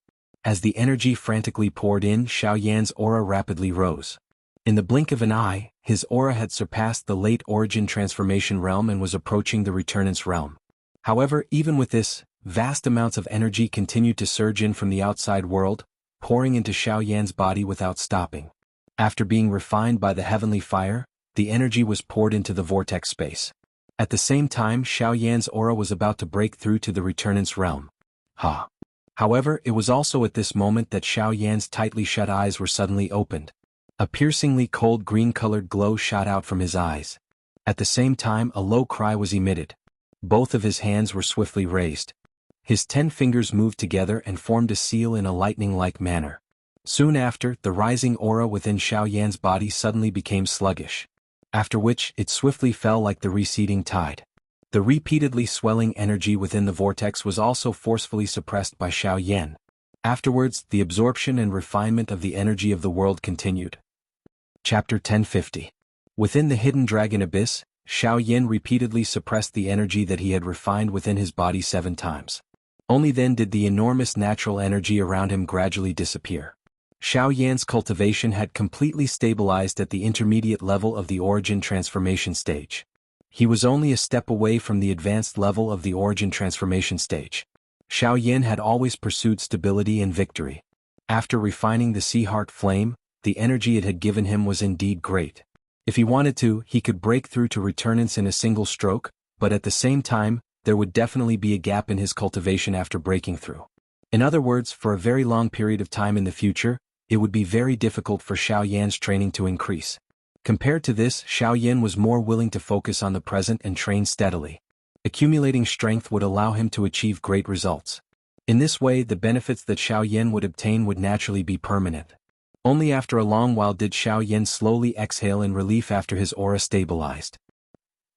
As the energy frantically poured in, Xiaoyan's aura rapidly rose. In the blink of an eye, his aura had surpassed the late Origin Transformation realm and was approaching the Returnance realm. However, even with this, vast amounts of energy continued to surge in from the outside world, pouring into Xiaoyan's body without stopping. After being refined by the heavenly fire, the energy was poured into the vortex space. At the same time, Xiaoyan's aura was about to break through to the Returnance realm. However, it was also at this moment that Xiaoyan's tightly shut eyes were suddenly opened. A piercingly cold green-colored glow shot out from his eyes. At the same time, a low cry was emitted. Both of his hands were swiftly raised. His 10 fingers moved together and formed a seal in a lightning-like manner. Soon after, the rising aura within Xiaoyan's body suddenly became sluggish. After which, it swiftly fell like the receding tide. The repeatedly swelling energy within the vortex was also forcefully suppressed by Xiaoyan. Afterwards, the absorption and refinement of the energy of the world continued. Chapter 1050. Within the hidden dragon abyss, Xiaoyan repeatedly suppressed the energy that he had refined within his body 7 times. Only then did the enormous natural energy around him gradually disappear. Xiaoyan's cultivation had completely stabilized at the intermediate level of the Origin Transformation stage. He was only a step away from the advanced level of the Origin Transformation stage. Xiaoyan had always pursued stability and victory. After refining the Sea Heart Flame, the energy it had given him was indeed great. If he wanted to, he could break through to Returnance in a single stroke, but at the same time, there would definitely be a gap in his cultivation after breaking through. In other words, for a very long period of time in the future, it would be very difficult for Xiaoyan's training to increase. Compared to this, Xiaoyan was more willing to focus on the present and train steadily. Accumulating strength would allow him to achieve great results. In this way, the benefits that Xiaoyan would obtain would naturally be permanent. Only after a long while did Xiaoyan slowly exhale in relief after his aura stabilized.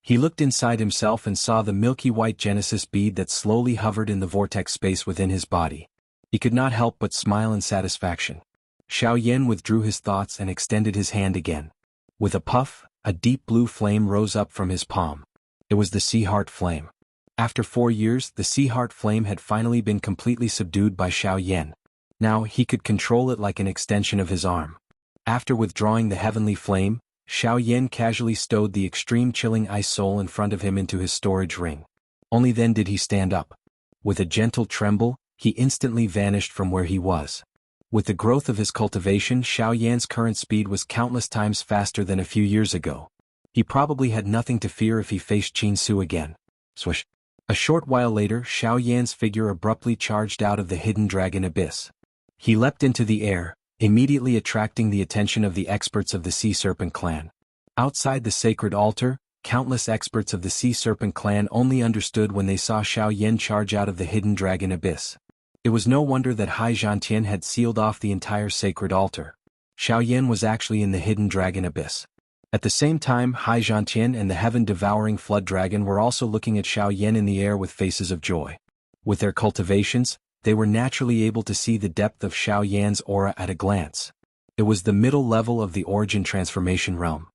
He looked inside himself and saw the milky white Genesis bead that slowly hovered in the vortex space within his body. He could not help but smile in satisfaction. Xiaoyan withdrew his thoughts and extended his hand again. With a puff, a deep blue flame rose up from his palm. It was the Sea Heart Flame. After 4 years, the Sea Heart Flame had finally been completely subdued by Xiaoyan. Now he could control it like an extension of his arm. After withdrawing the heavenly flame, Xiaoyan casually stowed the extreme chilling ice soul in front of him into his storage ring. Only then did he stand up. With a gentle tremble, he instantly vanished from where he was. With the growth of his cultivation, Xiaoyan's current speed was countless times faster than a few years ago. He probably had nothing to fear if he faced Qin Su again. Swish. A short while later, Xiaoyan's figure abruptly charged out of the hidden dragon abyss. He leapt into the air, immediately attracting the attention of the experts of the Sea Serpent clan. Outside the sacred altar, countless experts of the Sea Serpent clan only understood when they saw Xiaoyan charge out of the hidden dragon abyss. It was no wonder that Xianxia had sealed off the entire sacred altar. Xiaoyan was actually in the hidden dragon abyss. At the same time, Xianxia and the heaven-devouring flood dragon were also looking at Xiaoyan in the air with faces of joy. With their cultivations, they were naturally able to see the depth of Xiaoyan's aura at a glance. It was the middle level of the Origin Transformation realm.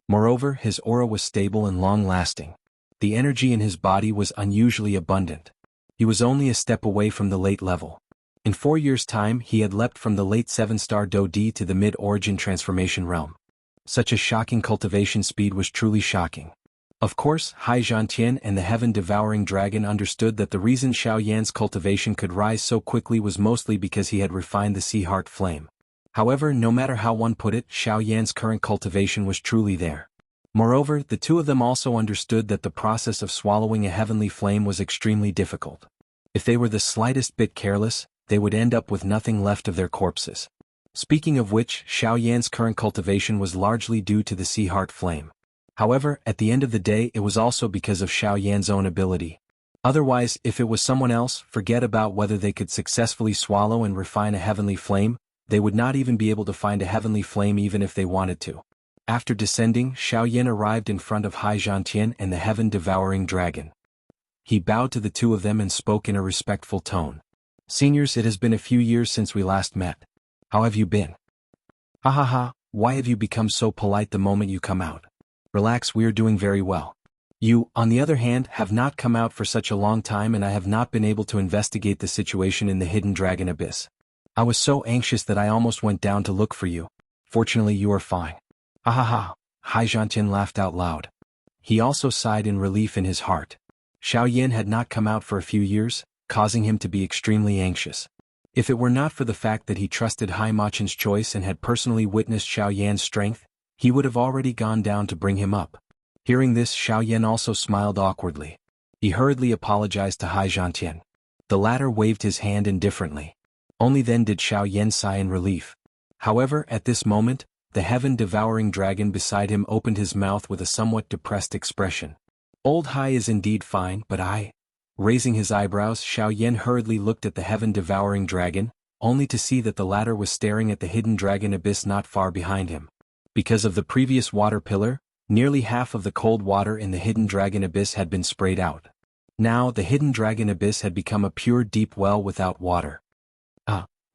Moreover, his aura was stable and long-lasting. The energy in his body was unusually abundant. He was only a step away from the late level. In 4 years' time, he had leapt from the late 7-star Do Di to the mid-Origin Transformation realm. Such a shocking cultivation speed was truly shocking. Of course, Xianxia and the heaven-devouring dragon understood that the reason Xiaoyan's cultivation could rise so quickly was mostly because he had refined the Sea Heart Flame. However, no matter how one put it, Xiaoyan's current cultivation was truly there. Moreover, the two of them also understood that the process of swallowing a heavenly flame was extremely difficult. If they were the slightest bit careless, they would end up with nothing left of their corpses. Speaking of which, Xiaoyan's current cultivation was largely due to the sea heart flame. However, at the end of the day it was also because of Xiaoyan's own ability. Otherwise, if it was someone else, forget about whether they could successfully swallow and refine a heavenly flame, they would not even be able to find a heavenly flame even if they wanted to. After descending, Xiaoyan arrived in front of Xianxia and the heaven-devouring dragon. He bowed to the two of them and spoke in a respectful tone. "Seniors, it has been a few years since we last met. How have you been?" "Ha ha ha, why have you become so polite the moment you come out?" "Relax, we are doing very well. You, on the other hand, have not come out for such a long time and I have not been able to investigate the situation in the hidden dragon abyss. I was so anxious that I almost went down to look for you. Fortunately you are fine." "Ha ha ha," Xianxia laughed out loud. He also sighed in relief in his heart. Xiaoyan had not come out for a few years, causing him to be extremely anxious. If it were not for the fact that he trusted Haimachin's choice and had personally witnessed Xiaoyan's strength, he would have already gone down to bring him up. Hearing this, Xiaoyan also smiled awkwardly. He hurriedly apologized to Xianxia. The latter waved his hand indifferently. Only then did Xiaoyan sigh in relief. However, at this moment, the heaven-devouring dragon beside him opened his mouth with a somewhat depressed expression. "Old Hai is indeed fine, but I—" Raising his eyebrows, Xiaoyan hurriedly looked at the heaven-devouring dragon, only to see that the latter was staring at the hidden dragon abyss not far behind him. Because of the previous water pillar, nearly half of the cold water in the hidden dragon abyss had been sprayed out. Now, the hidden dragon abyss had become a pure deep well without water.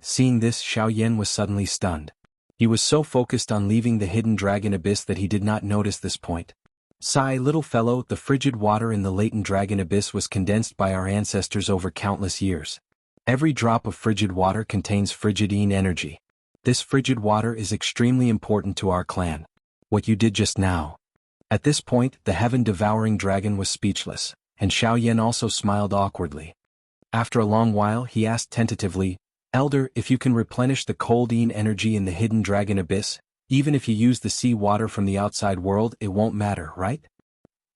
Seeing this, Xiaoyan was suddenly stunned. He was so focused on leaving the hidden dragon abyss that he did not notice this point. "Sigh, little fellow, the frigid water in the latent dragon abyss was condensed by our ancestors over countless years. Every drop of frigid water contains frigidine energy. This frigid water is extremely important to our clan. What you did just now." At this point, the heaven-devouring dragon was speechless, and Xiaoyan also smiled awkwardly. After a long while, he asked tentatively, "Elder, if you can replenish the coldine energy in the hidden dragon abyss, even if you use the sea water from the outside world, it won't matter, right?"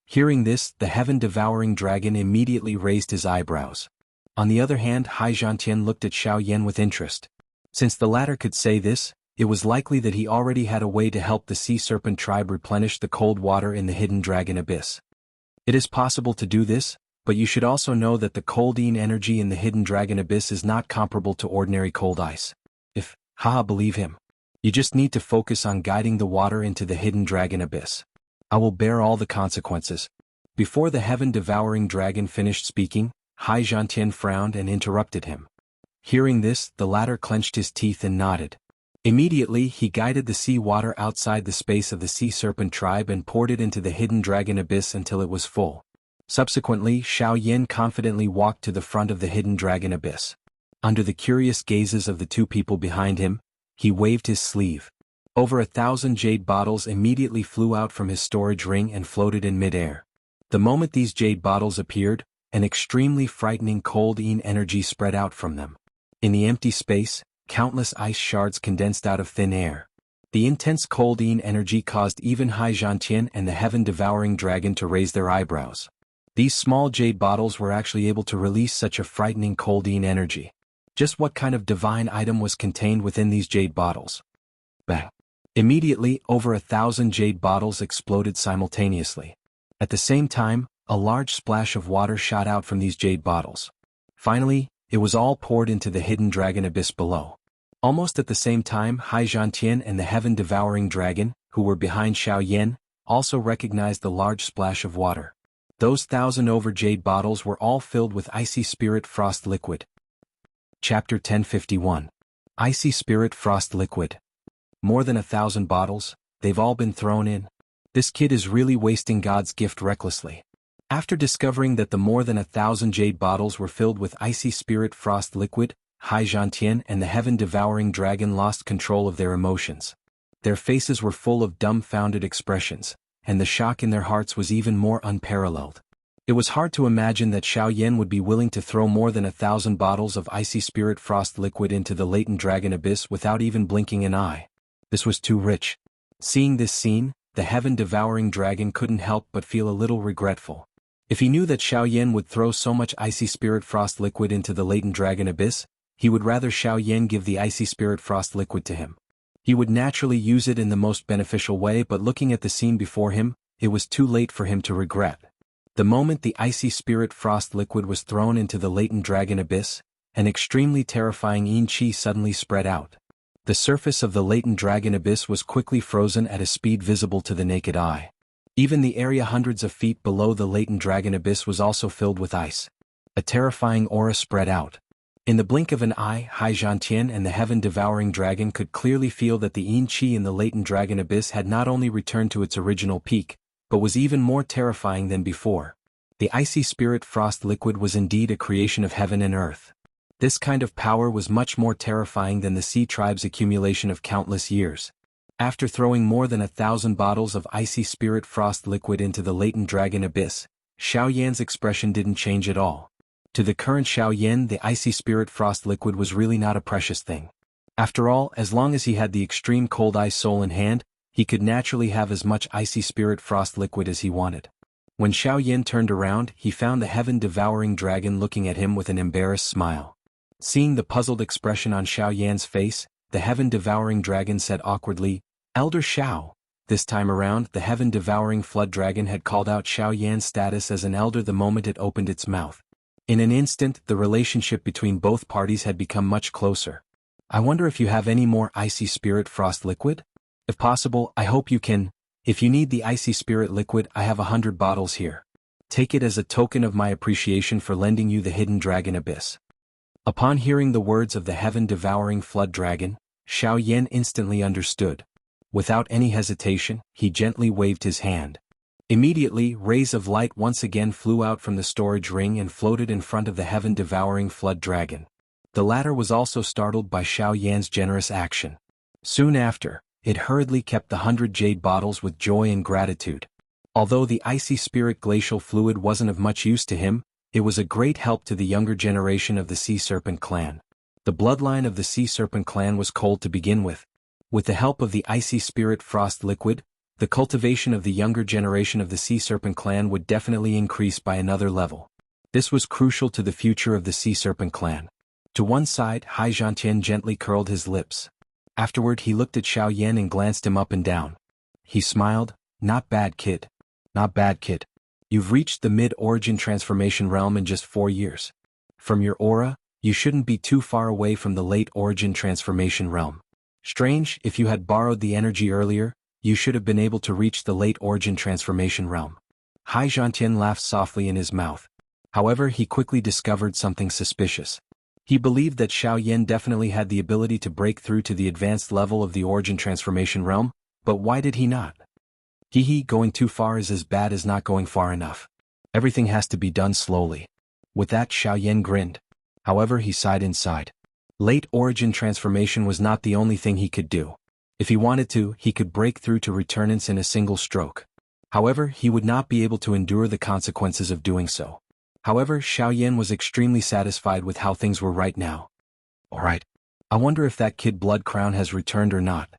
Hearing this, the heaven-devouring dragon immediately raised his eyebrows. On the other hand, Xianxia looked at Xiaoyan with interest. Since the latter could say this, it was likely that he already had a way to help the sea serpent tribe replenish the cold water in the hidden dragon abyss. "It is possible to do this, but you should also know that the coldine energy in the hidden dragon abyss is not comparable to ordinary cold ice. Believe him. You just need to focus on guiding the water into the hidden dragon abyss. I will bear all the consequences." Before the heaven-devouring dragon finished speaking, Xianxia frowned and interrupted him. Hearing this, the latter clenched his teeth and nodded. Immediately, he guided the sea water outside the space of the sea serpent tribe and poured it into the hidden dragon abyss until it was full. Subsequently, Xiaoyan confidently walked to the front of the hidden dragon abyss. Under the curious gazes of the two people behind him, he waved his sleeve. Over 1,000 jade bottles immediately flew out from his storage ring and floated in mid-air. The moment these jade bottles appeared, an extremely frightening coldine energy spread out from them. In the empty space, countless ice shards condensed out of thin air. The intense coldine energy caused even Xianxia and the heaven-devouring dragon to raise their eyebrows. These small jade bottles were actually able to release such a frightening coldine energy. Just what kind of divine item was contained within these jade bottles? Bang! Immediately, over 1,000 jade bottles exploded simultaneously. At the same time, a large splash of water shot out from these jade bottles. Finally, it was all poured into the hidden dragon abyss below. Almost at the same time, Xianxia and the heaven-devouring dragon, who were behind Xiaoyan, also recognized the large splash of water. Those 1,000 over jade bottles were all filled with icy spirit frost liquid. Chapter 1051. Icy spirit frost liquid. More than 1,000 bottles, they've all been thrown in. This kid is really wasting God's gift recklessly. After discovering that the more than 1,000 jade bottles were filled with icy spirit frost liquid, Xianxia and the heaven-devouring dragon lost control of their emotions. Their faces were full of dumbfounded expressions, and the shock in their hearts was even more unparalleled. It was hard to imagine that Xiaoyan would be willing to throw more than 1,000 bottles of icy spirit frost liquid into the latent dragon abyss without even blinking an eye. This was too rich. Seeing this scene, the heaven-devouring dragon couldn't help but feel a little regretful. If he knew that Xiaoyan would throw so much icy spirit frost liquid into the latent dragon abyss, he would rather Xiao Yan give the icy spirit frost liquid to him. He would naturally use it in the most beneficial way, but looking at the scene before him, it was too late for him to regret. The moment the icy spirit frost liquid was thrown into the latent dragon abyss, an extremely terrifying qi suddenly spread out. The surface of the latent dragon abyss was quickly frozen at a speed visible to the naked eye. Even the area hundreds of feet below the latent dragon abyss was also filled with ice. A terrifying aura spread out. In the blink of an eye, Xianxia and the heaven-devouring dragon could clearly feel that the qi in the latent dragon abyss had not only returned to its original peak, but was even more terrifying than before. The icy spirit frost liquid was indeed a creation of heaven and earth. This kind of power was much more terrifying than the sea tribe's accumulation of countless years. After throwing more than 1,000 bottles of icy spirit frost liquid into the latent dragon abyss, Xiao Yan's expression didn't change at all. To the current Xiao Yan, the icy spirit frost liquid was really not a precious thing. After all, as long as he had the extreme cold ice soul in hand, he could naturally have as much icy spirit frost liquid as he wanted. When Xiao Yan turned around, he found the heaven-devouring dragon looking at him with an embarrassed smile. Seeing the puzzled expression on Xiao Yan's face, the heaven-devouring dragon said awkwardly, "Elder Xiao." This time around, the heaven-devouring flood dragon had called out Xiao Yan's status as an elder the moment it opened its mouth. In an instant, the relationship between both parties had become much closer. "I wonder if you have any more icy spirit frost liquid? If possible, I hope you can. If you need the icy spirit liquid, I have 100 bottles here. Take it as a token of my appreciation for lending you the hidden dragon abyss." Upon hearing the words of the heaven-devouring flood dragon, Xiao Yan instantly understood. Without any hesitation, he gently waved his hand. Immediately, rays of light once again flew out from the storage ring and floated in front of the heaven-devouring flood dragon. The latter was also startled by Xiao Yan's generous action. Soon after, it hurriedly kept the 100 jade bottles with joy and gratitude. Although the icy spirit glacial fluid wasn't of much use to him, it was a great help to the younger generation of the Sea Serpent clan. The bloodline of the Sea Serpent clan was cold to begin with. With the help of the icy spirit frost liquid, the cultivation of the younger generation of the Sea Serpent clan would definitely increase by another level. This was crucial to the future of the Sea Serpent clan. To one side, Xianxia gently curled his lips. Afterward he looked at Xiao Yan and glanced him up and down. He smiled, "Not bad, kid. Not bad, kid. You've reached the mid-origin transformation realm in just 4 years. From your aura, you shouldn't be too far away from the late origin transformation realm. Strange, if you had borrowed the energy earlier, you should have been able to reach the late origin transformation realm." Xianxia laughed softly in his mouth. However, he quickly discovered something suspicious. He believed that Xiao Yan definitely had the ability to break through to the advanced level of the origin transformation realm, but why did he not? Going too far is as bad as not going far enough. Everything has to be done slowly. With that, Xiao Yan grinned. However, he sighed inside. Late origin transformation was not the only thing he could do. If he wanted to, he could break through to returnance in a single stroke. However, he would not be able to endure the consequences of doing so. However, Xiao Yan was extremely satisfied with how things were right now. "Alright. I wonder if that kid Blood Crown has returned or not.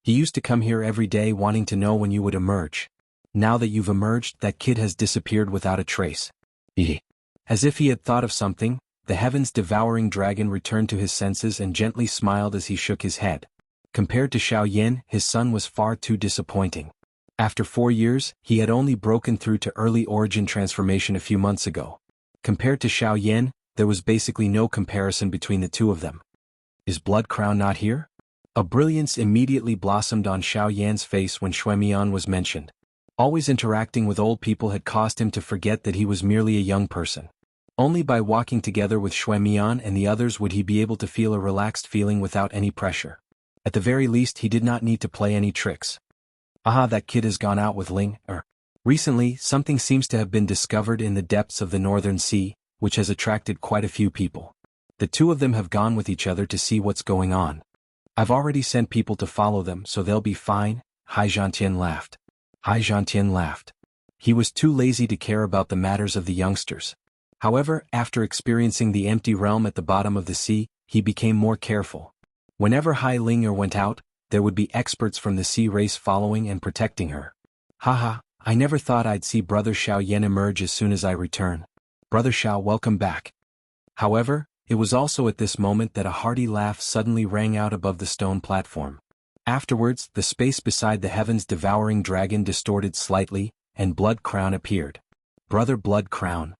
He used to come here every day wanting to know when you would emerge. Now that you've emerged, that kid has disappeared without a trace." As if he had thought of something, the heavens-devouring dragon returned to his senses and gently smiled as he shook his head. Compared to Xiao Yan, his son was far too disappointing. After 4 years, he had only broken through to early origin transformation a few months ago. Compared to Xiao Yan, there was basically no comparison between the two of them. Is Blood Crown not here? A brilliance immediately blossomed on Xiao Yan's face when Xuemian was mentioned. Always interacting with old people had caused him to forget that he was merely a young person. Only by walking together with Xuemian and the others would he be able to feel a relaxed feeling without any pressure. At the very least, he did not need to play any tricks. That kid has gone out with Ling. Recently, something seems to have been discovered in the depths of the Northern Sea, which has attracted quite a few people. The two of them have gone with each other to see what's going on. I've already sent people to follow them, so they'll be fine. Xianxia laughed. Xianxia laughed. He was too lazy to care about the matters of the youngsters. However, after experiencing the empty realm at the bottom of the sea, he became more careful. Whenever Hai Ling went out, there would be experts from the sea race following and protecting her. I never thought I'd see Brother Xiao Yan emerge as soon as I return. Brother Xiao, welcome back. However, It was also at this moment that a hearty laugh suddenly rang out above the stone platform. Afterwards, the space beside the heavens devouring dragon distorted slightly, and Blood Crown appeared. Brother Blood Crown.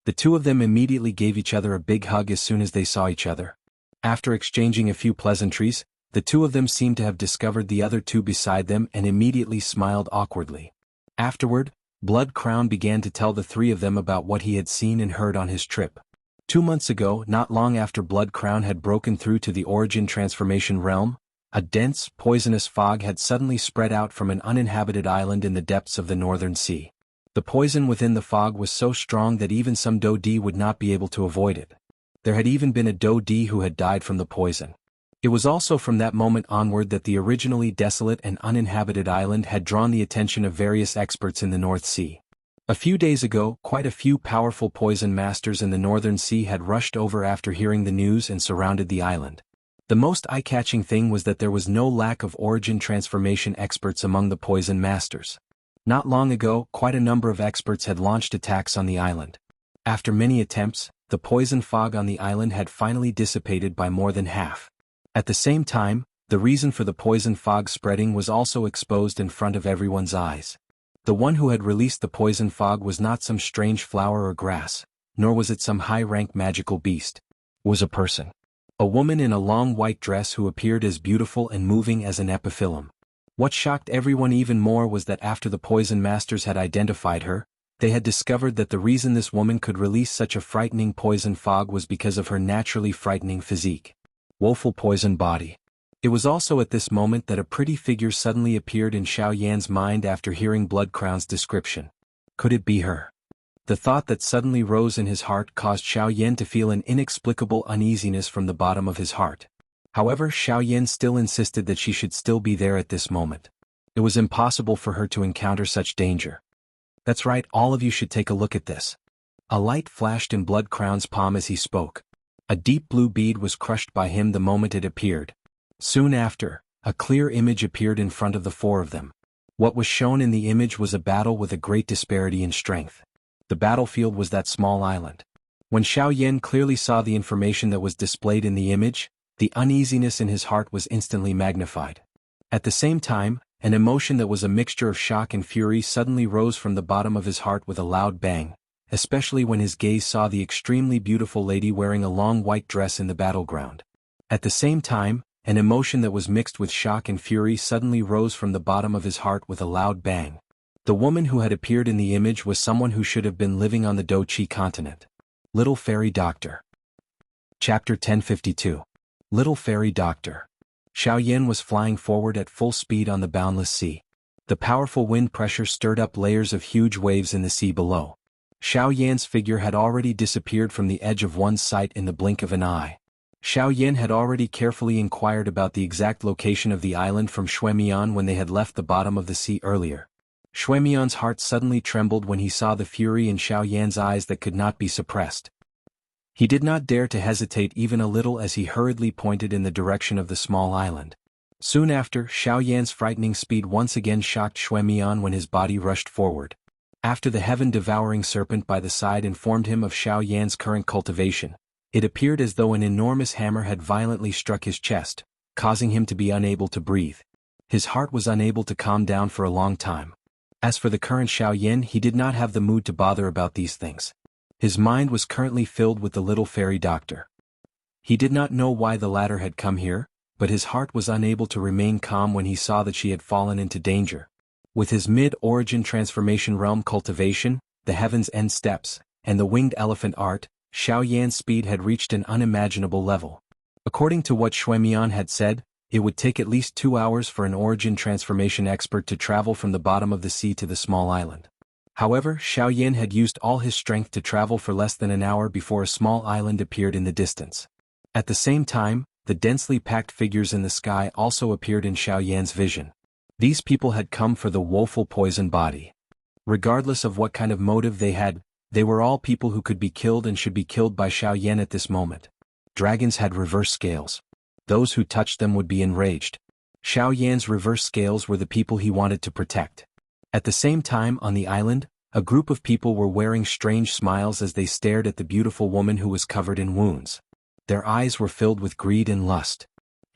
The two of them immediately gave each other a big hug as soon as they saw each other. After exchanging a few pleasantries, the two of them seemed to have discovered the other two beside them and immediately smiled awkwardly. Afterward, Blood Crown began to tell the three of them about what he had seen and heard on his trip. 2 months ago, not long after Blood Crown had broken through to the origin transformation realm, a dense, poisonous fog had suddenly spread out from an uninhabited island in the depths of the northern sea. The poison within the fog was so strong that even some Dodi would not be able to avoid it. There had even been a Dodi who had died from the poison. It was also from that moment onward that the originally desolate and uninhabited island had drawn the attention of various experts in the North Sea. A few days ago, quite a few powerful poison masters in the Northern Sea had rushed over after hearing the news and surrounded the island. The most eye-catching thing was that there was no lack of origin transformation experts among the poison masters. Not long ago, quite a number of experts had launched attacks on the island. After many attempts, the poison fog on the island had finally dissipated by more than half. At the same time, the reason for the poison fog spreading was also exposed in front of everyone's eyes. The one who had released the poison fog was not some strange flower or grass, nor was it some high-rank magical beast. It was a person. A woman in a long white dress who appeared as beautiful and moving as an epiphyllum. What shocked everyone even more was that after the poison masters had identified her, they had discovered that the reason this woman could release such a frightening poison fog was because of her naturally frightening physique. Woeful poison body. It was also at this moment that a pretty figure suddenly appeared in Xiaoyan's mind after hearing Blood Crown's description. Could it be her? The thought that suddenly rose in his heart caused Xiaoyan to feel an inexplicable uneasiness from the bottom of his heart. However, Xiaoyan still insisted that she should still be there at this moment. It was impossible for her to encounter such danger. That's right, all of you should take a look at this. A light flashed in Blood Crown's palm as he spoke. A deep blue bead was crushed by him the moment it appeared. Soon after, a clear image appeared in front of the four of them. What was shown in the image was a battle with a great disparity in strength. The battlefield was that small island. When Xiaoyan clearly saw the information that was displayed in the image, the uneasiness in his heart was instantly magnified. At the same time, an emotion that was a mixture of shock and fury suddenly rose from the bottom of his heart with a loud bang, especially when his gaze saw the extremely beautiful lady wearing a long white dress in the battleground. At the same time, an emotion that was mixed with shock and fury suddenly rose from the bottom of his heart with a loud bang. The woman who had appeared in the image was someone who should have been living on the Doqi continent. Little Fairy Doctor. Chapter 1052. Little Fairy Doctor. Xiaoyan was flying forward at full speed on the boundless sea. The powerful wind pressure stirred up layers of huge waves in the sea below. Xiaoyan's figure had already disappeared from the edge of one's sight in the blink of an eye. Xiaoyan had already carefully inquired about the exact location of the island from Xuemian when they had left the bottom of the sea earlier. Xuemian's heart suddenly trembled when he saw the fury in Xiaoyan's eyes that could not be suppressed. He did not dare to hesitate even a little as he hurriedly pointed in the direction of the small island. Soon after, Xiaoyan's frightening speed once again shocked Xuemian when his body rushed forward. After the heaven-devouring serpent by the side informed him of Xiaoyan's current cultivation, it appeared as though an enormous hammer had violently struck his chest, causing him to be unable to breathe. His heart was unable to calm down for a long time. As for the current Xiaoyan, he did not have the mood to bother about these things. His mind was currently filled with the little fairy doctor. He did not know why the latter had come here, but his heart was unable to remain calm when he saw that she had fallen into danger. With his mid-origin transformation realm cultivation, the Heaven's End steps, and the winged elephant art, Xiaoyan's speed had reached an unimaginable level. According to what Xuemian had said, it would take at least 2 hours for an origin transformation expert to travel from the bottom of the sea to the small island. However, Xiaoyan had used all his strength to travel for less than an hour before a small island appeared in the distance. At the same time, the densely packed figures in the sky also appeared in Xiaoyan's vision. These people had come for the woeful poison body. Regardless of what kind of motive they had, they were all people who could be killed and should be killed by Xiaoyan at this moment. Dragons had reverse scales. Those who touched them would be enraged. Xiaoyan's reverse scales were the people he wanted to protect. At the same time, on the island, a group of people were wearing strange smiles as they stared at the beautiful woman who was covered in wounds. Their eyes were filled with greed and lust.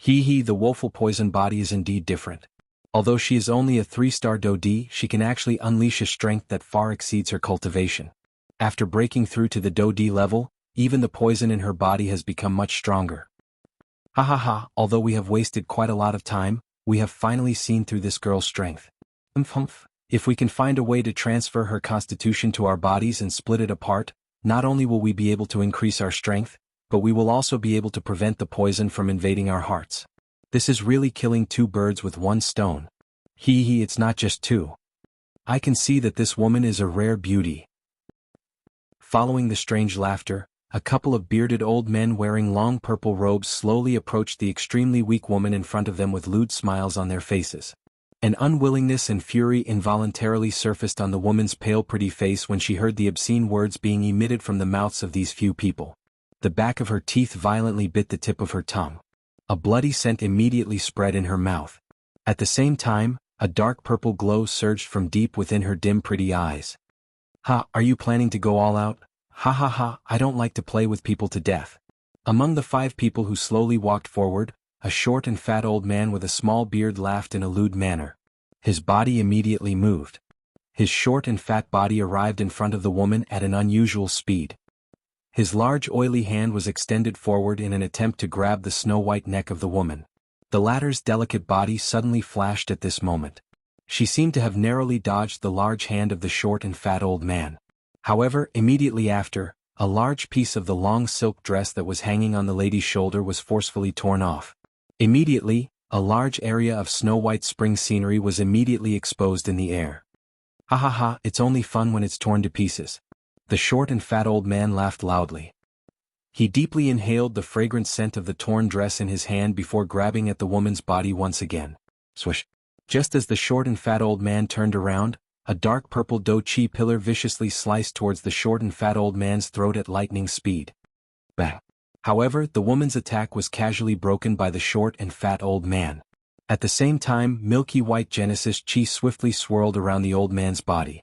The woeful poison body is indeed different. Although she is only a 3-star Dodi, she can actually unleash a strength that far exceeds her cultivation. After breaking through to the Dodi level, even the poison in her body has become much stronger. Although we have wasted quite a lot of time, we have finally seen through this girl's strength. If we can find a way to transfer her constitution to our bodies and split it apart, not only will we be able to increase our strength, but we will also be able to prevent the poison from invading our hearts. This is really killing 2 birds with 1 stone. It's not just 2. I can see that this woman is a rare beauty. Following the strange laughter, a couple of bearded old men wearing long purple robes slowly approached the extremely weak woman in front of them with lewd smiles on their faces. An unwillingness and fury involuntarily surfaced on the woman's pale pretty face when she heard the obscene words being emitted from the mouths of these few people. The back of her teeth violently bit the tip of her tongue. A bloody scent immediately spread in her mouth. At the same time, a dark purple glow surged from deep within her dim pretty eyes. Are you planning to go all out? I don't like to play with people to death. Among the 5 people who slowly walked forward, a short and fat old man with a small beard laughed in a lewd manner. His body immediately moved. His short and fat body arrived in front of the woman at an unusual speed. His large oily hand was extended forward in an attempt to grab the snow-white neck of the woman. The latter's delicate body suddenly flashed at this moment. She seemed to have narrowly dodged the large hand of the short and fat old man. However, immediately after, a large piece of the long silk dress that was hanging on the lady's shoulder was forcefully torn off. Immediately, a large area of snow-white spring scenery was immediately exposed in the air. It's only fun when it's torn to pieces. The short and fat old man laughed loudly. He deeply inhaled the fragrant scent of the torn dress in his hand before grabbing at the woman's body once again. Swish! Just as the short and fat old man turned around, a dark purple Do-Chi pillar viciously sliced towards the short and fat old man's throat at lightning speed. Bang! However, the woman's attack was casually broken by the short and fat old man. At the same time, milky white Genesis Chi swiftly swirled around the old man's body.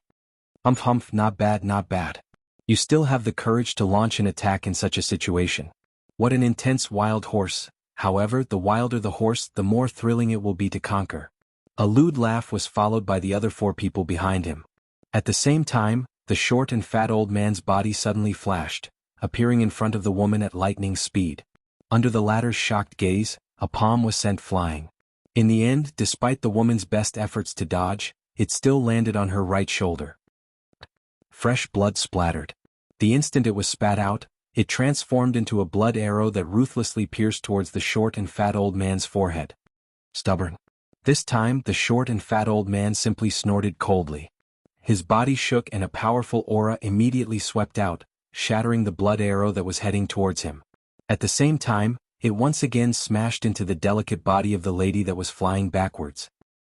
Not bad. You still have the courage to launch an attack in such a situation. What an intense wild horse. However, the wilder the horse, the more thrilling it will be to conquer. A lewd laugh was followed by the other 4 people behind him. At the same time, the short and fat old man's body suddenly flashed, appearing in front of the woman at lightning speed. Under the latter's shocked gaze, a palm was sent flying. In the end, despite the woman's best efforts to dodge, it still landed on her right shoulder. Fresh blood splattered. The instant it was spat out, it transformed into a blood arrow that ruthlessly pierced towards the short and fat old man's forehead. Stubborn. This time, the short and fat old man simply snorted coldly. His body shook and a powerful aura immediately swept out, shattering the blood arrow that was heading towards him. At the same time, it once again smashed into the delicate body of the lady that was flying backwards.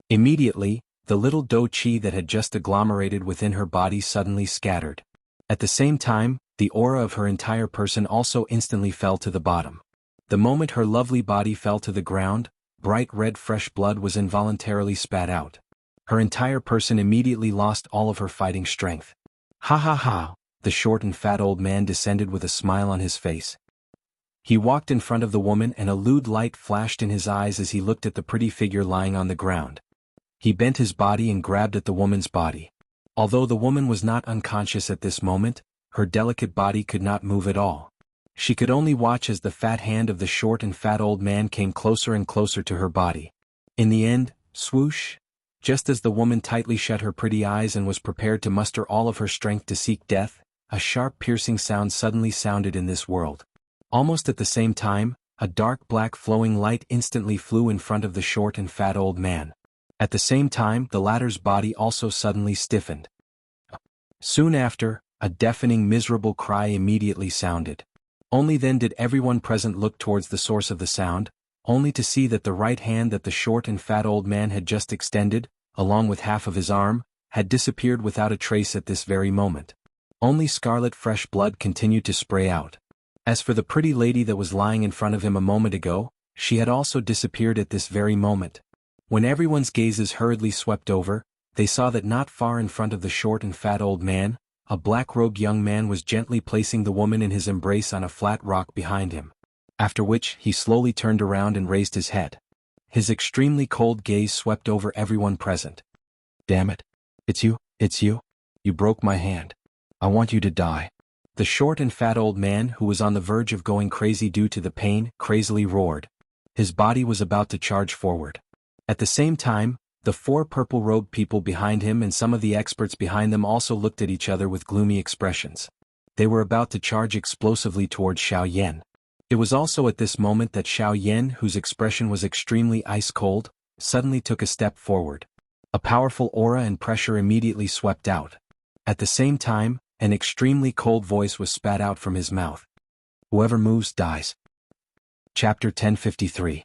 Immediately, the little Do-Chi that had just agglomerated within her body suddenly scattered. At the same time, the aura of her entire person also instantly fell to the bottom. The moment her lovely body fell to the ground, bright red fresh blood was involuntarily spat out. Her entire person immediately lost all of her fighting strength. The short and fat old man descended with a smile on his face. He walked in front of the woman and a lewd light flashed in his eyes as he looked at the pretty figure lying on the ground. He bent his body and grabbed at the woman's body. Although the woman was not unconscious at this moment, her delicate body could not move at all. She could only watch as the fat hand of the short and fat old man came closer and closer to her body. In the end, swoosh! Just as the woman tightly shut her pretty eyes and was prepared to muster all of her strength to seek death, a sharp piercing sound suddenly sounded in this world. Almost at the same time, a dark black flowing light instantly flew in front of the short and fat old man. At the same time, the latter's body also suddenly stiffened. Soon after, a deafening miserable cry immediately sounded. Only then did everyone present look towards the source of the sound, only to see that the right hand that the short and fat old man had just extended, along with half of his arm, had disappeared without a trace at this very moment. Only scarlet fresh blood continued to spray out. As for the pretty lady that was lying in front of him a moment ago, she had also disappeared at this very moment. When everyone's gazes hurriedly swept over, they saw that not far in front of the short and fat old man, a black-robed young man was gently placing the woman in his embrace on a flat rock behind him. after which he slowly turned around and raised his head. His extremely cold gaze swept over everyone present. "Damn it. It's you. You broke my hand. I want you to die." The short and fat old man, who was on the verge of going crazy due to the pain, crazily roared. His body was about to charge forward. At the same time, the 4 purple-robed people behind him and some of the experts behind them also looked at each other with gloomy expressions. They were about to charge explosively towards Xiaoyan. It was also at this moment that Xiaoyan, whose expression was extremely ice-cold, suddenly took a step forward. A powerful aura and pressure immediately swept out. At the same time, an extremely cold voice was spat out from his mouth. "Whoever moves dies." Chapter 1053.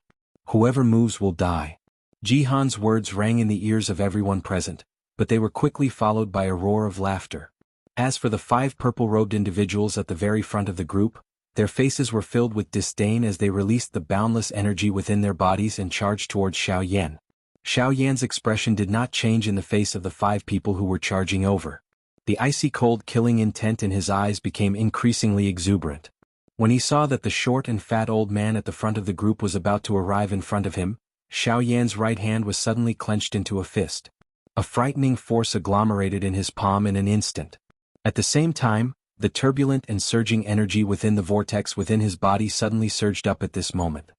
Whoever moves will die. Jihan's words rang in the ears of everyone present, but they were quickly followed by a roar of laughter. As for the 5 purple-robed individuals at the very front of the group, their faces were filled with disdain as they released the boundless energy within their bodies and charged towards Xiaoyan. Xiaoyan's expression did not change in the face of the 5 people who were charging over. The icy cold killing intent in his eyes became increasingly exuberant. When he saw that the short and fat old man at the front of the group was about to arrive in front of him, Xiaoyan's right hand was suddenly clenched into a fist. A frightening force agglomerated in his palm in an instant. At the same time, the turbulent and surging energy within the vortex within his body suddenly surged up at this moment.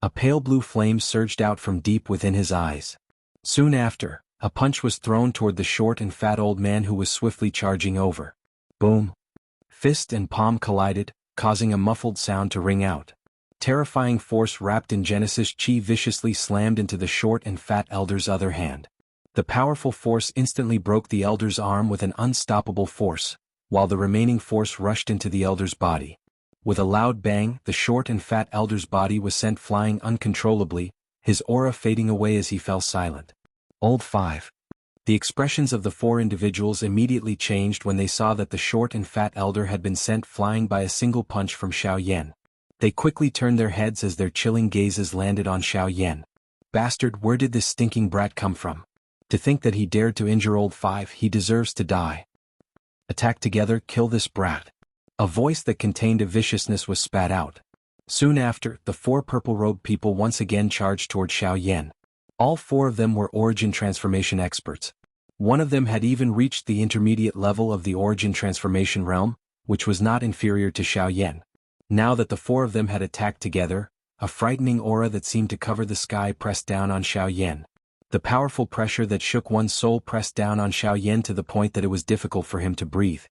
A pale blue flame surged out from deep within his eyes. Soon after, a punch was thrown toward the short and fat old man who was swiftly charging over. Boom! Fist and palm collided, causing a muffled sound to ring out. Terrifying force wrapped in Genesis Chi viciously slammed into the short and fat elder's other hand. The powerful force instantly broke the elder's arm with an unstoppable force, while the remaining force rushed into the elder's body. With a loud bang, the short and fat elder's body was sent flying uncontrollably, his aura fading away as he fell silent. Old 5. The expressions of the 4 individuals immediately changed when they saw that the short and fat elder had been sent flying by a single punch from Xiaoyan. They quickly turned their heads as their chilling gazes landed on Xiaoyan. Bastard, where did this stinking brat come from? To think that he dared to injure old 5, he deserves to die. Attack together, kill this brat. A voice that contained a viciousness was spat out. Soon after, the 4 purple-robed people once again charged toward Xiaoyan. All 4 of them were origin transformation experts. One of them had even reached the intermediate level of the origin transformation realm, which was not inferior to Xiaoyan. Now that the 4 of them had attacked together, a frightening aura that seemed to cover the sky pressed down on Xiaoyan. The powerful pressure that shook one's soul pressed down on Xiaoyan to the point that it was difficult for him to breathe.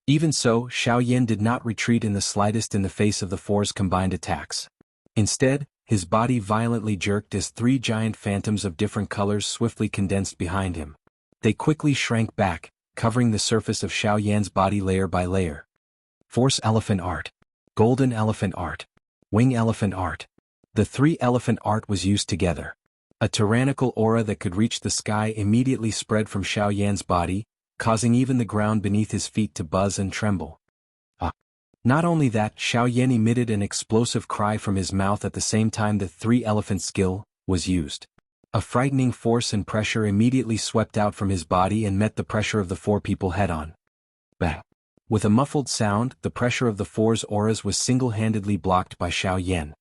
Even so, Xiaoyan did not retreat in the slightest in the face of the 4's combined attacks. Instead, his body violently jerked as 3 giant phantoms of different colors swiftly condensed behind him. They quickly shrank back, covering the surface of Xiaoyan's body layer by layer. Force Elephant Art. Golden Elephant Art. Wing Elephant Art. The 3 elephant art was used together. A tyrannical aura that could reach the sky immediately spread from Xiaoyan's body, causing even the ground beneath his feet to buzz and tremble. Not only that, Xiaoyan emitted an explosive cry from his mouth at the same time the 3 elephant skill was used. A frightening force and pressure immediately swept out from his body and met the pressure of the 4 people head-on. Bang! With a muffled sound, the pressure of the 4's auras was single-handedly blocked by Xiaoyan.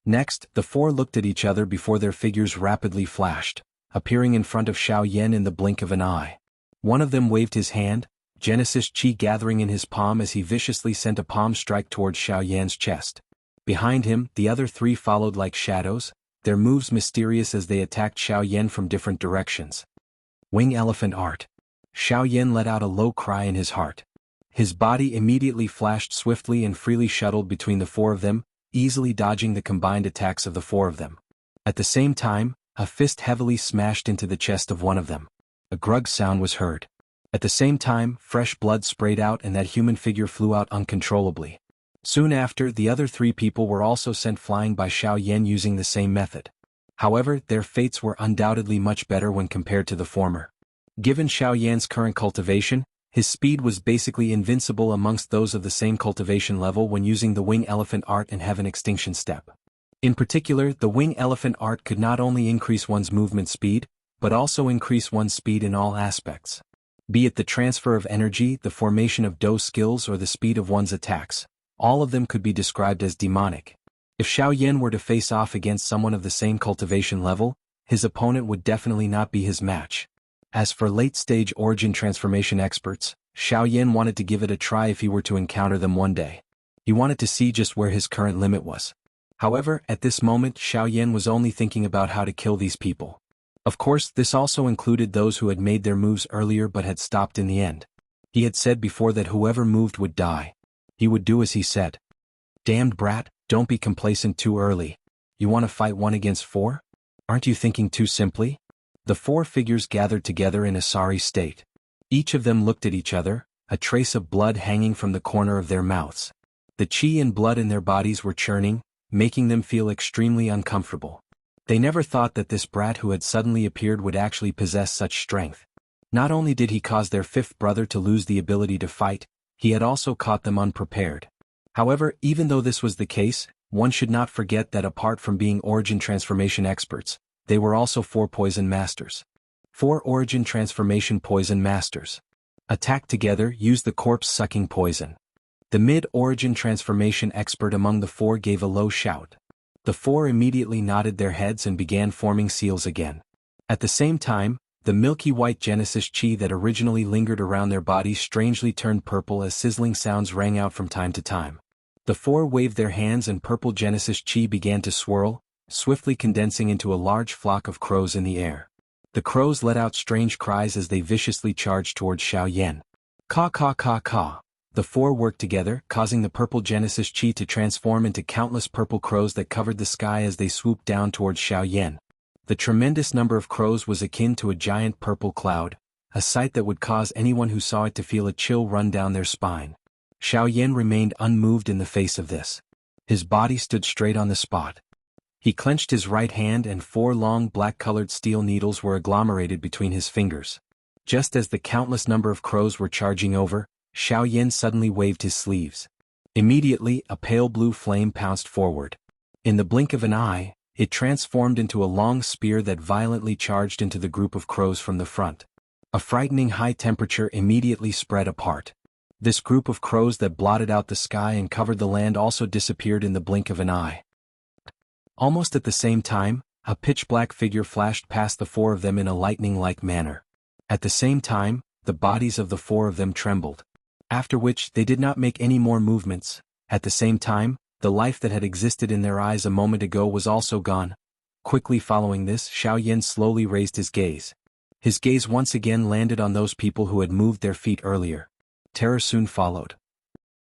Next, the 4 looked at each other before their figures rapidly flashed, appearing in front of Xiaoyan in the blink of an eye. One of them waved his hand, Genesis Chi gathering in his palm as he viciously sent a palm strike towards Xiaoyan's chest. Behind him, the other 3 followed like shadows, their moves mysterious as they attacked Xiaoyan from different directions. Wing Elephant Art. Xiaoyan let out a low cry in his heart. His body immediately flashed swiftly and freely shuttled between the 4 of them, easily dodging the combined attacks of the 4 of them. At the same time, a fist heavily smashed into the chest of one of them. A grug sound was heard. At the same time, fresh blood sprayed out and that human figure flew out uncontrollably. Soon after, the other 3 people were also sent flying by Xiaoyan using the same method. However, their fates were undoubtedly much better when compared to the former. Given Xiaoyan's current cultivation, his speed was basically invincible amongst those of the same cultivation level when using the Wing Elephant Art and Heaven Extinction Step. In particular, the Wing Elephant Art could not only increase one's movement speed, but also increase one's speed in all aspects. Be it the transfer of energy, the formation of dose skills or the speed of one's attacks, all of them could be described as demonic. If Xiao Yan were to face off against someone of the same cultivation level, his opponent would definitely not be his match. As for late-stage origin transformation experts, Xiao Yan wanted to give it a try if he were to encounter them one day. He wanted to see just where his current limit was. However, at this moment Xiao Yan was only thinking about how to kill these people. Of course, this also included those who had made their moves earlier but had stopped in the end. He had said before that whoever moved would die. He would do as he said. Damned brat, don't be complacent too early. You want to fight 1 against 4? Aren't you thinking too simply? The 4 figures gathered together in a sorry state. Each of them looked at each other, a trace of blood hanging from the corner of their mouths. The qi and blood in their bodies were churning, making them feel extremely uncomfortable. They never thought that this brat who had suddenly appeared would actually possess such strength. Not only did he cause their 5th brother to lose the ability to fight, he had also caught them unprepared. However, even though this was the case, one should not forget that apart from being origin transformation experts, they were also 4 poison masters. 4 origin transformation poison masters. Attacked together, use the corpse-sucking poison. The mid-origin transformation expert among the 4 gave a low shout. The 4 immediately nodded their heads and began forming seals again. At the same time, the milky white Genesis chi that originally lingered around their bodies strangely turned purple as sizzling sounds rang out from time to time. The 4 waved their hands and purple Genesis chi began to swirl, swiftly condensing into a large flock of crows in the air. The crows let out strange cries as they viciously charged towards Xiao Yan. Caw caw caw caw. The 4 worked together, causing the purple Genesis chi to transform into countless purple crows that covered the sky as they swooped down towards Xiao Yan. The tremendous number of crows was akin to a giant purple cloud, a sight that would cause anyone who saw it to feel a chill run down their spine. Xiao Yan remained unmoved in the face of this. His body stood straight on the spot. He clenched his right hand and 4 long black-colored steel needles were agglomerated between his fingers. Just as the countless number of crows were charging over, Xiao Yan suddenly waved his sleeves. Immediately, a pale blue flame pounced forward. In the blink of an eye, it transformed into a long spear that violently charged into the group of crows from the front. A frightening high temperature immediately spread apart. This group of crows that blotted out the sky and covered the land also disappeared in the blink of an eye. Almost at the same time, a pitch-black figure flashed past the 4 of them in a lightning-like manner. At the same time, the bodies of the 4 of them trembled. After which, they did not make any more movements. At the same time, the life that had existed in their eyes a moment ago was also gone. Quickly following this, Xiao Yan slowly raised his gaze. His gaze once again landed on those people who had moved their feet earlier. Terror soon followed.